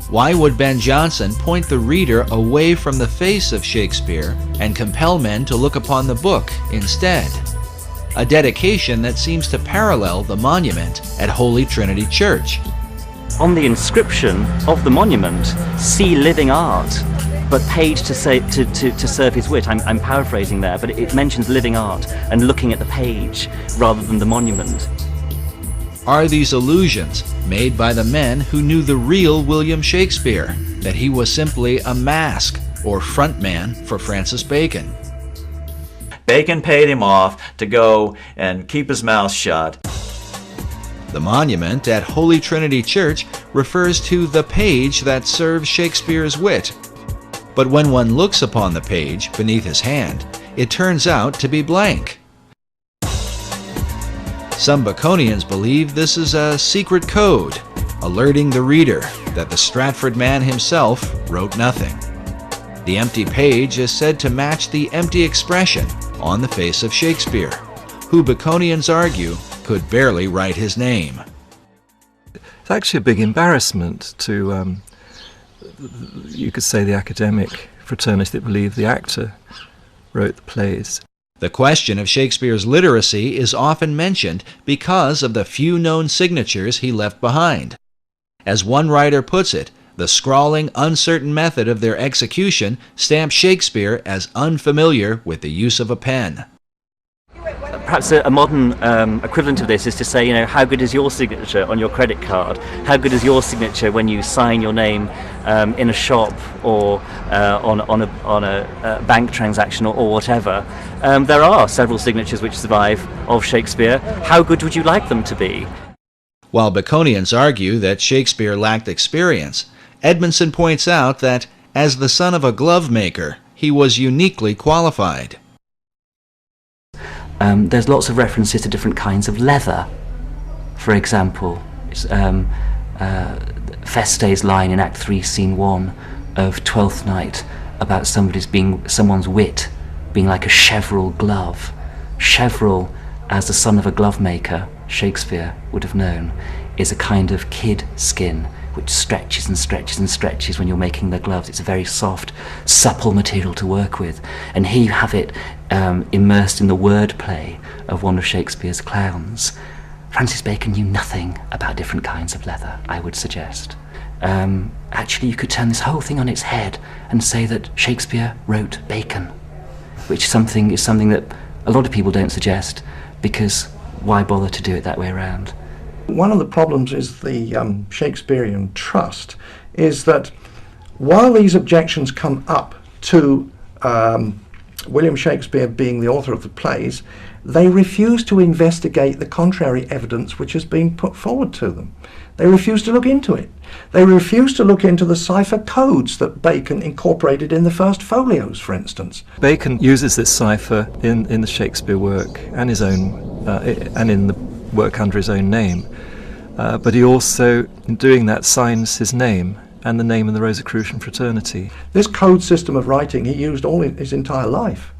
Why would Ben Jonson point the reader away from the face of Shakespeare and compel men to look upon the book instead? A dedication that seems to parallel the monument at Holy Trinity Church. On the inscription of the monument, "See living art," but paid to serve his wit. I'm paraphrasing there, but it mentions living art and looking at the page rather than the monument. Are these allusions made by the men who knew the real William Shakespeare, that he was simply a mask or frontman for Francis Bacon? Bacon paid him off to go and keep his mouth shut. The monument at Holy Trinity Church refers to the page that serves Shakespeare's wit. But when one looks upon the page beneath his hand, it turns out to be blank. Some Baconians believe this is a secret code, alerting the reader that the Stratford man himself wrote nothing. The empty page is said to match the empty expression on the face of Shakespeare, who Baconians argue could barely write his name. It's actually a big embarrassment to, you could say, the academic fraternity that believed the actor wrote the plays. The question of Shakespeare's literacy is often mentioned because of the few known signatures he left behind. As one writer puts it, the scrawling, uncertain method of their execution stamps Shakespeare as unfamiliar with the use of a pen. Perhaps a modern equivalent of this is to say, how good is your signature on your credit card? How good is your signature when you sign your name in a shop or on a bank transaction or whatever? There are several signatures which survive of Shakespeare. How good would you like them to be? While Baconians argue that Shakespeare lacked experience, Edmondson points out that, as the son of a glove maker, he was uniquely qualified. There's lots of references to different kinds of leather. For example, Feste's line in Act 3, Scene 1 of Twelfth Night about someone's wit being like a cheverel glove. Cheverel, as the son of a glove maker, Shakespeare would have known, is a kind of kid skin which stretches and stretches and stretches when you're making the gloves. It's a very soft, supple material to work with. And here you have it immersed in the wordplay of one of Shakespeare's clowns. Francis Bacon knew nothing about different kinds of leather, I would suggest. Actually, you could turn this whole thing on its head and say that Shakespeare wrote Bacon, which is something that a lot of people don't suggest, because why bother to do it that way around? One of the problems is the Shakespearean trust is that while these objections come up to William Shakespeare being the author of the plays, they refuse to investigate the contrary evidence which has been put forward to them. They refuse to look into it. They refuse to look into the cipher codes that Bacon incorporated in the first folios, for instance. Bacon uses this cipher in the Shakespeare work and his own, and in the work under his own name, but he also, in doing that, signs his name and the name of the Rosicrucian fraternity. This code system of writing he used all his entire life.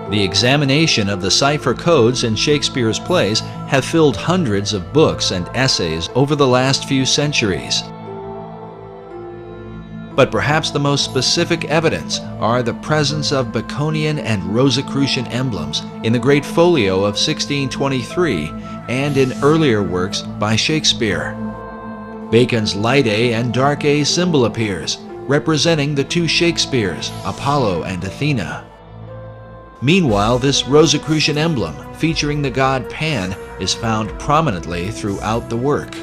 The examination of the cipher codes in Shakespeare's plays have filled hundreds of books and essays over the last few centuries. But perhaps the most specific evidence are the presence of Baconian and Rosicrucian emblems in the Great Folio of 1623 and in earlier works by Shakespeare. Bacon's light A and dark A symbol appears, representing the two Shakespeares, Apollo and Athena. Meanwhile, this Rosicrucian emblem, featuring the god Pan, is found prominently throughout the work.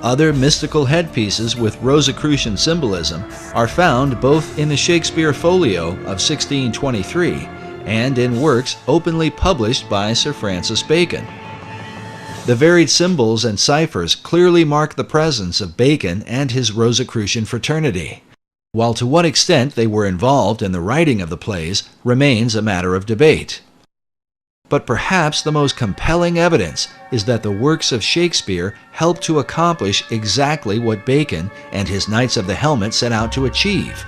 Other mystical headpieces with Rosicrucian symbolism are found both in the Shakespeare Folio of 1623 and in works openly published by Sir Francis Bacon. The varied symbols and ciphers clearly mark the presence of Bacon and his Rosicrucian fraternity, while to what extent they were involved in the writing of the plays remains a matter of debate. But perhaps the most compelling evidence is that the works of Shakespeare helped to accomplish exactly what Bacon and his Knights of the Helmet set out to achieve.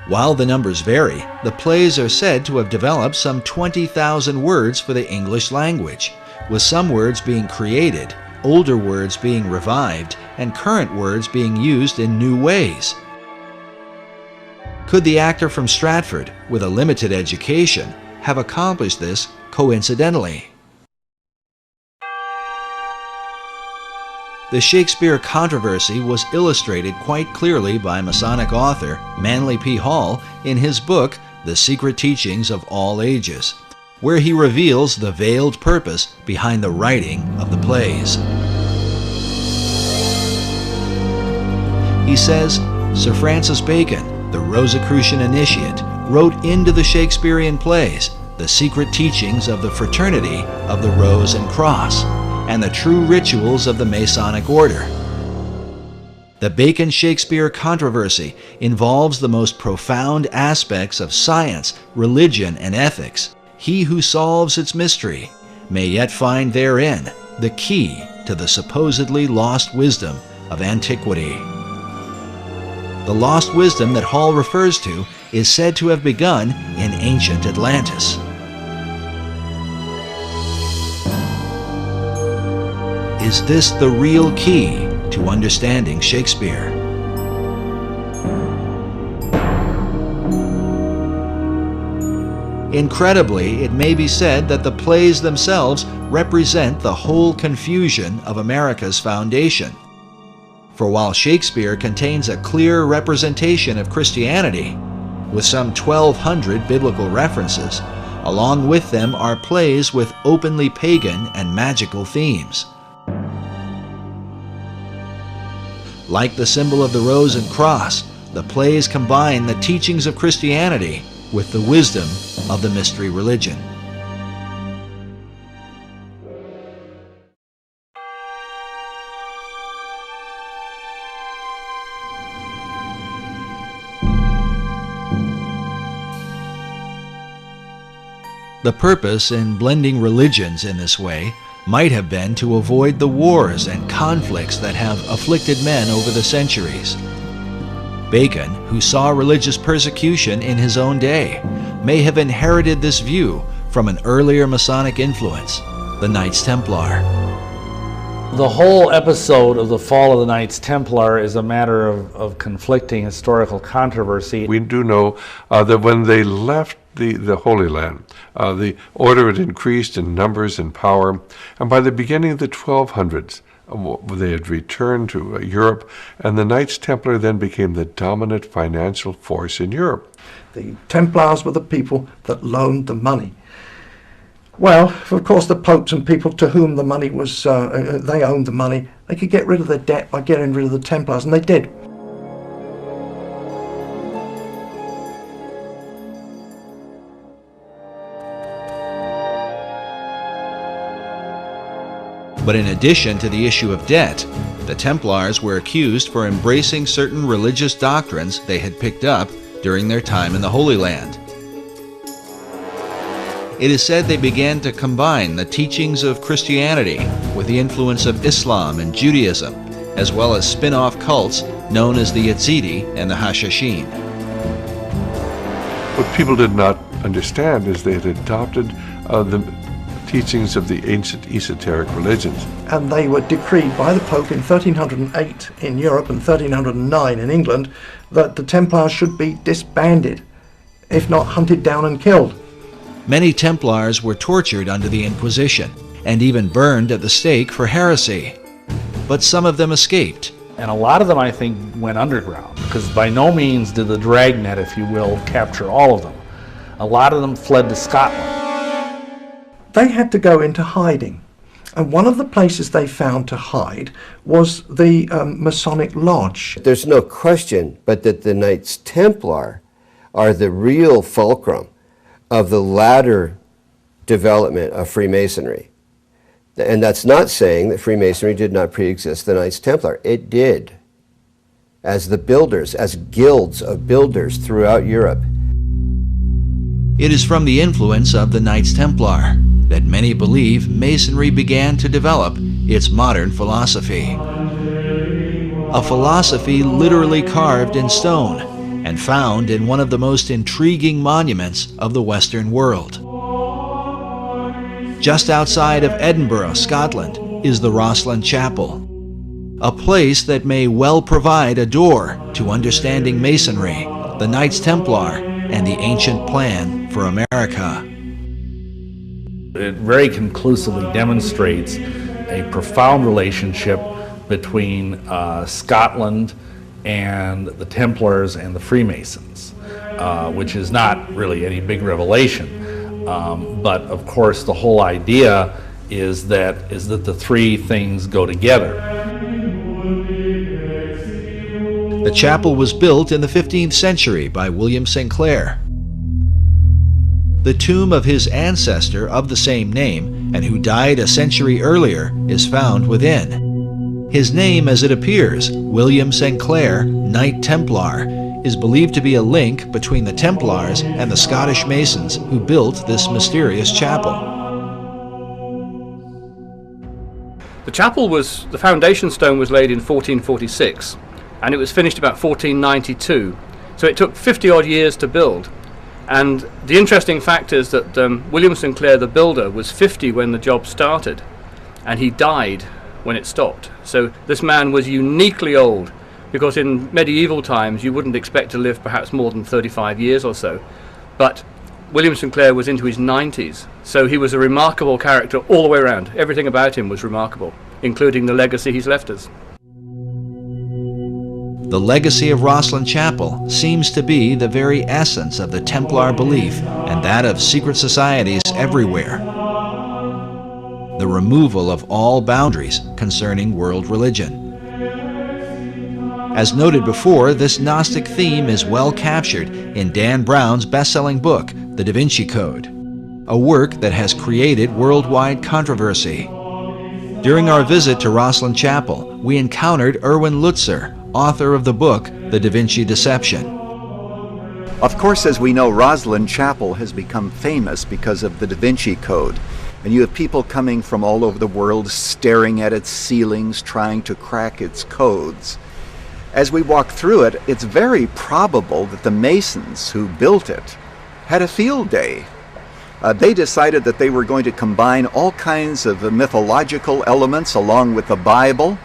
While the numbers vary, the plays are said to have developed some 20,000 words for the English language, with some words being created, older words being revived, and current words being used in new ways. Could the actor from Stratford, with a limited education, have accomplished this coincidentally? The Shakespeare controversy was illustrated quite clearly by Masonic author Manly P. Hall in his book, The Secret Teachings of All Ages, where he reveals the veiled purpose behind the writing of the plays. He says, Sir Francis Bacon, the Rosicrucian initiate, wrote into the Shakespearean plays the secret teachings of the fraternity of the Rose and Cross, and the true rituals of the Masonic order. The Bacon-Shakespeare controversy involves the most profound aspects of science, religion, and ethics. He who solves its mystery may yet find therein the key to the supposedly lost wisdom of antiquity. The lost wisdom that Hall refers to is said to have begun in ancient Atlantis. Is this the real key to understanding Shakespeare? Incredibly, it may be said that the plays themselves represent the whole confusion of America's foundation. For while Shakespeare contains a clear representation of Christianity, with some 1,200 biblical references, along with them are plays with openly pagan and magical themes. Like the symbol of the Rose and Cross, the plays combine the teachings of Christianity with the wisdom of the mystery religion. The purpose in blending religions in this way might have been to avoid the wars and conflicts that have afflicted men over the centuries. Bacon, who saw religious persecution in his own day, may have inherited this view from an earlier Masonic influence, the Knights Templar. The whole episode of the fall of the Knights Templar is a matter of conflicting historical controversy. We do know that when they left the Holy Land, the order had increased in numbers and power, and by the beginning of the 1200s, they had returned to Europe, and the Knights Templar then became the dominant financial force in Europe. The Templars were the people that loaned the money. Well, of course, the popes and people to whom the money was, they owned the money, they could get rid of their debt by getting rid of the Templars, and they did. But in addition to the issue of debt, the Templars were accused for embracing certain religious doctrines they had picked up during their time in the Holy Land. It is said they began to combine the teachings of Christianity with the influence of Islam and Judaism, as well as spin-off cults known as the Yazidi and the Hashashin. What people did not understand is they had adopted the teachings of the ancient esoteric religions. And they were decreed by the Pope in 1308 in Europe and 1309 in England that the Templars should be disbanded, if not hunted down and killed. Many Templars were tortured under the Inquisition and even burned at the stake for heresy. But some of them escaped. And a lot of them, I think, went underground, because by no means did the dragnet, if you will, capture all of them. A lot of them fled to Scotland. They had to go into hiding. And one of the places they found to hide was the Masonic Lodge. There's no question but that the Knights Templar are the real fulcrum of the latter development of Freemasonry. And that's not saying that Freemasonry did not pre-exist the Knights Templar. It did, as the builders, as guilds of builders throughout Europe. It is from the influence of the Knights Templar that many believe Masonry began to develop its modern philosophy. A philosophy literally carved in stone, and found in one of the most intriguing monuments of the Western world. Just outside of Edinburgh, Scotland, is the Rosslyn Chapel, a place that may well provide a door to understanding Masonry, the Knights Templar, and the ancient plan for America. It very conclusively demonstrates a profound relationship between Scotland and the Templars and the Freemasons, which is not really any big revelation. But of course, the whole idea is that the three things go together. The chapel was built in the 15th century by William St. Clair. The tomb of his ancestor of the same name, and who died a century earlier, is found within. His name, as it appears, William St. Clair, Knight Templar, is believed to be a link between the Templars and the Scottish Masons who built this mysterious chapel. The chapel the foundation stone was laid in 1446, and it was finished about 1492. So it took 50 odd years to build. And the interesting fact is that William St. Clair, the builder, was 50 when the job started, and he died when it stopped. So this man was uniquely old, because in medieval times you wouldn't expect to live perhaps more than 35 years or so. But William St. Clair was into his 90s, so he was a remarkable character all the way around. Everything about him was remarkable, including the legacy he's left us. The legacy of Rosslyn Chapel seems to be the very essence of the Templar belief and that of secret societies everywhere. The removal of all boundaries concerning world religion. As noted before, this Gnostic theme is well captured in Dan Brown's best-selling book, The Da Vinci Code, a work that has created worldwide controversy. During our visit to Rosslyn Chapel, we encountered Erwin Lutzer, author of the book, The Da Vinci Deception. Of course, as we know, Rosslyn Chapel has become famous because of the Da Vinci Code. And you have people coming from all over the world staring at its ceilings, trying to crack its codes. As we walk through it, it's very probable that the Masons who built it had a field day. They decided that they were going to combine all kinds of mythological elements along with the Bible.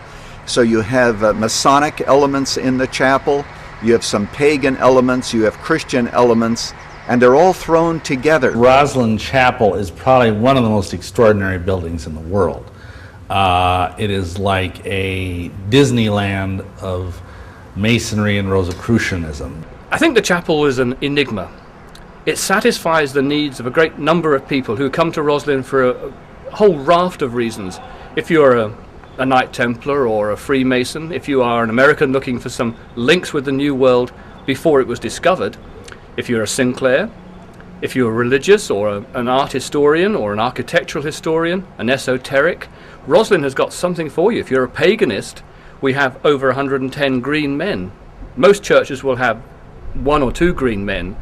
So you have Masonic elements in the chapel, you have some pagan elements, you have Christian elements, and they're all thrown together. Rosslyn Chapel is probably one of the most extraordinary buildings in the world. It is like a Disneyland of Masonry and Rosicrucianism. I think the chapel is an enigma. It satisfies the needs of a great number of people who come to Rosslyn for a whole raft of reasons. If you're a Knight Templar or a Freemason, if you are an American looking for some links with the New World before it was discovered, if you're a Sinclair, if you're religious or an art historian or an architectural historian, an esoteric, Rosslyn has got something for you. If you're a paganist, we have over 110 green men. Most churches will have 1 or 2 green men,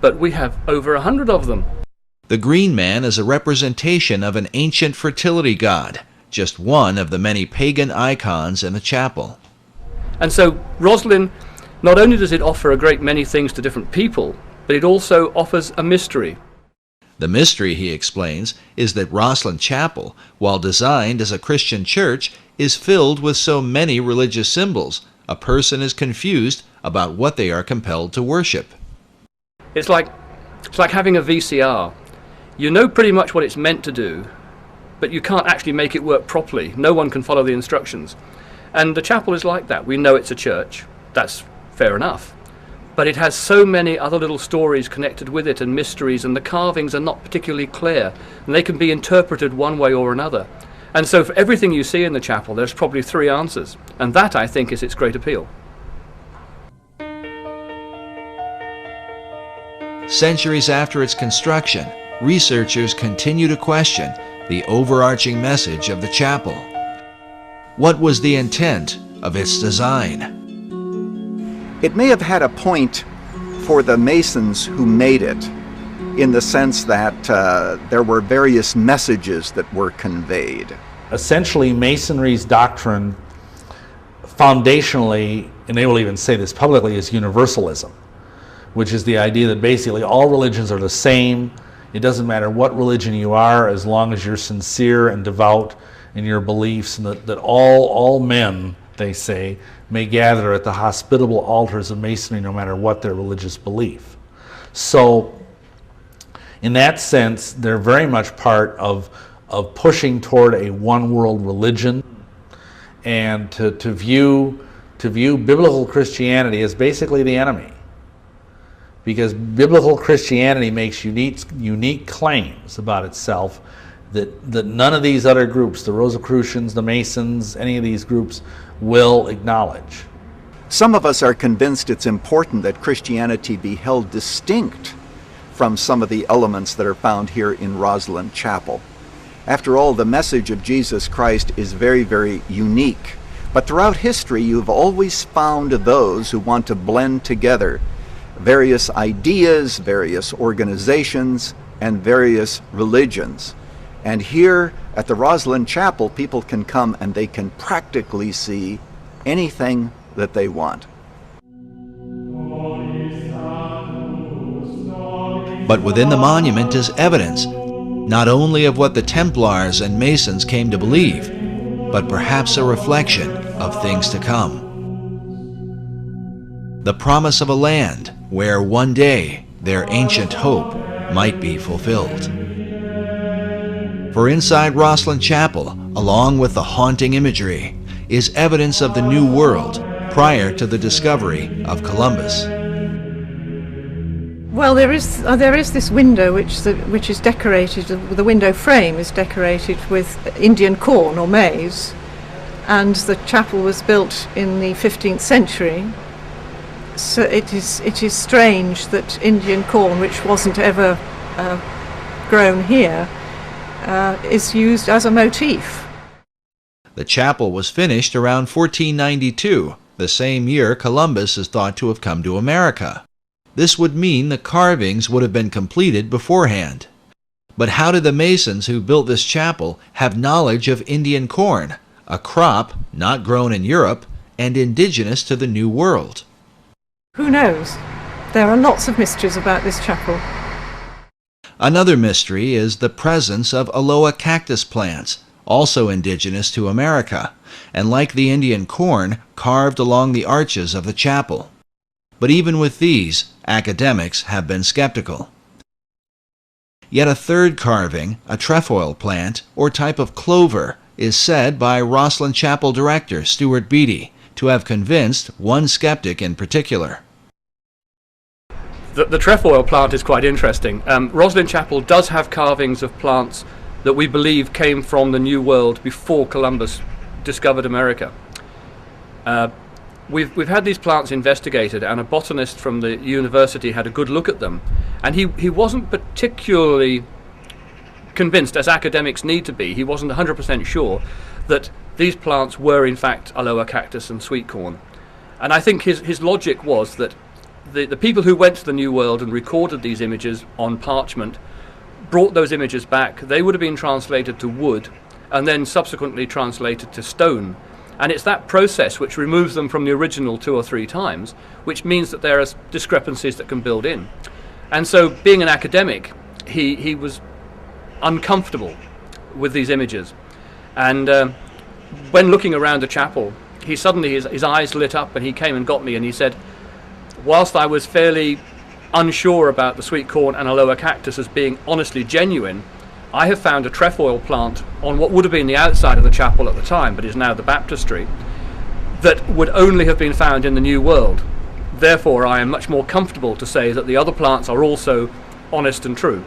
but we have over 100 of them. The green man is a representation of an ancient fertility god, just one of the many pagan icons in the chapel. And so Rosslyn, not only does it offer a great many things to different people, but it also offers a mystery. The mystery, he explains, is that Rosslyn Chapel, while designed as a Christian church, is filled with so many religious symbols, a person is confused about what they are compelled to worship. It's like having a VCR. You know pretty much what it's meant to do, but you can't actually make it work properly. No one can follow the instructions. And the chapel is like that. We know it's a church. That's fair enough. But it has so many other little stories connected with it and mysteries, and the carvings are not particularly clear, and they can be interpreted one way or another. And so for everything you see in the chapel, there's probably 3 answers. And that, I think, is its great appeal. Centuries after its construction, researchers continue to question the overarching message of the chapel. What was the intent of its design? It may have had a point for the Masons who made it, in the sense that there were various messages that were conveyed. Essentially, Masonry's doctrine, foundationally, and they will even say this publicly, is universalism. which is the idea that basically all religions are the same. It doesn't matter what religion you are, as long as you're sincere and devout in your beliefs, and that all men, they say, may gather at the hospitable altars of Masonry no matter what their religious belief. So in that sense, they're very much part of pushing toward a one world religion, and to view biblical Christianity as basically the enemy. Because biblical Christianity makes unique claims about itself that none of these other groups, the Rosicrucians, the Masons, any of these groups, will acknowledge. Some of us are convinced it's important that Christianity be held distinct from some of the elements that are found here in Roslyn Chapel. After all, the message of Jesus Christ is very, very unique. But throughout history, you've always found those who want to blend together various ideas, various organizations, and various religions. And here at the Roslyn Chapel, people can come and they can practically see anything that they want. But within the monument is evidence, not only of what the Templars and Masons came to believe, but perhaps a reflection of things to come. The promise of a land where one day their ancient hope might be fulfilled. For inside Roslyn Chapel, along with the haunting imagery, is evidence of the New World prior to the discovery of Columbus. Well, there is this window which is decorated. The window frame is decorated with Indian corn or maize, and the chapel was built in the 15th century. So it is strange that Indian corn, which wasn't ever grown here, is used as a motif. The chapel was finished around 1492, the same year Columbus is thought to have come to America. This would mean the carvings would have been completed beforehand. But how did the Masons who built this chapel have knowledge of Indian corn, a crop not grown in Europe and indigenous to the New World? Who knows? There are lots of mysteries about this chapel. Another mystery is the presence of Aloha cactus plants, also indigenous to America, and like the Indian corn, carved along the arches of the chapel. But even with these, academics have been skeptical. Yet a third carving, a trefoil plant or type of clover, is said by Roslyn Chapel director Stuart Beattie to have convinced one skeptic in particular. The trefoil plant is quite interesting. Roslyn Chapel does have carvings of plants that we believe came from the New World before Columbus discovered America. We've had these plants investigated, and a botanist from the university had a good look at them, and he wasn't particularly convinced, as academics need to be. He wasn't 100% sure that these plants were in fact Aloha cactus and sweet corn. And I think his logic was that the people who went to the New World and recorded these images on parchment brought those images back. They would have been translated to wood and then subsequently translated to stone. And it's that process which removes them from the original 2 or 3 times, which means that there are discrepancies that can build in. And so, being an academic, he was uncomfortable with these images. And when looking around the chapel, he suddenly, his eyes lit up, and he came and got me, and he said, whilst I was fairly unsure about the sweet corn and Aloha cactus as being honestly genuine, I have found a trefoil plant on what would have been the outside of the chapel at the time, but is now the baptistry, that would only have been found in the New World. Therefore, I am much more comfortable to say that the other plants are also honest and true.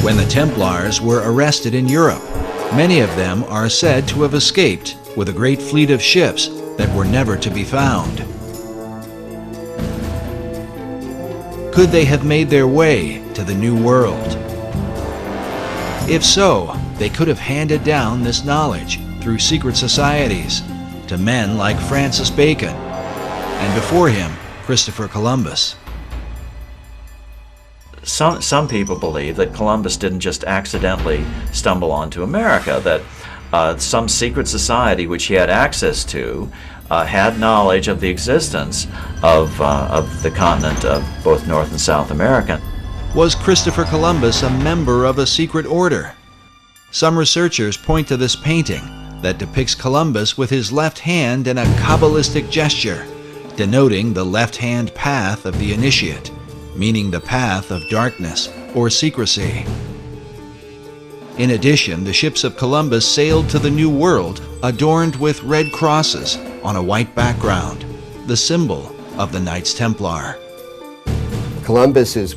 When the Templars were arrested in Europe, many of them are said to have escaped with a great fleet of ships that were never to be found. Could they have made their way to the New World? If so, they could have handed down this knowledge through secret societies to men like Francis Bacon, and before him, Christopher Columbus. some people believe that Columbus didn't just accidentally stumble onto America, that some secret society which he had access to had knowledge of the existence of the continent of both North and South America. Was Christopher Columbus a member of a secret order? Some researchers point to this painting that depicts Columbus with his left hand in a Kabbalistic gesture, denoting the left-hand path of the initiate, meaning the path of darkness or secrecy. In addition, the ships of Columbus sailed to the New World adorned with red crosses on a white background, the symbol of the Knights Templar. Columbus's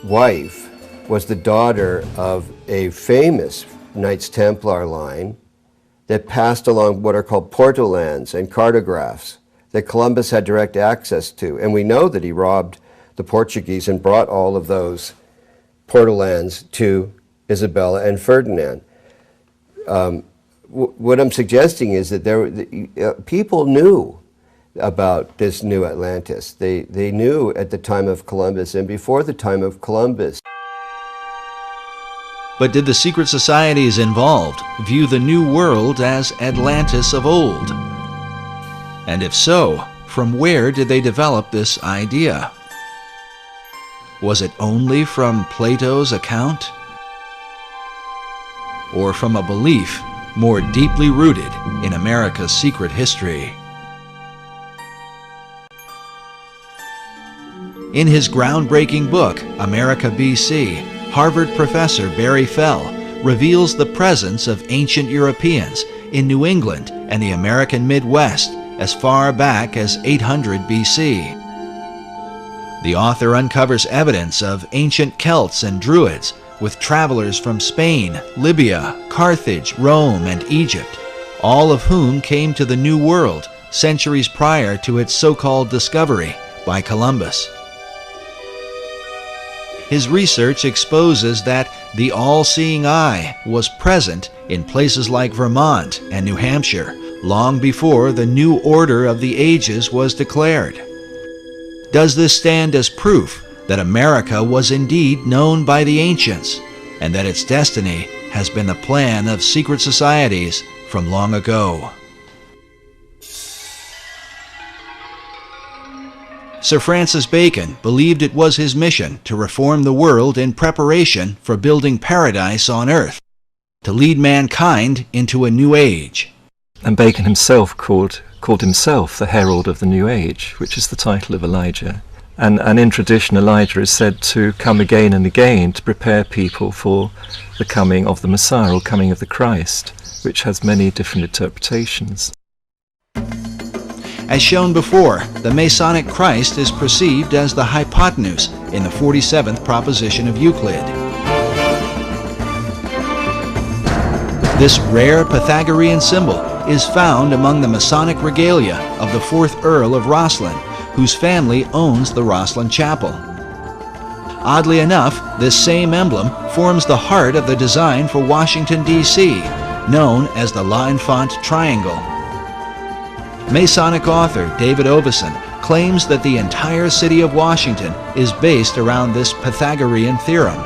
wife was the daughter of a famous Knights Templar line that passed along what are called portolands and cartographs that Columbus had direct access to. And we know that he robbed the Portuguese and brought all of those portolands to Isabella and Ferdinand. What I'm suggesting is that people knew about this new Atlantis. They knew at the time of Columbus and before the time of Columbus. But did the secret societies involved view the New World as Atlantis of old? And if so, from where did they develop this idea? Was it only from Plato's account? Or from a belief more deeply rooted in America's secret history? In his groundbreaking book, America BC, Harvard professor Barry Fell reveals the presence of ancient Europeans in New England and the American Midwest as far back as 800 BC. The author uncovers evidence of ancient Celts and Druids with travelers from Spain, Libya, Carthage, Rome, and Egypt, all of whom came to the New World centuries prior to its so-called discovery by Columbus. His research exposes that the all-seeing eye was present in places like Vermont and New Hampshire long before the new order of the ages was declared. Does this stand as proof that America was indeed known by the ancients and that its destiny has been the plan of secret societies from long ago? Sir Francis Bacon believed it was his mission to reform the world in preparation for building paradise on earth, to lead mankind into a new age. And Bacon himself called himself the herald of the new age, which is the title of Elijah. And in tradition, Elijah is said to come again and again to prepare people for the coming of the Messiah, or coming of the Christ, which has many different interpretations. As shown before, the Masonic Christ is perceived as the hypotenuse in the 47th proposition of Euclid. This rare Pythagorean symbol is found among the Masonic regalia of the 4th Earl of Rosslyn, whose family owns the Rosslyn Chapel. Oddly enough, this same emblem forms the heart of the design for Washington, D.C., known as the L'Enfant Triangle. Masonic author David Oveson claims that the entire city of Washington is based around this Pythagorean theorem.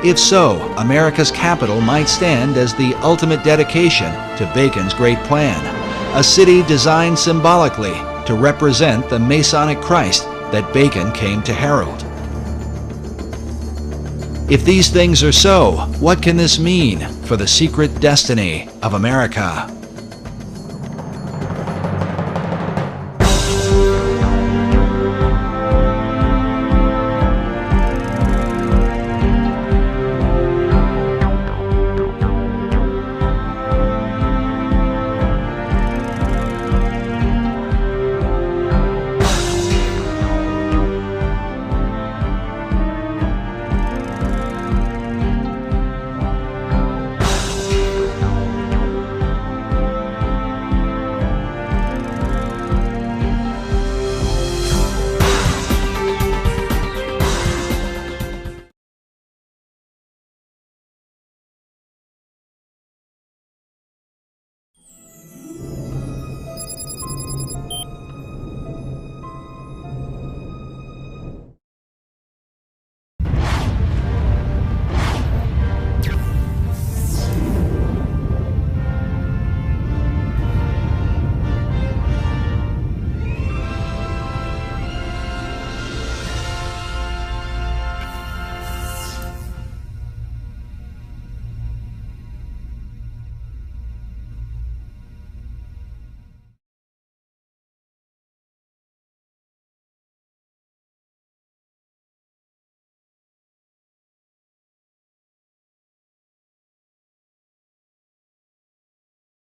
If so, America's capital might stand as the ultimate dedication to Bacon's great plan, a city designed symbolically to represent the Masonic Christ that Bacon came to herald. If these things are so, what can this mean for the secret destiny of America?